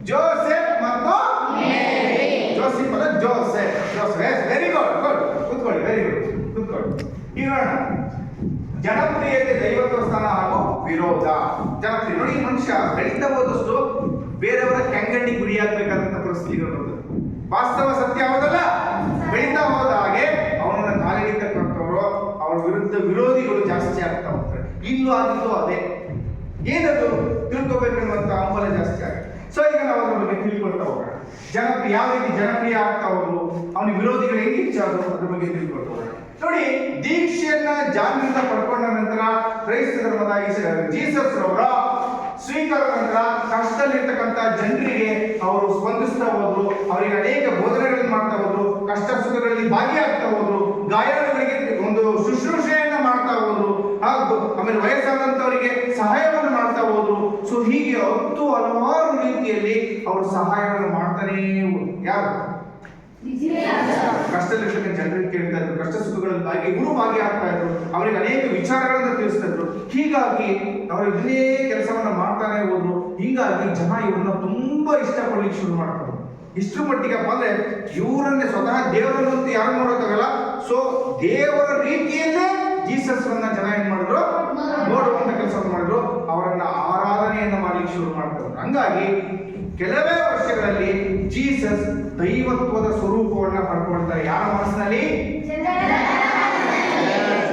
ಜೋಸೆಫ್ ಮತ್ತು ಮೇರಿ. ಜೋಸೆಫ್ ಅಲ್ಲ, Joseph. Joseph. Very good. Good. ಕೂತ್ಕೊಳ್ಳಿ. Very good. ಕೂತ್ಕೊಳ್ಳಿ. ಈಗ ನೋಡೋಣ, ಜನಪ್ರಿಯತೆ, ದೈವತ್ವ ಸ್ಥಾನ ಹಾಗೂ ವಿರೋಧ. ಜನಪ್ರಿಯ ನೋಡಿ, ಈ ಮನುಷ್ಯ ಬೆಳೀತಾ ಹೋದಷ್ಟು ಬೇರೆಯವರ ಕೆಂಗಣ್ಣಿಗೆ ಗುರಿಯಾಗಬೇಕಾದಂತ ಪರಿಸ್ಥಿತಿಗಳು ಬರ್ತದೆ. ವಾಸ್ತವ ಸತ್ಯ ಯಾವುದಲ್ಲ. ಬೆಳೀತಾ ಹೋದ ಹಾಗೆ ಅವನನ್ನ ಕಾಲಿಡಿತಕ್ಕಂಥವ್ರು, ಅವರ ವಿರುದ್ಧ ವಿರೋಧಿಗಳು ಜಾಸ್ತಿ ಆಗ್ತಾ ಹೋಗ್ತಾರೆ. ಇಲ್ಲೂ ಆಗಿದ್ದು ಅದೇ. ಏನದು ತಿಳ್ಕೊಬೇಕನ್ನುವಂತ ಹಂಬಲ ಜಾಸ್ತಿ ಆಗುತ್ತೆ. ಸೊ ಈಗ ನಾವು ಅದ್ರ ಬಗ್ಗೆ ತಿಳ್ಕೊಳ್ತಾ ಹೋಗೋಣ. ಜನಪ್ರಿಯ ಯಾವ ರೀತಿ ಜನಪ್ರಿಯ ಆಗ್ತಾ ಹೋದ್ರು, ಅವನ ವಿರೋಧಿಗಳು ಹೇಗೆ ಹೆಚ್ಚಾದ್ರು, ಅದ್ರ ಬಗ್ಗೆ ತಿಳ್ಕೊಳ್ತಾ ಹೋಗೋಣ. ನೋಡಿ, ದೀಕ್ಷೆಯನ್ನ ಜಾನ್ನಿಂದ ಪಡ್ಕೊಂಡ ನಂತರ ಕ್ರೈಸ್ತ ಧರ್ಮದ ಜೀಸಸ್ ರವರ ಸ್ವೀಕಾರದ ನಂತರ ಕಷ್ಟದಲ್ಲಿರ್ತಕ್ಕಂಥ ಜನರಿಗೆ ಅವರು ಸ್ಪಂದಿಸ್ತಾ ಹೋದ್ರು. ಅವರಿಗೆ ಅನೇಕ ಬೋಧನೆಗಳನ್ನು ಮಾಡ್ತಾ ಹೋದ್ರು. ಕಷ್ಟ ಸುಖಗಳಲ್ಲಿ ಭಾಗಿಯಾಗ್ತಾ ಹೋದ್ರು. ಗಾಯಾಳುಗಳಿಗೆ ಒಂದು ಶುಶ್ರೂಷೆಯನ್ನ ಮಾಡ್ತಾ ಹೋದ್ರು. ಹಾಗೂ ಆಮೇಲೆ ವಯಸ್ಸಾದಂತವರಿಗೆ ಸಹಾಯವನ್ನು ಮಾಡ್ತಾ ಹೋದ್ರು. ಸೊ ಹೀಗೆ ಹಲವಾರು ರೀತಿಯಲ್ಲಿ ಅವರು ಸಹಾಯವನ್ನು ಮಾಡ್ತಾನೇ ಹೋದ್ರು. ಯಾರು? ಕಷ್ಟದಲ್ಲಿರ್ತಕ್ಕ ಜನರಿಗೆ ಕೇಳ್ತಾ ಇದ್ರು. ಕಷ್ಟ ಸುಖಗಳಲ್ಲಿ ಭಾಗಿ ಆಗ್ತಾ ಇದ್ರು. ಅವರಿಗೆ ಅನೇಕ ವಿಚಾರಗಳನ್ನ ತಿಳಿಸ್ತಾ ಇದ್ರು. ಹೀಗಾಗಿ ಅವರು ಇದನ್ನೇ ಕೆಲಸವನ್ನ ಮಾಡ್ತಾನೆ ಹೋದ್ರು. ಹೀಗಾಗಿ ಜನ ಇವ್ರನ್ನ ತುಂಬಾ ಇಷ್ಟಪಡ್ಲಿಕ್ಕೆ ಶುರು ಮಾಡ್ತಾರೆ. ಇಷ್ಟರ ಮಟ್ಟಿಗಪ್ಪ ಅಂದ್ರೆ ಇವರನ್ನೇ ಸ್ವತಃ ದೇವರನ್ನಂತೂ ಯಾರು ನೋಡೋಕ್ಕಾಗಲ್ಲ. ಸೊ ದೇವರ ರೀತಿಯಲ್ಲೇ ಜೀಸಸ್ ಅನ್ನ ಜನ ಏನ್ ಮಾಡಿದ್ರು, ನೋಡುವಂತ ಕೆಲಸವನ್ನು ಮಾಡಿದ್ರು. ಅವರನ್ನ ಆರಾಧನೆಯನ್ನ ಮಾಡ್ಲಿಕ್ಕೆ ಶುರು ಮಾಡ್ತಾರೆ. ಹಂಗಾಗಿ ಕೆಲವೇ ವರ್ಷಗಳಲ್ಲಿ ಜೀಸಸ್ ದೈವತ್ವದ ಸ್ವರೂಪವನ್ನ ಪಡ್ಕೊಳ್ತಾರೆ. ಯಾರ ಮನಸ್ಸಿನಲ್ಲಿ?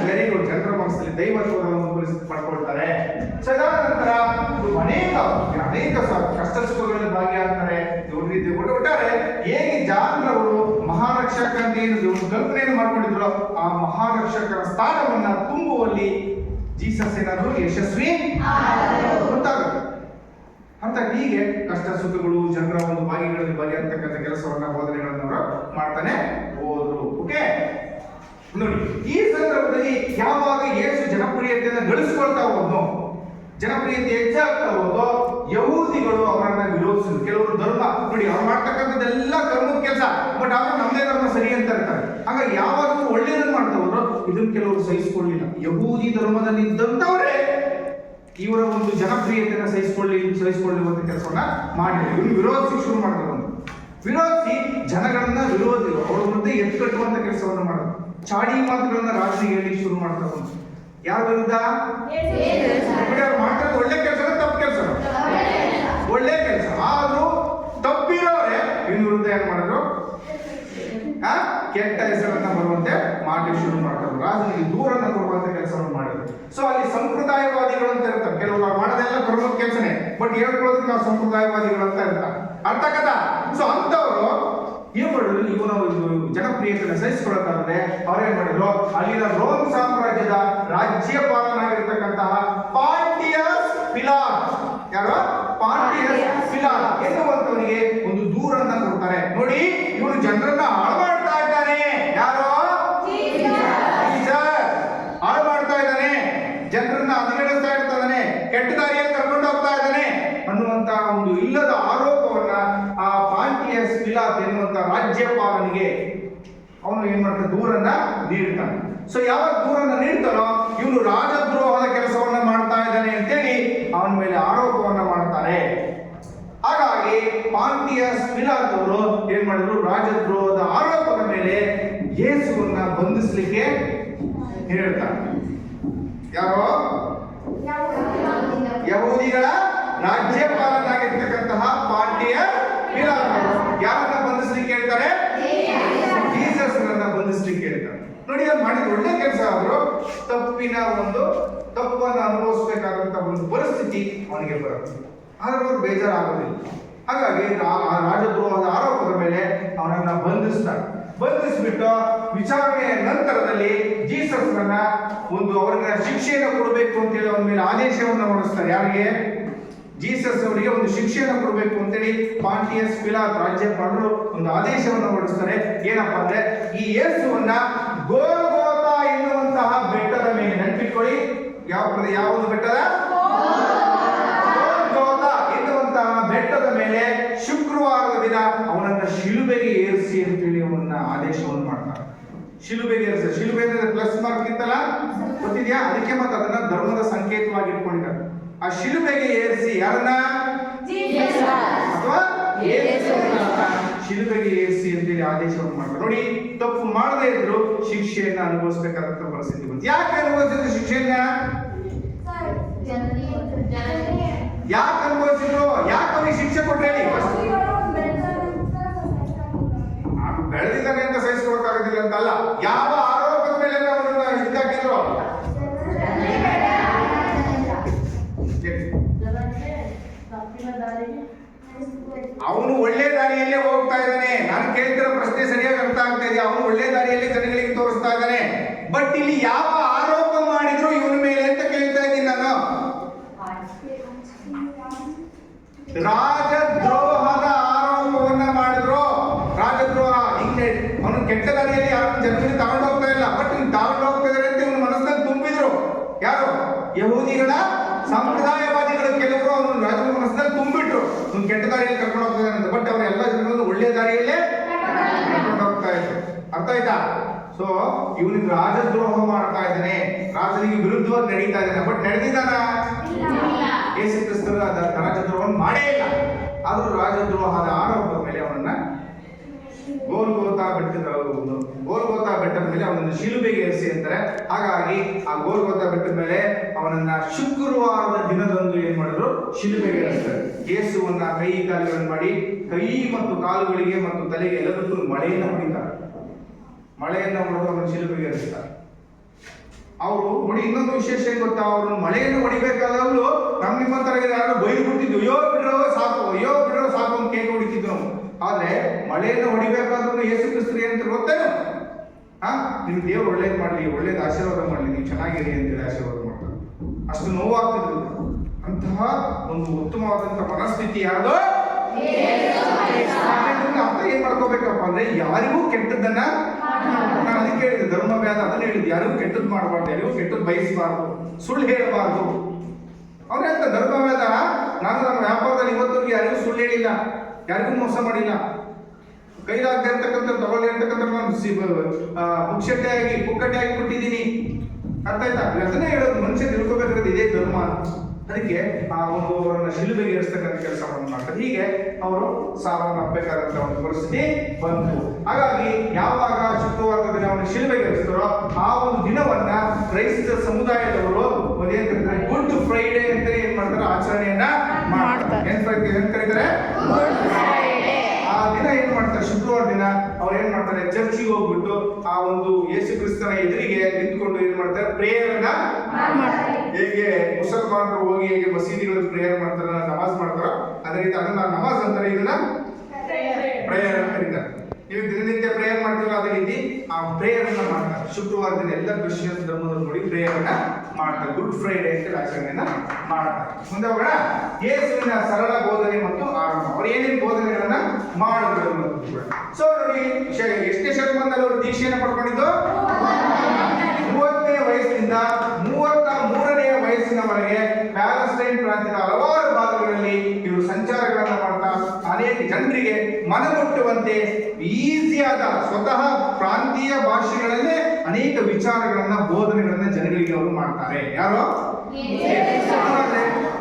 Very good. ಜನರ ಮನಸ್ಸಲ್ಲಿ ದೈವತ್ವದ ಒಂದು ಪರಿಸ್ಥಿತಿ ಪಡ್ಕೊಳ್ತಾರೆ. ಸದಾದ ನಂತರ ಅನೇಕ ಕಷ್ಟ ಸುಖಗಳಲ್ಲಿ ಭಾಗಿಯಾಗ್ತಾರೆ. ಒಟ್ಟಾರೆ ಹೇಗೆ ಜಾನ್ರವರು ಮಹಾರಕ್ಷಕ ಅಂತ ಏನು ಕಲ್ಪನೆಯನ್ನು ಮಾಡ್ಕೊಂಡಿದ್ರು, ಆ ಮಹಾರಕ್ಷಕರ ಸ್ಥಾನವನ್ನ ತುಂಬುವಲ್ಲಿ ಜೀಸಸ್ ಏನಾದ್ರು ಯಶಸ್ವಿ ಗೊತ್ತಾಗುತ್ತೆ ಅಂತ. ಹೀಗೆ ಕಷ್ಟ ಸುಖಗಳು, ಜನರ ಒಂದು ಭಾಗಿಗಳಲ್ಲಿ ಭಾಗಿಯಾಗ್ತಕ್ಕಂಥ ಕೆಲಸವನ್ನ, ಬೋಧನೆಗಳನ್ನ ಅವರು ಮಾಡ್ತಾನೆ ಹೋದ್ರು. ಓಕೆ, ನೋಡಿ, ಈ ಸಂದರ್ಭದಲ್ಲಿ ಯಾವಾಗ ಯೇಸು ಜನಪ್ರಿಯತೆಯನ್ನು ಗಳಿಸ್ಕೊಳ್ತಾ ಹೋದ್ನೋ, ಜನಪ್ರಿಯತೆ ಹೆಚ್ಚಾಗ್ತಾ ಹೋದೋ, ಯಹೂದಿಗಳು ಅವರನ್ನ ವಿರೋಧಿಸಿದ್ರು. ಕೆಲವರು ಧರ್ಮ ನೋಡಿ, ಅವ್ರು ಮಾಡ್ತಕ್ಕಂಥದ್ದೆಲ್ಲ ಧರ್ಮದ ಕೆಲಸ, ಬಟ್ ಅವ್ರು ನಮ್ಮದೇ ಧರ್ಮ ಸರಿ ಅಂತ ಇರ್ತಾರೆ. ಹಾಗಾಗಿ ಯಾವಾಗಲೂ ಒಳ್ಳೆಯದನ್ನು ಮಾಡ್ತಾ ಹೋದ್ರು. ಇದನ್ನು ಕೆಲವರು ಸಹಿಸಿಕೊಳ್ಳಿಲ್ಲ. ಯಹೂದಿ ಧರ್ಮದಲ್ಲಿ ಇದ್ದಂಥವರೇ ಇವರ ಒಂದು ಜನಪ್ರಿಯತೆಯನ್ನು ಸಹಿಸಿಕೊಳ್ಳುವಂತ ಕೆಲಸವನ್ನ ಮಾಡಿದ್ರು. ಇವರು ವಿರೋಧಿಸಿ ಶುರು ಮಾಡಿದ್ರು. ವಿರೋಧಿಸಿ ಜನಗಳನ್ನ ಅವ್ರ ವಿರುದ್ಧ ಎತ್ಕಟ್ಟುವಂತ ಕೆಲಸವನ್ನು ಮಾಡಿದ್ರು. ಚಾಡಿ ಮಾತುಗಳನ್ನ ರಾಜನಿಗೆ ಹೇಳಿ ಶುರು ಮಾಡ್ತಾ ಬಂದ್ರು. ಯಾರ ವಿರುದ್ಧ? ಅವ್ರು ಮಾಡ್ತಾರೆ ಒಳ್ಳೆ ಕೆಲಸ, ತಪ್ಪು ಕೆಲಸ, ಒಳ್ಳೆ ಕೆಲಸ. ಆದ್ರೂ ತಪ್ಪಿರೋರೆ ಇವ್ರ ವಿರುದ್ಧ ಏನ್ ಮಾಡಿದ್ರು, ಕೆಟ್ಟ ಹೆಸರನ್ನ ಬರುವಂತೆ ಮಾಡಿ ಶುರು ಮಾಡ್ತಾರೆ. ರಾಜನಿಗೆ ದೂರನ್ನ ಕೊಡುವಂತ ಕೆಲಸವನ್ನು ಮಾಡಿದ್ರು. ಸೊ ಅಲ್ಲಿ ಸಂಪ್ರದಾಯವಾದಿಗಳು ಅಂತ ಇರ್ತಾರೆ. ಕೆಲವರು ಮಾಡೋದೆಲ್ಲ ಧರ್ಮದ ಕೆಲಸನೇ, ಬಟ್ ಹೇಳ್ಕೊಳ್ಳೋದಕ್ಕೆ ನಾವು ಸಂಪ್ರದಾಯವಾದಿಗಳು ಅಂತ ಇರ್ತಾರೆ. ಅರ್ಥ ಕಥಾ? ಸೊ ಅಂತವರು ಏನ್ ಮಾಡಿದ್ರು, ಇವನ ಜನಪ್ರಿಯತೆಯನ್ನು ಸಹಿಸಿಕೊಳ್ಳಕ್ಕಾಗದೆ ಅವ್ರೇನ್ ಮಾಡಿದ್ರು, ಅಲ್ಲಿನ ರೋಮ್ ಸಾಮ್ರಾಜ್ಯದ ರಾಜ್ಯಪಾಲನಾಗಿರ್ತಕ್ಕಂತಹ ಪಾಂಟಿಯಸ್ ಪಿಲಾತ್, ಯಾರು? ಪಾಂಟಿಯಸ್ ಪಿಲಾತ್ ಎನ್ನುವಂತವನಿಗೆ ಒಂದು ದೂರನ್ನ ಕೊಡ್ತಾರೆ. ನೋಡಿ, ಇವನು ಜನರನ್ನ ಹಾಳು ಮಾಡ್ತಾ ಇದ್ದಾನೆ. ಯಾರು? ಹಾಳು ಮಾಡ್ತಾ ಇದ್ದಾನೆ, ಜನರನ್ನ ಅಧೀನಸ್ತಾ ಇರ್ತಾನೆ, ಕೆಟ್ಟ ದಾರಿಯಲ್ಲಿ ಕರ್ಕೊಂಡು ಹೋಗ್ತಾ ಇದ್ದಾನೆ ಅನ್ನುವಂತ ಒಂದು ಇಲ್ಲದ ಆರೋಪವನ್ನ ಆ ಪಾಂಟಿಯಸ್ ಪಿಲಾತ್ ಎನ್ನುವಂತ ರಾಜ್ಯಪಾಲನಿಗೆ ಅವನು ಏನ್ ಮಾಡ್ತಾನೆ, ದೂರನ್ನ ನೀಡ್ತಾನೆ. ಸೊ ಯಾವಾಗ ದೂರನ್ನ ನೀಡ್ತಾನೋ, ಇವನು ರಾಜದ್ರೋಹದ ಕೆಲಸವನ್ನ ಮಾಡ್ತಾ ಇದ್ದಾನೆ ಅಂತೇಳಿ ಅವನ ಮೇಲೆ ಆರೋಪವನ್ನ ಮಾಡ್ತಾರೆ. ಹಾಗಾಗಿ ಪಾಂಟಿಯಸ್ ಪಿಲಾತ್ ಅವರು ಏನ್ ಮಾಡಿದ್ರು, ರಾಜದ್ರೋಹದ ಆರೋಪದ ಮೇಲೆ ಯೇಸುವನ್ನ ಬಂಧಿಸಲಿಕ್ಕೆ ಹೇಳ್ತಾರೆ. ಯಾರೋ? ಯಹೂದಿಗಳ ರಾಜ್ಯಪಾಲನಾಗಿರ್ತಕ್ಕಂತಹ ಪಾಂಟಿಯಸ್ ಪಿಲಾತ್ ಅವರು ಯಾರನ್ನ ಬಂಧಿಸಲಿಕ್ಕೆ ಹೇಳ್ತಾರೆ? ಕೇಳ್ತಾನೆ. ನೋಡಿ, ಅವ್ನು ಮಾಡಿದ ಒಳ್ಳೆ ಕೆಲಸ ಆದ್ರೂ ತಪ್ಪನ್ನು ಅನುಭವಿಸಬೇಕಾದಂತ ಒಂದು ಪರಿಸ್ಥಿತಿ ಅವನಿಗೆ ಬರುತ್ತೆ. ಆದ್ರೆ ಅವ್ರು ಬೇಜಾರಾಗೋದಿಲ್ಲ. ಹಾಗಾಗಿ ಆ ರಾಜದ್ರೋಹದ ಆರೋಪದ ಮೇಲೆ ಅವನನ್ನ ಬಂಧಿಸ್ಬಿಟ್ಟು ವಿಚಾರಣೆಯ ನಂತರದಲ್ಲಿ ಜೀಸಸ್ನ ಅವ್ರಿಗೆ ಶಿಕ್ಷೆಯನ್ನು ಕೊಡಬೇಕು ಅಂತೇಳಿ ಅವನ ಮೇಲೆ ಆದೇಶವನ್ನು ಹೊರಡಿಸ್ತಾರೆ. ಯಾರಿಗೆ? ಜೀಸಸ್ ಅವರಿಗೆ ಒಂದು ಶಿಕ್ಷೆಯನ್ನು ಕೊಡಬೇಕು ಅಂತೇಳಿ ಪಾಂಟಿಯಸ್ ಪಿಲಾತ್ ರಾಜ್ಯಪಾಲರು ಒಂದು ಆದೇಶವನ್ನು ಹೊರಡಿಸ್ತಾರೆ. ಏನಪ್ಪಾ ಅಂದ್ರೆ, ಈ ಯೇಸುವನ್ನ ಗೋಲ್ಗೋತಾ ಎನ್ನುವಂತಹ ಬೆಟ್ಟದ ಮೇಲೆ ನೆನಪಿಟ್ಕೊಳ್ಳಿ. ಯಾವುದು ಬೆಟ್ಟದ? ಗೋಲ್ಗೋತಾ ಎನ್ನುವಂತಹ ಬೆಟ್ಟದ ಮೇಲೆ ಶುಕ್ರವಾರದ ದಿನ ಅವನನ್ನ ಶಿಲುಬೆಗೆ ಏರಿಸಿ ಅಂತೇಳಿ ಅವನ್ನ ಆದೇಶವನ್ನು ಮಾಡ್ತಾರೆ. ಶಿಲುಬೆಗೆ ಏರಿಸಿ. ಶಿಲುಬೆ ಅಂದ್ರೆ ಪ್ಲಸ್ ಮಾರ್ಕ್ ಇತ್ತಲ್ಲ, ಗೊತ್ತಿದ್ಯಾ? ಅದಕ್ಕೆ ಮತ್ತೆ ಅದನ್ನ ಧರ್ಮದ ಸಂಕೇತವಾಗಿ ಇಟ್ಕೊಂಡಿದ್ದಾರೆ. ಆ ಶಿಲುಬೆಗೆ ಏರಿಸಿ ಯಾರನ್ನ? ಅಥವಾ ಶಿಲುಬೆಗೆ ಏರಿಸಿ ಅಂತೇಳಿ ಆದೇಶವನ್ನು ಮಾಡ್ತಾರೆ. ನೋಡಿ, ತಪ್ಪು ಮಾಡದೇ ಇದ್ರು ಶಿಕ್ಷೆಯನ್ನ ಅನುಭವಿಸಬೇಕಾದಂತ ಪರಿಸ್ಥಿತಿ ಬಂತು. ಯಾಕೆ ಅನುಭವಿಸಿದ್ರು ಶಿಕ್ಷೆಯನ್ನ? ಯಾಕೆ ಅನುಭವಿಸಿದ್ರು? ಯಾಕೆ ಅವನಿಗೆ ಶಿಕ್ಷೆ ಕೊಟ್ರೆ? ಬೆಳೆದಿದ್ದಾನೆ ಅಂತ ಸಹಿಸ್ಕೊಳಕ್ಕಾಗೋದಿಲ್ಲ ಅಂತ ಅಲ್ಲ. ಯಾವ ಆರೋಪದ ಮೇಲೆ ಅವನನ್ನ ಹಿಡಿದಾಕಿದ್ರು? ಅವನು ಒಳ್ಳೆ ದಾರಿಯಲ್ಲೇ ಹೋಗ್ತಾ ಇದ್ದಾನೆ. ನಾನು ಕೇಳ್ತಿರೋ ಪ್ರಶ್ನೆ ಸರಿಯಾಗಿ ಅರ್ಥ ಆಗ್ತಾ ಇದೆ. ಅವನು ಒಳ್ಳೆ ದಾರಿಯಲ್ಲಿ ಜನಗಳಿಗೆ ತೋರಿಸ್ತಾ ಇದ್ದಾನೆ. ಬಟ್ ಇಲ್ಲಿ ಯಾವ ಆರೋಪ ಮಾಡಿದ್ರು ಇವನ ಮೇಲೆ ಅಂತ ಕೇಳ್ತಾ ಇದ್ದೀನಿ ನಾನು. ರಾಜದ್ರೋಹದ ಆರೋಪವನ್ನ ಮಾಡಿದ್ರು. ರಾಜದ್ರೋಹ. ಹಿಂಗೆ ಅವನು ಕೆಟ್ಟ ದಾರಿಯಲ್ಲಿ ಯಾರು ಜನರಿಗೆ ತಗೊಂಡು ಹೋಗ್ತಾ ಇಲ್ಲ, ಬಟ್ ಇವ್ನು ತಗೊಂಡು ಹೋಗ್ತಾ ಇದಾರೆ ಅಂತ ಇವನ ಮನಸ್ಸಲ್ಲಿ ತುಂಬಿದ್ರು. ಯಾರು? ಯಹೂದಿಗಳ ಸಂಪ್ರದಾಯವಾದಿಗಳು ಕೆಲವರು ಅವನು ರಾಜನ ಮನಸ್ಸಿನಲ್ಲಿ ತುಂಬಿಟ್ರು. ಅವ್ನು ಕೆಟ್ಟ ದಾರಿಯಲ್ಲಿ ಕರ್ಕೊಂಡು ಹೋಗ್ತಾ ಇದ್ದಾನೆ. ಬಟ್ ಅವರ ಎಲ್ಲ ಜನರನ್ನು ಒಳ್ಳೆ ದಾರಿಯಲ್ಲೇ ಕರ್ಕೊಂಡು ಹೋಗ್ತಾ ಇದ್ರು. ಅರ್ಥ ಆಯ್ತಾ? ಸೊ ಇವನಿಗೆ ರಾಜದ್ರೋಹ ಮಾಡ್ತಾ ಇದ್ದಾನೆ, ರಾಜನಿಗೆ ವಿರುದ್ಧವಾಗಿ ನಡೀತಾ ಇದ್ದಾನೆ. ಬಟ್ ನಡೆದಿದ್ದಾನ? ಯೇಸು ಕ್ರಿಸ್ತರು ರಾಜದ್ರೋಹವನ್ನು ಮಾಡೇ ಇಲ್ಲ. ಆದ್ರೂ ರಾಜದ್ರೋಹದ ಆರೋಪದ ಮೇಲೆ ಅವನನ್ನ ಗೋಲ್ಗೋತಾ ಬೆಟ್ಟದ ಮೇಲೆ ಅವನನ್ನು ಶಿಲುಬೆಗೆ ಏರಿಸಿ ಅಂತಾರೆ. ಹಾಗಾಗಿ ಆ ಗೋಲ್ಗೋತಾ ಬೆಟ್ಟದ ಮೇಲೆ ಅವನನ್ನ ಶುಕ್ರವಾರದ ದಿನದಂದು ಏನ್ ಮಾಡಿದ್ರು? ಶಿಲುಬೆಗೆ ಏರಿಸ್ತಾರೆ. ಯೇಸುವನ್ನ ಕೈ ಕಾಲುಗಳನ್ನು ಮಾಡಿ, ಕೈ ಮತ್ತು ಕಾಲುಗಳಿಗೆ ಮತ್ತು ತಲೆಗೆ ಎಲ್ಲದಕ್ಕೂ ಮಳೆಯನ್ನು ಹೊಡಿತಾರೆ. ಮಳೆಯನ್ನ ಹೊಡೆದು ಅವನ ಶಿಲುಬೆಗೆ ಏರಿಸ್ತಾರೆ. ಅವರು ನೋಡಿ, ಇನ್ನೊಂದು ವಿಶೇಷ ಏನ್ ಗೊತ್ತಾ? ಅವ್ರನ್ನ ಮಳೆಯನ್ನು ಹೊಡಿಬೇಕಾದವರು ನಿಮ್ಮ ತರ ಯಾರು ಬೈದು ಬಿಡ್ತಿದ್ವು. ಅಯ್ಯೋ ಬಿಡ್ರೋ ಸಾಕು ಅಂತ ಕೇಕ್ ಹೊಡಿತಿದ್ರು. ಆದ್ರೆ ಮಳೆಯನ್ನು ಹೊಡಿಬೇಕಾದ್ರೂ ಯೇಸು ಕ್ರಿಸ್ತರು ಏನಂತ ಗೊತ್ತೇನು? ನಿಮ್ಗೆ ದೇವ್ರು ಒಳ್ಳೇದು ಮಾಡ್ಲಿ, ಒಳ್ಳೇದು ಆಶೀರ್ವಾದ ಮಾಡ್ಲಿ, ನೀವು ಚೆನ್ನಾಗಿರಿ ಅಂತೇಳಿ ಆಶೀರ್ವಾದ ಮಾಡ್ತಾರೆ. ಅಷ್ಟು ನೋವಾಗ್ತಿದ್ರು. ಅಂತಹ ಒಂದು ಉತ್ತಮವಾದಂತಹ ಮನಸ್ಥಿತಿ ಯಾರ್ದು? ಅರ್ಥ ಏನ್ ಮಾಡ್ಕೋಬೇಕಪ್ಪ ಅಂದ್ರೆ, ಯಾರಿಗೂ ಕೆಟ್ಟದ್ದನ್ನ, ನಾನು ಅದಕ್ಕೆ ಹೇಳಿದೆ ಧರ್ಮವ್ಯಾದ ಅದನ್ನ ಹೇಳಿದ್ದು, ಯಾರಿಗೂ ಕೆಟ್ಟದ್ದು ಮಾಡಬಾರ್ದು, ಯಾರಿಗೂ ಕೆಟ್ಟದ್ದು ಬಯಸಬಾರ್ದು, ಸುಳ್ಳು ಹೇಳಬಾರ್ದು. ಅವ್ರ ಅಂತ ಧರ್ಮವ್ಯಾದ, ನಾನು ನನ್ನ ವ್ಯಾಪಾರದಲ್ಲಿ ಇವತ್ತವರೆಗೆ ಯಾರಿಗೂ ಸುಳ್ಳು ಹೇಳಿಲ್ಲ, ಯಾರಿಗೂ ಮೋಸ ಮಾಡಿಲ್ಲ. ಕೈಲಾಗದೆ ಇರ್ತಕ್ಕಂಥ ತಗೊಳ್ಳಿ ಇರ್ತಕ್ಕಂಥ ಪುಕ್ಕಟ್ಟೆಯಾಗಿ ಕೊಟ್ಟಿದ್ದೀನಿ. ಅರ್ಥ ಆಯ್ತಾ? ಅದನ್ನೇ ಹೇಳೋದು, ಮನುಷ್ಯ ತಿಳ್ಕೊಬೇಕಾದ್ರೆ ಇದೇ ಧರ್ಮ. ಅದಕ್ಕೆ ಅವರನ್ನ ಶಿಲುಬೆಗೆ ಏರಿಸ್ತಕ್ಕಂಥ ಕೆಲಸವನ್ನು ಮಾಡ್ತಾರೆ. ಹೀಗೆ ಅವರು ಸಾವನ್ನು ಅಪ್ಪಬೇಕಾದಂತ ಒಂದು ಪರಿಸ್ಥಿತಿ ಬಂತು. ಹಾಗಾಗಿ ಯಾವಾಗ ಶುಕ್ರವಾರದ ದಿನ ಅವನು ಶಿಲುಬೆಗೆ ಏರಿಸ್ತಾರೋ ಆ ಒಂದು ದಿನವನ್ನ ಕ್ರೈಸ್ತ ಸಮುದಾಯದವರು ಏನ್ ಕರೀತಾರೆ? ಗುಡ್ ಫ್ರೈಡೆ ಅಂತ ಏನ್ ಮಾಡ್ತಾರೆ? ಆಚರಣೆಯನ್ನ ಮಾಡ್ತಾರೆ. ಏನ್ ಕರೀತಾರೆ? ಆ ದಿನ ಏನ್ ಮಾಡ್ತಾರೆ? ಶುಕ್ರವಾರ ದಿನ ಅವ್ರು ಏನ್ ಮಾಡ್ತಾರೆ? ಚರ್ಚಿಗೆ ಹೋಗ್ಬಿಟ್ಟು ಆ ಒಂದು ಯೇಸು ಕ್ರಿಸ್ತನ ಎದುರಿಗೆ ನಿಂತ್ಕೊಂಡು ಏನ್ ಮಾಡ್ತಾರೆ? ಪ್ರೇಯರ್ ಅನ್ನ ಮಾಡ್ತಾರೆ. ಹೇಗೆ ಮುಸಲ್ಮಾನರು ಹೋಗಿ ಹೇಗೆ ಮಸೀದಿಗಳಲ್ಲಿ ಪ್ರೇಯರ್ ಮಾಡ್ತಾರ, ನಮಾಜ್ ಮಾಡ್ತಾರ, ಅದೇ ರೀತಿ ಅದನ್ನ ನಮಾಜ್ ಅಂತಾರೆ, ಇದನ್ನ ಪ್ರೇಯರ್ ಅಂತ ಕರೀತಾರೆ. ನೀವು ದಿನನಿತ್ಯ ಪ್ರೇಯರ್ ಮಾಡ್ತೀವಲ್ಲ, ಅದೇ ರೀತಿ ಆ ಪ್ರೇಯರ್ ಅನ್ನ ಮಾಡ್ತಾರೆ. ಶುಕ್ರವಾರ ದಿನ ಎಲ್ಲ ಕ್ರಿಶ್ಚಿಯನ್ ಧರ್ಮದವರು ನೋಡಿ ಪ್ರೇಯರ್ ಅನ್ನ ಮಾಡ್ತಾರೆ. ಗುಡ್ ಫ್ರೈಡೆ ಅಂತ ಆಚರಣೆಯನ್ನ ಮಾಡ್ತಾರೆ. ಮುಂದೆ ಹೋಗೋಣ. ಯೇಸುವಿನ ಸರಳ ಬೋಧನೆ ಮತ್ತು ಆರಂಭ. ಅವ್ರು ಏನೇನು ಬೋಧನೆಗಳನ್ನ ಮಾಡಿದ್ರು. ಸೊ ನೋಡಿ, ಎಷ್ಟನೇ ಶತಮಾನದಲ್ಲಿ ಅವರು ದೀಕ್ಷೆಯನ್ನು ಪಡ್ಕೊಂಡಿದ್ದು? 30ನೇ ವಯಸ್ಸಿನಿಂದ 33ನೇ ವಯಸ್ಸಿನವರೆಗೆ ಪ್ಯಾಲೆಸ್ಟೈನ್ ಪ್ರಾಂತ್ಯದ ಹಲವಾರು ಭಾಗಗಳಲ್ಲಿ ಇವರು ಸಂಚಾರಗಳನ್ನ ಮಾಡ್ತಾ ಅನೇಕ ಜನರಿಗೆ ಮನಮುಟ್ಟುವಂತೆ ಈಸಿಯಾದ ಸ್ವತಃ ಪ್ರಾಂತೀಯ ಭಾಷೆಗಳಲ್ಲೇ ಅನೇಕ ವಿಚಾರಗಳನ್ನ, ಬೋಧನೆಗಳನ್ನ ಜನಗಳಿಗೆ ಅವರು ಮಾಡ್ತಾರೆ. ಯಾರು?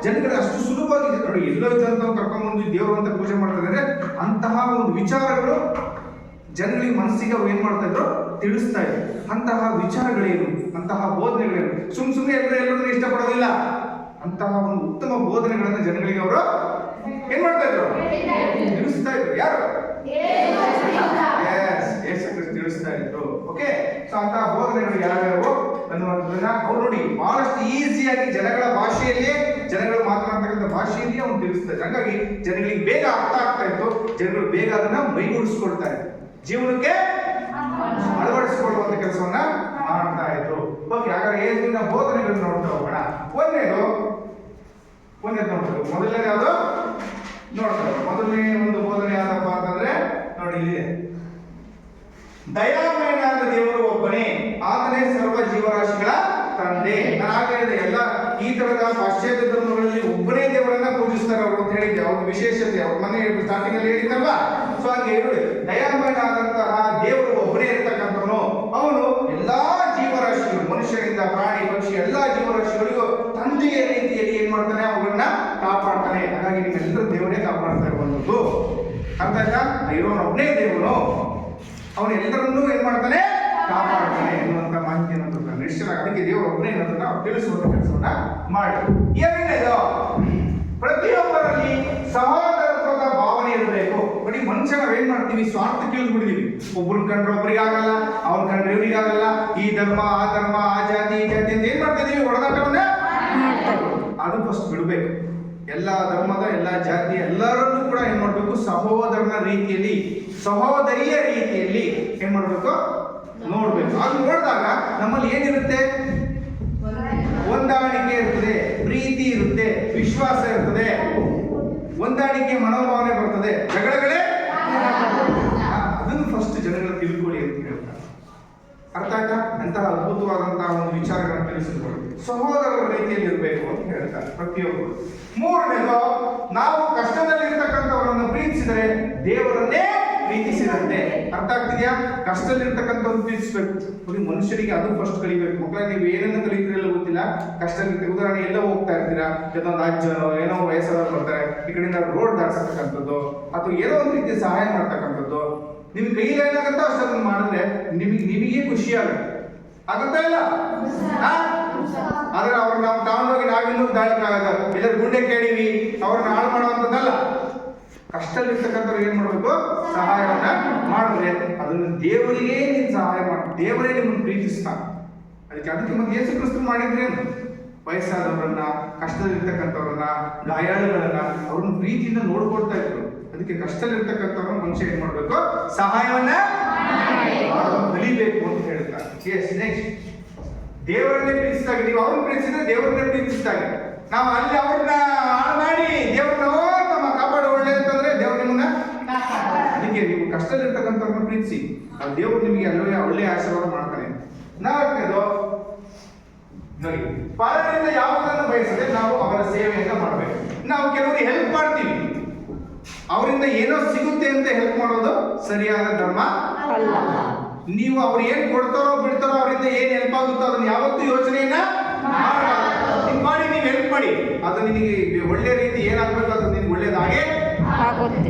ಜನಗಳಿಗೆ ಅಷ್ಟು ಸುಲಭವಾಗಿ ನೋಡಿ, ಎಲ್ಲೋ ಇದ್ದಂತ ಕರ್ಕೊಂಡ್ಬಂದು ದೇವರು ಅಂತ ಪೂಜೆ ಮಾಡ್ತಾರೆ. ಅಂತಹ ಒಂದು ವಿಚಾರಗಳು ಜನಗಳಿಗೆ ಮನಸ್ಸಿಗೆ ಅವ್ರು ಏನ್ ಮಾಡ್ತಾ ಇದ್ರು? ತಿಳಿಸ್ತಾ ಇದ್ರು. ಅಂತಹ ವಿಚಾರಗಳೇನು, ಅಂತಹ ಬೋಧನೆಗಳೇನು? ಸುಮ್ಮನೆ ಎಲ್ಲರನ್ನೂ ಇಷ್ಟಪಡೋದಿಲ್ಲ. ಅಂತಹ ಒಂದು ಉತ್ತಮ ಬೋಧನೆಗಳನ್ನ ಜನಗಳಿಗೆ ಅವರು ಏನ್ ಮಾಡ್ತಾ ಇದ್ರು? ತಿಳಿಸ್ತಾ ಇದ್ರು. ಯಾರು? ಯೇಸು ಕ್ರಿಸ್ತ ತಿಳಿಸ್ತಾ ಇದ್ರು. ಓಕೆ. ಸೊ ಅಂತ ಬೋಧನೆಗಳು ಯಾವ್ಯಾವು ಅನ್ನುವಂಥದ್ದನ್ನ ಅವ್ರು ನೋಡಿ ಬಹಳಷ್ಟು ಈಸಿಯಾಗಿ ಜನಗಳ ಭಾಷೆಯಲ್ಲಿಯೇ, ಜನಗಳು ಮಾತನಾಡ್ತಕ್ಕಂಥ ಭಾಷೆಯಲ್ಲಿಯೇ ಅವ್ನು ತಿಳಿಸ್ತಾರೆ. ಹಾಗಾಗಿ ಜನಗಳಿಗೆ ಬೇಗ ಅರ್ಥ ಆಗ್ತಾ ಇತ್ತು, ಜನಗಳು ಬೇಗ ಅದನ್ನ ಮೈಗೂಡಿಸ್ಕೊಳ್ತಾ ಇದ್ರು, ಜೀವನಕ್ಕೆ ಅಳವಡಿಸಿಕೊಳ್ಳುವಂತ ಕೆಲಸವನ್ನ ಮಾಡ್ತಾ ಇದ್ರು. ಓಕೆ, ಹಾಗಾದ್ರೆ ಯೇಸುವಿನ ಬೋಧನೆಗಳನ್ನು ನೋಡ್ತಾ ಹೋಗೋಣ. ಒಂದನೇದು ನೋಡ್ಬೇಕು. ಮೊದಲನೇ ಯಾವುದು ನೋಡ್ತಾರೆ. ಮೊದಲನೇ ಒಂದು ಬೋಧನೆ ಯಾವ್ದಪ್ಪ ಅಂತಂದ್ರೆ ನೋಡಿ ಇಲ್ಲಿದೆ, ದಯಾಮಯನಾದ ದೇವರು ಒಬ್ಬನೇ, ಆತನೇ ಸರ್ವ ಜೀವರಾಶಿಗಳ ತಂದೆ. ನಾನು ಆಗ ಹೇಳಿದೆ, ಎಲ್ಲ ಈ ತರದ ಪಾಶ್ಚಾತ್ಯ ಧರ್ಮಗಳಲ್ಲಿ ಒಬ್ಬನೇ ದೇವರನ್ನ ಪೂಜಿಸ್ತಾರೆ ಅವರು ಅಂತ ಹೇಳಿದ್ದೆ. ಅವ್ರ ವಿಶೇಷತೆ ಅವ್ರ ಮನೆ ಸ್ಟಾರ್ಟಿಂಗ್ ಅಲ್ಲಿ ಹೇಳಿದ್ದಲ್ವಾ. ಸೊ ಹಾಗೆ ನೋಡಿ, ದಯಾಮಯನಾದಂತಹ ದೇವರು ಒಬ್ಬನೇ ಇರ್ತಕ್ಕಂಥವನು. ಅವನು ಎಲ್ಲಾ ಜೀವರಾಶಿಗಳು, ಮನುಷ್ಯರಿಂದ ಪ್ರಾಣಿ ಪಕ್ಷಿ ಎಲ್ಲಾ ಜೀವರಾಶಿಗಳಿಗೂ ತಂದೆಯ ರೀತಿಯಲ್ಲಿ ಏನ್ ಮಾಡ್ತಾನೆ, ಅವುಗಳನ್ನ ಕಾಪಾಡ್ತಾನೆ. ಹಾಗಾಗಿ ನಿಮ್ಮೆಲ್ಲರೂ ದೇವರೇ ಕಾಪಾಡ್ತಾ ಇರುವಂಥದ್ದು. ಅರ್ಥ ಆಯ್ತಾ? ಇರೋನು ಒಬ್ಬನೇ ದೇವನು, ಅವನು ಎಲ್ಲರನ್ನೂ ಏನ್ ಮಾಡ್ತಾನೆ, ಕಾಪಾಡ್ತಾನೆ ಎನ್ನುವಂತ ಮಾಹಿತಿಯನ್ನು ನಿಶ್ಚಯ. ಅದಕ್ಕೆ ದೇವರು ಒಬ್ಬನೇ ಅನ್ನೋದನ್ನ ತಿಳಿಸುವಂತ ಕೆಲಸವನ್ನ ಮಾಡಿ. ಎರಡನೇದು, ಪ್ರತಿಯೊಬ್ಬರಲ್ಲಿ ಸಹೋದರತ್ವದ ಭಾವನೆ ಇರಬೇಕು. ನೋಡಿ, ಮನುಷ್ಯ ನಾವೇನ್ ಮಾಡ್ತೀವಿ, ಸ್ವಾರ್ಥ ಕೇಳ್ಬಿಡ್ತೀವಿ. ಒಬ್ಬರನ್ನ ಕಂಡ್ರೆ ಒಬ್ಬರಿಗೆ ಆಗಲ್ಲ, ಅವ್ನ ಕಂಡ್ರೆ ಇವ್ರಿಗೆ ಆಗಲ್ಲ, ಈ ಧರ್ಮ ಆ ಧರ್ಮ, ಆ ಜಾತಿ ಈ ಜಾತಿ ಅಂತ ಏನ್ ಮಾಡ್ತಾ ಇದೀವಿ, ಹೊಡೆದಾಟವನ್ನ. ಅದು ಫಸ್ಟ್ ಬಿಡ್ಬೇಕು. ಎಲ್ಲಾ ಧರ್ಮದ ಎಲ್ಲಾ ಜಾತಿ ಎಲ್ಲರನ್ನೂ ಕೂಡ ಏನ್ ಮಾಡ್ಬೇಕು, ಸಹೋದರನ ರೀತಿಯಲ್ಲಿ, ಸಹೋದರಿಯ ರೀತಿಯಲ್ಲಿ ಏನ್ ಮಾಡ್ಬೇಕು, ನೋಡ್ಬೇಕು. ಅದು ನೋಡಿದಾಗ ನಮ್ಮಲ್ಲಿ ಏನಿರುತ್ತೆ, ಹೊಂದಾಣಿಕೆ ಇರ್ತದೆ, ಪ್ರೀತಿ ಇರುತ್ತೆ, ವಿಶ್ವಾಸ ಇರ್ತದೆ, ಹೊಂದಾಣಿಕೆ ಮನೋಭಾವನೆ ಬರ್ತದೆ, ಜಗಳಗಳೇ ಅದನ್ನು ಫಸ್ಟ್ ಜನಗಳು ತಿಳ್ಕೊಳ್ಳಿ ಅಂತ ಹೇಳ್ತಾರೆ. ಅರ್ಥ ಆಯ್ತಾ? ಅಂತಹ ಅದ್ಭುತವಾದಂತಹ ಒಂದು ವಿಚಾರಗಳನ್ನು ತಿಳಿಸಿಕೊಳ್ಳಿ. ಸಹೋದರರ ರೀತಿಯಲ್ಲಿ ಇರಬೇಕು ಅಂತ ಹೇಳ್ತಾರೆ ಪ್ರತಿಯೊಬ್ಬರು. ಮೂರನೇದು, ನಾವು ಕಷ್ಟದಲ್ಲಿರ್ತಕ್ಕಂಥವರನ್ನು ಪ್ರೀತಿಸಿದರೆ ದೇವರನ್ನೇ ಪ್ರೀತಿಸಿದಂತೆ. ಅರ್ಥ ಆಗ್ತಿದ್ಯಾ? ಕಷ್ಟದಲ್ಲಿರ್ತಕ್ಕಂಥವ್ರು ಪ್ರೀತಿಸ್ಬೇಕು. ನೋಡಿ, ಮನುಷ್ಯರಿಗೆ ಅದು ಫಸ್ಟ್ ಕಲಿಬೇಕು. ಮಕ್ಕಳ ನೀವು ಏನನ್ನು ಕಲಿತೀರಲ್ಲ ಗೊತ್ತಿಲ್ಲ, ಕಷ್ಟದಲ್ಲಿ ಉದಾಹರಣೆ ಎಲ್ಲ ಹೋಗ್ತಾ ಇರ್ತೀರಾ, ಇದೊಂದು ಅಜ್ಜನೋ ಏನೋ ವಯಸ್ಸಾದವ್ರು ಬರ್ತಾರೆ, ಈ ಕಡೆಯಿಂದ ರೋಡ್ ದಾಟಿಸ್ತಕ್ಕಂಥದ್ದು ಅಥವಾ ಏನೋ ಒಂದು ರೀತಿ ಸಹಾಯ ಮಾಡ್ತಕ್ಕಂಥದ್ದು, ನಿಮ್ಗೆ ಕೈಯಲ್ಲಿ ಏನಾಗತ್ತೋ ಅಷ್ಟನ್ನು ಮಾಡಿದ್ರೆ ನಿಮಗೆ ಖುಷಿ ಆಗುತ್ತೆ. ಆಗುತ್ತಾ ಇಲ್ಲ? ಆದ್ರೆ ಅವ್ರನ್ನ ನಾವು ತಗೊಂಡೋಗಿ ನಾವಿನ್ನೂ ದಾಳಕ್ಕಾಗಲ್ಲ, ಎಲ್ಲರೂ ಗುಂಡೆ ಕೇಳಿವಿ, ಅವ್ರನ್ನ ಹಾಳು ಮಾಡುವಂಥದ್ದಲ್ಲ. ಕಷ್ಟದಲ್ಲಿರ್ತಕ್ಕಂಥವ್ರು ಏನ್ ಮಾಡ್ಬೇಕು, ಸಹಾಯವನ್ನ ಮಾಡಿದ್ರೆ ಅದನ್ನು ದೇವರಿಗೆ ನೀನು ಸಹಾಯ ಮಾಡಿ, ದೇವರೇ ನಿಮ್ಮನ್ನು ಪ್ರೀತಿಸ್ತಾನೆ. ಅದಕ್ಕೆ ಮತ್ತೆ ಯೇಸು ಕ್ರಿಸ್ತರು ಮಾಡಿದ್ರೇನು, ವಯಸ್ಸಾದವರನ್ನ, ಕಷ್ಟದಲ್ಲಿರ್ತಕ್ಕಂಥವ್ರನ್ನ, ಗಾಯಾಳುಗಳನ್ನ ಅವ್ರನ್ನ ಪ್ರೀತಿಯಿಂದ ನೋಡ್ಕೊಳ್ತಾ ಇದ್ರು. ಅದಕ್ಕೆ ಕಷ್ಟದಲ್ಲಿರ್ತಕ್ಕಂಥವ್ರನ್ನ ಮನುಷ್ಯ ಏನ್ ಮಾಡ್ಬೇಕು, ಸಹಾಯವನ್ನ ಕಲಿಬೇಕು ಅಂತ ಹೇಳ್ತಾರೆ. ಎಸ್, ನೆಕ್ಸ್ಟ್, ದೇವರನ್ನೇ ಪ್ರೀತಿಸಿದಾಗ, ನೀವು ಅವ್ರನ್ನ ಪ್ರೀತಿಸಿದ್ರೆ ದೇವರನ್ನೇ ಪ್ರೀತಿಸಿದಾಗ, ನಾವು ಅಲ್ಲಿ ಅವ್ರನ್ನ ಹಾಳು ಮಾಡಿ ದೇವ್ರನ್ನ ನಮ್ಮ ಕಾಪಾಡು ಒಳ್ಳೆ ಅಂತಂದ್ರೆ ದೇವ್ರು ನಿಮ್ಮನ್ನ. ಅದಕ್ಕೆ ನೀವು ಕಷ್ಟದಲ್ಲಿರ್ತಕ್ಕಂಥವ್ರನ್ನ ಪ್ರೀತಿಸಿ, ದೇವ್ರು ನಿಮಗೆ ಅಲ್ಲೇ ಒಳ್ಳೆ ಆಶೀರ್ವಾದ ಮಾಡ್ತಾನೆ. ನಾಲ್ಕನೇದು ನೋಡಿ, ಪರರಿಂದ ಯಾವುದನ್ನು ಬಯಸದೆ ನಾವು ಅವರ ಸೇವೆಯನ್ನ ಮಾಡಬೇಕು. ನಾವು ಕೆಲವರಿಗೆ ಹೆಲ್ಪ್ ಮಾಡ್ತೀವಿ, ಅವರಿಂದ ಏನೋ ಸಿಗುತ್ತೆ ಅಂತ ಹೆಲ್ಪ್ ಮಾಡೋದು ಸರಿಯಾದ ಧರ್ಮ ಅಲ್ಲ. ನೀವು ಅವ್ರು ಏನ್ ಕೊಡ್ತಾರೋ ಬಿಡ್ತಾರೋ, ಅವರಿಂದ ಏನ್ ಹೆಲ್ಪ್ ಆಗುತ್ತೋ ಅದನ್ನ ಯಾವತ್ತೂ ಯೋಚನೆಯನ್ನ ಮಾಡಿ ನೀವು ಹೆಲ್ಪ್ ಮಾಡಿ. ಅದು ನಿನಗೆ ಒಳ್ಳೆ ರೀತಿ ಏನಾಗಬೇಕು, ಅದು ನಿನ್ಗೆ ಒಳ್ಳೇದಾಗೆ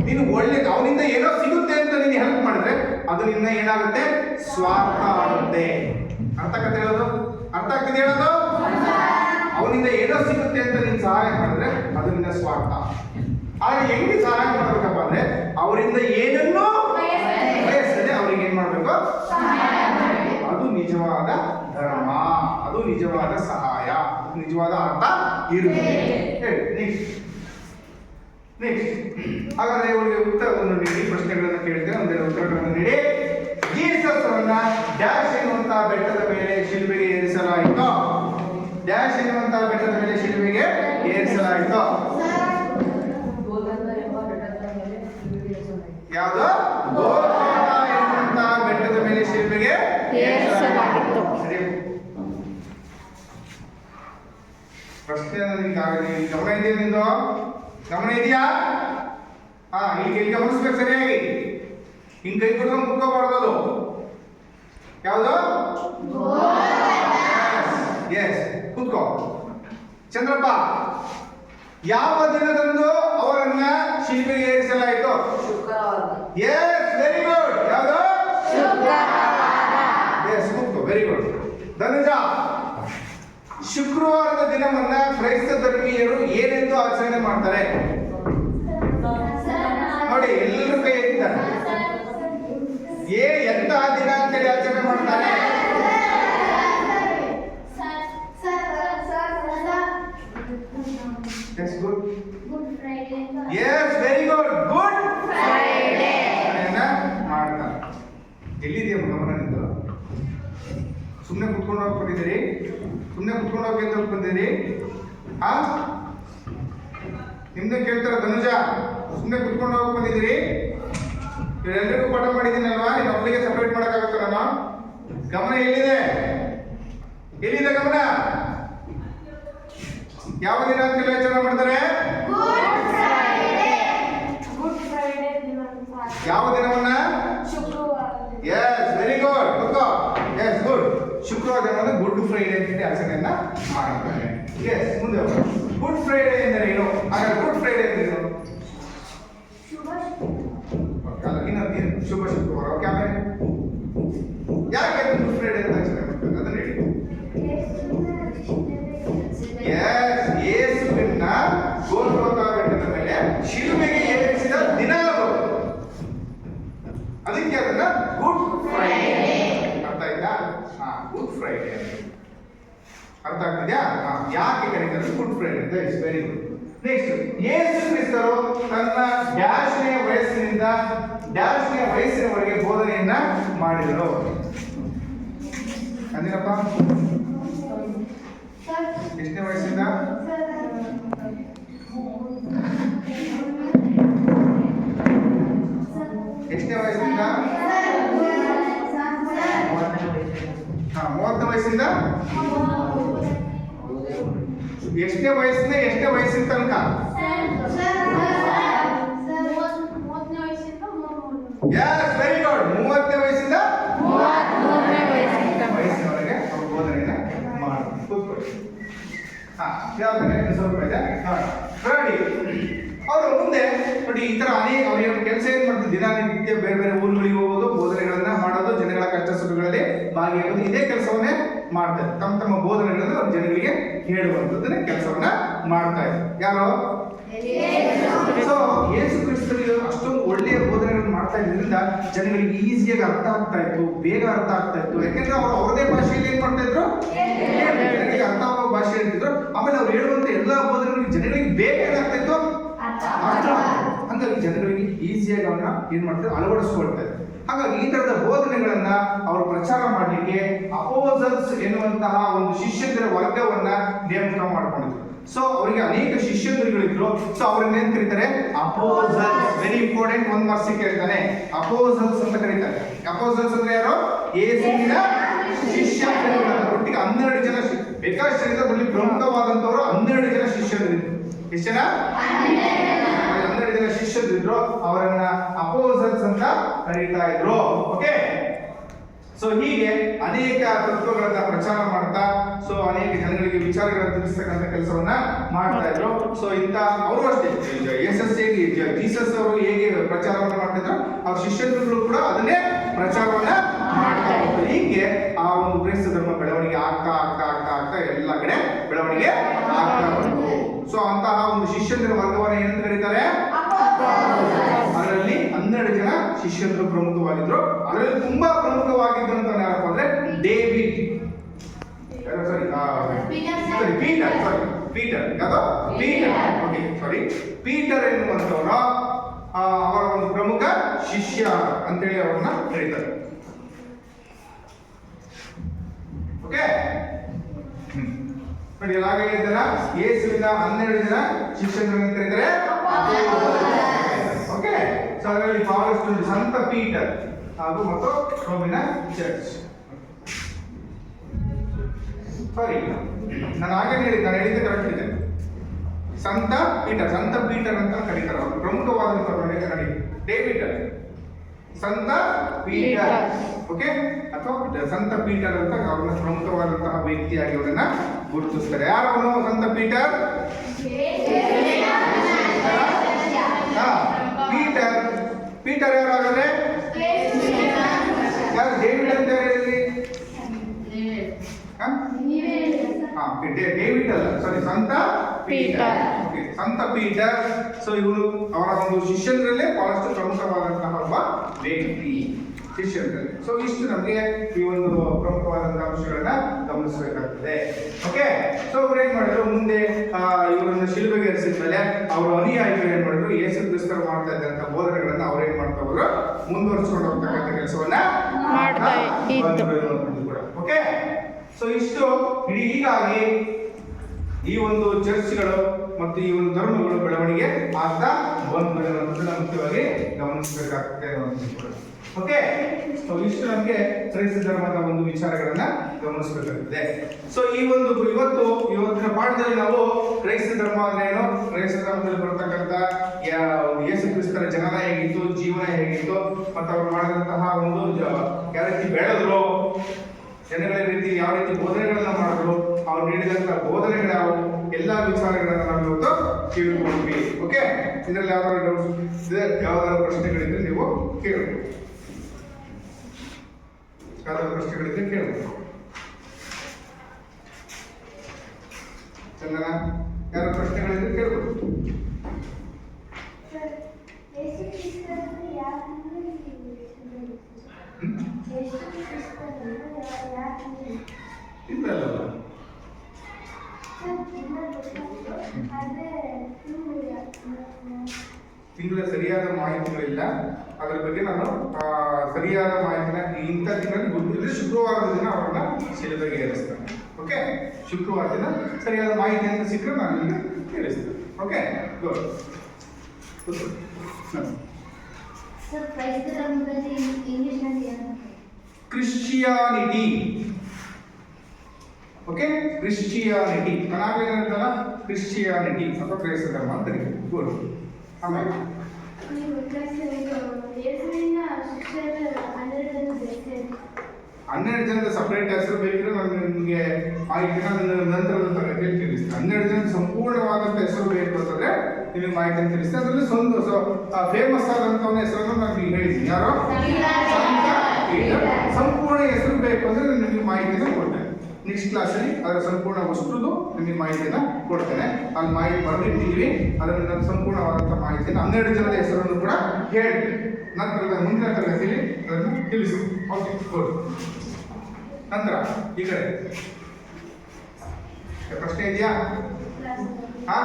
ನೀನು ಒಳ್ಳೇದು. ಅವನಿಂದ ಏನೋ ಸಿಗುತ್ತೆ ಅಂತ ನೀನು ಹೆಲ್ಪ್ ಮಾಡಿದ್ರೆ ಅದು ನಿನ್ನ ಏನಾಗುತ್ತೆ, ಸ್ವಾರ್ಥ ಆಗುತ್ತೆ. ಅರ್ಥ ಹೇಳೋದು, ಅರ್ಥ ಆಗ್ತದೆ ಹೇಳೋದು. ಅವನಿಂದ ಏನೋ ಸಿಗುತ್ತೆ ಅಂತ ನೀನು ಸಹಾಯ ಮಾಡಿದ್ರೆ ಅದು ನಿನ್ನ ಸ್ವಾರ್ಥ. ಆದ್ರೆ ಹೆಂಗೆ ಸಹಾಯ ಮಾಡ್ಬೇಕಪ್ಪ ಅಂದ್ರೆ, ಅವರಿಂದ ಏನನ್ನೂ ಬಯಸದೆ ಅವ್ರಿಗೆ ಏನ್ ಮಾಡ್ಬೇಕು, ಅದು ನಿಜವಾದ ಧರ್ಮ, ಅದು ನಿಜವಾದ ಸಹಾಯ, ನಿಜವಾದ ಅರ್ಥ ಇರುತ್ತೆ. ನೆಕ್ಸ್ಟ್ ಹಾಗಾದ್ರೆ ಇವರಿಗೆ ಉತ್ತರವನ್ನು ನೀಡಿ, ಪ್ರಶ್ನೆಗಳನ್ನು ಕೇಳಿದ್ರೆ ಒಂದೆರಡು ಉತ್ತರಗಳನ್ನು ನೀಡಿ. ಜೀಸಸ್ ಅವರನ್ನ ಡ್ಯಾಶ್ ಎನ್ನುವಂತಹ ಬೆಟ್ಟದ ಮೇಲೆ ಶಿಲುಬೆಗೆ ಏರಿಸಲಾಯಿತು. ಡ್ಯಾಶ್ ಎನ್ನುವಂತಹ ಬೆಟ್ಟದ ಮೇಲೆ ಶಿಲುಬೆಗೆ ಏರಿಸಲಾಯಿತು. ಯಾವುದು? ಗೋಲ್ಗೊಥಾ ಎನ್ನುವಂತಹ ಬೆಟ್ಟದ ಮೇಲೆ ಶಿಲುಬೆಗೆ ಏರಿಸಲಾಗಿತ್ತು. ಪ್ರಶ್ನೆ ಗಮನ ಇದೆಯಾ ನಿಂದು? ಗಮನ ಇದೆಯಾ? ಇಲ್ಲಿ ಗಮನಿಸ್ಬೇಕು ಸರಿಯಾಗಿ. ಹಿಂಗ್ ಕೈ ಕೊಡ್ಕೊಂಡು ಕುತ್ಕೋಬಾರ್ದು. ಅದು ಯಾವುದು? ಎಸ್, ಕುತ್ಕೋ. ಚಂದ್ರಪ್ಪ, ಯಾವ ದಿನದಂದು ಅವರನ್ನ ಶಿಲ್ಪಿಗೆ ಏರಿಸಲಾಯಿತು? Yes, very good. ಯಾವುದು? ಎಸ್, ಕುತ್ಕೋ. Very good. ಧನುಜ, ಶುಕ್ರವಾರದ ದಿನವನ್ನ ಕ್ರೈಸ್ತ ಧರ್ಮೀಯರು ಏನೆಂದು ಆಚರಣೆ ಮಾಡ್ತಾರೆ? ನೋಡಿ, ಎಲ್ಲರೂ ಕೈ ಎತ್ತಿದ್ದಾರೆ. ಎಂತಹ ದಿನ ಅಂತೇಳಿ ಆಚರಣೆ ಮಾಡ್ತಾರೆ? ಎಲ್ಲಿದೆಯಾ ಗಮನ ನಿಂದು? ಸುಮ್ಮನೆ ಕುತ್ಕೊಂಡು ಹೋಗಿ ಬಂದಿದ್ದೀರಿ? ಸುಮ್ಮನೆ ಕುತ್ಕೊಂಡು ಹೋಗಿ ಅಂತ ಬಂದಿದ್ದೀರಿ? ಹಾ, ನಿಮ್ದೇ ಕೇಳ್ತಾರ ಧನುಜ, ಸುಮ್ಮನೆ ಕುತ್ಕೊಂಡು ಹೋಗಿ ಬಂದಿದ್ದೀರಿ? ಇವರೆಲ್ಲರಿಗೂ ಪಾಠ ಮಾಡಿದ್ದೀನಲ್ವಾ? ನೀನು ಒಬ್ಬಳಿಗೆ ಸಪರೇಟ್ ಮಾಡೋಕ್ಕಾಗುತ್ತ ನಾನು? ಗಮನ ಎಲ್ಲಿದೆ? ಎಲ್ಲಿದೆ ಗಮನ? ಯಾವ ದಿನ ಅಂತ ಆಚರಣೆ ಮಾಡ್ತಾರೆ? ಯಾವ ದಿನವನ್ನ? ಎಸ್, ವೆರಿ ಗುಡ್, ಕೂತ್ಕೋ. Yes, good. ಶುಕ್ರವಾರ ದಿನವನ್ನು ಗುಡ್ ಫ್ರೈಡೆ ಅಂತ ಆಚರಣೆಯನ್ನ ಮಾಡ್ತಾರೆ. ಎಸ್, ಮುಂದೆ ಹೋಗೋಣ. ಗುಡ್ ಫ್ರೈಡೆ ಎಂದರೆ ಏನು? ಹಾಗಾದ್ರೆ ಗುಡ್ ಫ್ರೈಡೆ ಎಂದರೆ ಏನು? ಅಲ್ಲ, ಇನ್ನೊಂದು ಶುಭ ಶುಕ್ರವಾರ. ಓಕೆ, ಆಮೇಲೆ ಯಾಕೆ ಗುಡ್ ಫ್ರೈಡೆ ಅಂತ ಆಚರಣೆ ಮಾಡ್ತಾರೆ ಅದನ್ನ ಹೇಳಿ. ಎಸ್, ಯೇಸುವಿನ ಗೋಲ್ಗೊಥಾ ಬೆಟ್ಟದ ಮೇಲೆ ಶಿಲುಬೆಗೆ ಏರಿಸಿದ ದಿನ ಅದು. ಅದಕ್ಕೆ ಅದನ್ನ ಗುಡ್ ಫ್ರೈಡೆ. ಅರ್ಥ ಆಯ್ತಾ? ಹಾ, ಗುಡ್ ಫ್ರೈಡೆ ಅರ್ಥ ಆಗ್ತಿದ್ಯಾ? ಯಾಕೆ ಕರೀತಾರೆ ಗುಡ್ ಫ್ರೈಡೆ ಅಂತ? It's very good. ನೆಕ್ಸ್ಟ್, ಯೇಸು ಕ್ರಿಸ್ತರು ತನ್ನ ಡ್ಯಾಶ್ನೇ ವಯಸ್ಸಿನವರೆಗೆ ಬೋಧನೆಯನ್ನ ಮಾಡಿದರು. ಅಂದಿರಪ್ಪ, ಎಷ್ಟನೇ ವಯಸ್ಸಿಂದ? ಎಷ್ಟನೇ ವಯಸ್ಸಿಂದ? 30 ವಯಸ್ಸಿಂದ? ಎಷ್ಟನೇ ವಯಸ್ಸಿನ ತನಕ? S, very good. 30ನೇ ವಯಸ್ಸಿಂದ ವಯಸ್ಸಿನವರೆಗೆ ಅವರು ಬೋಧನೆಯನ್ನ ಮಾಡ್ತಾರೆ. ಕೂತ್ಕೊಳ್ಳಿ. ಸ್ವಲ್ಪ ಇದೆ ನೋಡಿ. ಅವರು ಮುಂದೆ ನೋಡಿ ಈ ತರ ಅನೇಕ ಅವ್ರ ಕೆಲಸ ಏನ್ ಮಾಡ್ತಾರೆ? ದಿನನಿತ್ಯ ಬೇರೆ ಬೇರೆ ಊರುಗಳಿಗೆ ಹೋಗೋದು, ಬೋಧನೆಗಳನ್ನ ಮಾಡೋದು, ಜನಗಳ ಕಷ್ಟ ಸುಖಗಳಲ್ಲಿ ಭಾಗಿಯಾಗೋದು, ಇದೇ ಕೆಲಸವನ್ನೇ ಮಾಡ್ತಾರೆ. ತಮ್ಮ ಬೋಧನೆಗಳನ್ನು ಅವ್ರ ಜನಗಳಿಗೆ ಹೇಳುವಂಥದ್ದನ್ನ ಕೆಲಸವನ್ನ ಮಾಡ್ತಾ ಇದ್ದಾರೆ. ಯಾರು? ಸೊ ಯೇಸು ಕ್ರಿಸ್ತರಿಗೆ ಅಷ್ಟೊಂದು ಒಳ್ಳೆಯ ಬೋಧನೆಗಳನ್ನು ಮಾಡ್ತಾ ಇದ್ರಿಂದ ಜನಗಳಿಗೆ ಈಸಿಯಾಗಿ ಅರ್ಥ ಆಗ್ತಾ ಇತ್ತು, ಬೇಗ ಅರ್ಥ ಆಗ್ತಾ ಇತ್ತು. ಯಾಕೆಂದ್ರೆ ಅವರು ಅವರದೇ ಭಾಷೆಯಲ್ಲಿ ಏನ್ ಮಾಡ್ತಾ ಇದ್ರು? ಜನಗಳಿಗೆ ಅರ್ಥ ಆಗೋ ಭಾಷೆ ಹೇಳ್ತಿದ್ರು. ಆಮೇಲೆ ಅವ್ರು ಹೇಳುವಂತ ಎಲ್ಲಾ ಬೋಧನೆಗಳಿಗೆ ಜನಗಳಿಗೆ ಬೇಗ ಏನಾಗ್ತಾ ಇತ್ತು? ಹಾಗಾಗಿ ಜನಗಳಿಗೆ ಈಸಿಯಾಗಿ ಅವನ್ನ ಏನ್ ಮಾಡ್ತಾರೆ? ಅಳವಡಿಸ್ಕೊಳ್ತಾ ಇದ್ರು. ಹಾಗಾಗಿ ಈ ತರದ ಬೋಧನೆಗಳನ್ನ ಅವರು ಪ್ರಚಾರ ಮಾಡಲಿಕ್ಕೆ ಅಪೋಸಲ್ಸ್ ಎನ್ನುವಂತಹ ಒಂದು ಶಿಷ್ಯಂದಿರ ವರ್ಗವನ್ನ ನೇಮಕ ಮಾಡ್ಕೊಂಡಿದ್ರು. ಸೊ ಅವರಿಗೆ ಅನೇಕ ಶಿಷ್ಯಂದಿರುಗಳಿದ್ರು. ಸೊ ಅವ್ರನ್ನ ಏನ್ ಕರೀತಾರೆ? ಅಪೋಸಲ್ಸ್. Very important. ಒಂದು ಮಾರ್ಕ್ಸ್ ಕೇಳ್ತಾನೆ, ಅಪೋಸಲ್ಸ್ ಅಂತ ಕರೀತಾರೆ. ಅಪೋಸಲ್ಸ್ ಅಂದ್ರೆ ಯಾರು? ಯೇಸುವಿನ ಶಿಷ್ಯಂದಿರುಗಳು. ಒಟ್ಟಿಗೆ 12 ಜನ ಬೇಕಾಶ್ಚರ್ಯದಲ್ಲಿ ಪ್ರಮುಖವಾದಂತವರು 12 ಜನ ಶಿಷ್ಯಂದಿರಿದ್ರು. ಎಷ್ಟು ಜನ? 12 ಜನ ಶಿಷ್ಯರಿದ್ರು. ಅವರನ್ನ ಅಪೋಸಲ್ಸ್ ಅಂತ ಕರೀತಾ ಇದ್ರು. ಓಕೆ. ಸೊ ಹೀಗೆ ಅನೇಕ ತತ್ವಗಳನ್ನ ಪ್ರಚಾರ ಮಾಡ್ತಾ ಸೊ ಅನೇಕ ಜನಗಳಿಗೆ ವಿಚಾರಗಳನ್ನು ತಿಳಿಸ್ತಕ್ಕಂಥ ಕೆಲಸವನ್ನ ಮಾಡ್ತಾ ಇದ್ರು. ಸೊ ಇಂತ ಅವರು ಅಷ್ಟೇ ಜೀಸಸ್ ಅವರು ಹೇಗೆ ಪ್ರಚಾರವನ್ನ ಮಾಡ್ತಿದ್ರು, ಅವ್ರ ಶಿಷ್ಯರು ಕೂಡ ಅದನ್ನೇ ಪ್ರಚಾರವನ್ನ ಮಾಡ್ತಾ ಇದ್ರು. ಹೀಗೆ ಆ ಒಂದು ಕ್ರೈಸ್ತ ಧರ್ಮ ಬೆಳವಣಿಗೆ ಆಗ್ತಾ ಆಗ್ತಾ ಆಗ್ತಾ ಆಗ್ತಾ ಎಲ್ಲ ಕಡೆ ಬೆಳವಣಿಗೆ ಆಗ್ತಾ ಬಂತು. ಸೊ ಅಂತಹ ಒಂದು ಶಿಷ್ಯಂದಿರ ವರ್ಗವನ್ನ ಏನಂತ ಕರೀತಾರೆ? ಅದರಲ್ಲಿ 12 ಜನ ಶಿಷ್ಯರು ಪ್ರಮುಖವಾಗಿದ್ರು. ಅದರಲ್ಲಿ ತುಂಬಾ ಪ್ರಮುಖವಾಗಿದ್ದು ಅಂತ ಯಾರಪ್ಪ ಅಂದ್ರೆ ಡೇವಿಡ್, ಪೀಟರ್ ಎನ್ನುವಂತವರ ಅವರ ಒಂದು ಪ್ರಮುಖ ಶಿಷ್ಯ ಅಂತೇಳಿ ಅವರನ್ನ ಕರೀತಾರೆ. ಓಕೆ. ನೋಡಿ ಹಾಗೆ ಹೇಳಿದಾರ ಯೇಸುವಿನ 12 ಜನ ಶಿಷ್ಯರನ್ನು ಕರೀತಾರೆ. ಓಕೆ. ಸೊ ಅದರಲ್ಲಿ ಬಹಳಷ್ಟು ಸಂತ ಪೀಟರ್ ಹಾಗೂ ಮತ್ತು ರೋಮಿನ ಚರ್ಚ್. ಸಾರಿ, ನಾನು ಹಾಗೆ ಹೇಳಿದ್ದೆ ಕರೆಕ್ಟ್ ಇದೆ. ಸಂತ ಪೀಟರ್ ಅಂತ ಕರೀತಾರೆ. ಅವರು ಪ್ರಮುಖವಾದಂತಹ ನೋಡಿ ಡೇವಿಡ್, ಸಂತ ಪೀಟರ್. ಓಕೆ. ಅಥವಾ ಸಂತ ಪೀಟರ್ ಅಂತ ಅವ್ರನ್ನ ಪ್ರಮುಖವಾದಂತಹ ವ್ಯಕ್ತಿಯಾಗಿ ಅವರನ್ನ ಗುರುತಿಸ್ತಾರೆ. ಯಾರವನು ಸಂತ ಪೀಟರ್? ಪೀಟರ್ ಯಾರಾಗಂದ್ರೆ ಯಾರು? ಡೇವಿಡ್ ಅಂತ ಹೇಳಿ. ಡೇವಿಡ್ ಅಲ್ಲ, ಸಾರಿ, ಸಂತ ಪೀಟರ್. ಸಂತ ಪೀಟರ್. ಸೊ ಇವನು ಅವರ ಒಂದು ಶಿಷ್ಯರಲ್ಲೇ ಬಹಳಷ್ಟು ಪ್ರಮುಖವಾದಂತಹ ಒಬ್ಬ ವ್ಯಕ್ತಿ. ಶಿಷ್ಯರಲ್ಲಿ. ಸೊ ಇಷ್ಟು ನಮಗೆ ಈ ಒಂದು ಪ್ರಮುಖವಾದಂತಹ ಅಂಶಗಳನ್ನ ಗಮನಿಸಬೇಕಾಗ್ತದೆ. ಓಕೆ, ಸೊ ಅವ್ರು ಏನ್ ಮಾಡಿದ್ರು, ಮುಂದೆ ಇವರನ್ನು ಶಿಲುಬೆಗೆ ಏರಿಸಿದ್ಮೇಲೆ ಅವರ ಅನುಯಾಯಿಗಳು ಏನ್ ಮಾಡಿದ್ರು, ಯೇಸು ಕ್ರಿಸ್ತರು ಮಾಡ್ತಾ ಇದ್ದಂತ ಬೋಧನೆಗಳನ್ನ ಅವ್ರೇನ್ ಮಾಡ್ತಾ ಹೋದ್ರು, ಮುಂದುವರಿಸಿಕೊಂಡು ಹೋಗ್ತಕ್ಕಂಥ ಕೆಲಸವನ್ನ ಮಾಡ್ತಾ ಇತ್ತು. ಓಕೆ, ಸೊ ಇಷ್ಟು ಹೀಗಾಗಿ ಈ ಒಂದು ಚರ್ಚ್ಗಳು ಮತ್ತು ಈ ಒಂದು ಧರ್ಮಗಳು ಬೆಳವಣಿಗೆ ಆಗ್ತಾ ಬಂದು ಮುಖ್ಯವಾಗಿ ಗಮನಿಸಬೇಕಾಗ್ತದೆ. ಓಕೆ, ಸೊ ಇಷ್ಟು ನಮಗೆ ಕ್ರೈಸ್ತ ಧರ್ಮದ ಒಂದು ವಿಚಾರಗಳನ್ನ ಗಮನಿಸಬೇಕಾಗ್ತದೆ. ಸೊ ಈ ಒಂದು ಇವತ್ತಿನ ಪಾಠದಲ್ಲಿ ನಾವು ಕ್ರೈಸ್ತ ಧರ್ಮ ಅಂದ್ರೆ ಏನು, ಕ್ರೈಸ್ತ ಧರ್ಮದಲ್ಲಿ ಬರ್ತಕ್ಕಂಥ ಯೇಸು ಕ್ರಿಸ್ತರ ಜನನ ಹೇಗಿತ್ತು, ಜೀವನ ಹೇಗಿತ್ತು, ಮತ್ತು ಅವರು ಮಾಡಿದಂತಹ ಒಂದು ಯಾವ ರೀತಿ ಬೆಳೆದ್ರು, ಜನಗಳ ರೀತಿ ಯಾವ ರೀತಿ ಬೋಧನೆಗಳನ್ನ ಮಾಡಿದ್ರು, ಅವ್ರು ನೀಡಿದಂತಹ ಬೋಧನೆಗಳು ಯಾವ ಎಲ್ಲಾ ವಿಚಾರಗಳನ್ನ ನಾವು ಇವತ್ತು ತಿಳ್ಕೊಂಡ್ವಿ. ಓಕೆ, ಇದರಲ್ಲಿ ಯಾವ್ದಾದ್ರು ಡೌಟ್ಸ್ ಇದೆ, ಯಾವ್ದಾದ್ರು ಪ್ರಶ್ನೆಗಳಿದ್ರೆ ನೀವು ಕೇಳಬಹುದು. ಯಾವ್ದಾದ್ರು ಪ್ರಶ್ನೆಗಳಿದ್ರೆ ಕೇಳಬಹುದು. ಚಂದನ, ಯಾರು ಪ್ರಶ್ನೆಗಳಿದ್ರೆ ಕೇಳಬಹುದು. ಯೇಸು ಕ್ರಿಸ್ತನನ್ನು ಯಾಕೆ ಇಲ್ಲಲ್ಲ, ತಿಂಗಳ ಸರಿಯಾದ ಮಾಹಿತಿಗಳಿಲ್ಲ. ಅದರ ಬಗ್ಗೆ ನಾನು ಸರಿಯಾದ ಮಾಹಿತಿನ ಇಂಥ ತಿಂಗಳಲ್ಲಿ ಗೊತ್ತಿದ್ರೆ ಶುಕ್ರವಾರದ ದಿನ ಅವರನ್ನ ಶಿಲುಬೆಗೆ ಏರಿಸ್ತೇನೆ. ಓಕೆ, ಶುಕ್ರವಾರ ದಿನ ಸರಿಯಾದ ಮಾಹಿತಿ ಅಂತ ಸಿಕ್ಕರೆ ನಾನು ನಿಮಗೆ ತಿಳಿಸ್ತೇನೆ. Okay, good. Christianity. Okay, Christianity ನಾನಾಗಲೇ ಹೇಳಿದ್ನಲ್ಲ, ಕ್ರಿಶ್ಚಿಯಾನಿಟಿ ಅಥವಾ ಕ್ರೈಸ್ತ ಧರ್ಮ ಅಂತ ಕರೀತೀವಿ. ಗುಡ್. ಆಮೇಲೆ ಹನ್ನೆರಡು ಜನದ ಸಪರೇಟ್ ಹೆಸರು ಬೇಕಿದ್ರೆ ನಾನು ನಿಮಗೆ ಮಾಹಿತಿನ ನಂತರದ ತರಗತಿಯಲ್ಲಿ ತಿಳಿಸ್ತೇನೆ. 12 ಜನದ ಸಂಪೂರ್ಣವಾದಂಥ ಹೆಸರು ಬೇಕು ಅಂತಂದ್ರೆ ನಿಮಗೆ ಮಾಹಿತಿಯನ್ನು ತಿಳಿಸ್ತೇನೆ. ಅದರಲ್ಲಿ ಫೇಮಸ್ ಆದಂಥವನ ಹೆಸರನ್ನು ನಾನು ಈಗ ಹೇಳಿದ್ದೀನಿ. ಯಾರೋ ಸಂಪೂರ್ಣ ಹೆಸರು ಬೇಕು ಅಂದ್ರೆ ನಾನು ನಿಮಗೆ ಮಾಹಿತಿನ ಕೊಡ್ತೇನೆ. ನೆಕ್ಸ್ಟ್ ಕ್ಲಾಸಲ್ಲಿ ಅದರ ಸಂಪೂರ್ಣ ವಸ್ತುದು ನಿಮಗೆ ಮಾಹಿತಿನ ಕೊಡ್ತೇನೆ. ಅಲ್ಲಿ ಮಾಹಿತಿ ಬರೆದಿಟ್ಟಿದ್ದೀವಿ, ಅದನ್ನು ನಾನು ಸಂಪೂರ್ಣವಾದಂಥ ಮಾಹಿತಿನ 12 ಜನದ ಹೆಸರನ್ನು ಕೂಡ ಹೇಳ್ತೀನಿ. ನಂತರದ ಮುಂದಿನ ತರಗತಿಯಲ್ಲಿ ಅದನ್ನು ತಿಳಿಸ್ತೀನಿ. Okay, good. ನಂತರ ಈ ಕಡೆ ಪ್ರಶ್ನೆ ಇದೆಯಾ? ಹಾ,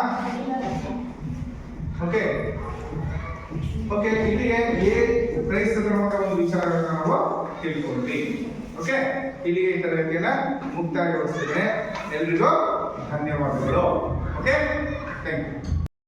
ಓಕೆ ಓಕೆ, ಇಲ್ಲಿಗೆ ಕ್ರೈಸ್ತ ಧರ್ಮದ ಒಂದು ವಿಚಾರಗಳನ್ನ ನಾವು ತಿಳ್ಕೊಂಡ್ವಿ. ಓಕೆ, ಇಲ್ಲಿಗೆ ಈ ತರಗತಿಯನ್ನ ಮುಕ್ತಾಯಗೊಳಿಸಿದ್ದೇನೆ. ಎಲ್ರಿಗೂ ಧನ್ಯವಾದಗಳು. Okay, thank you.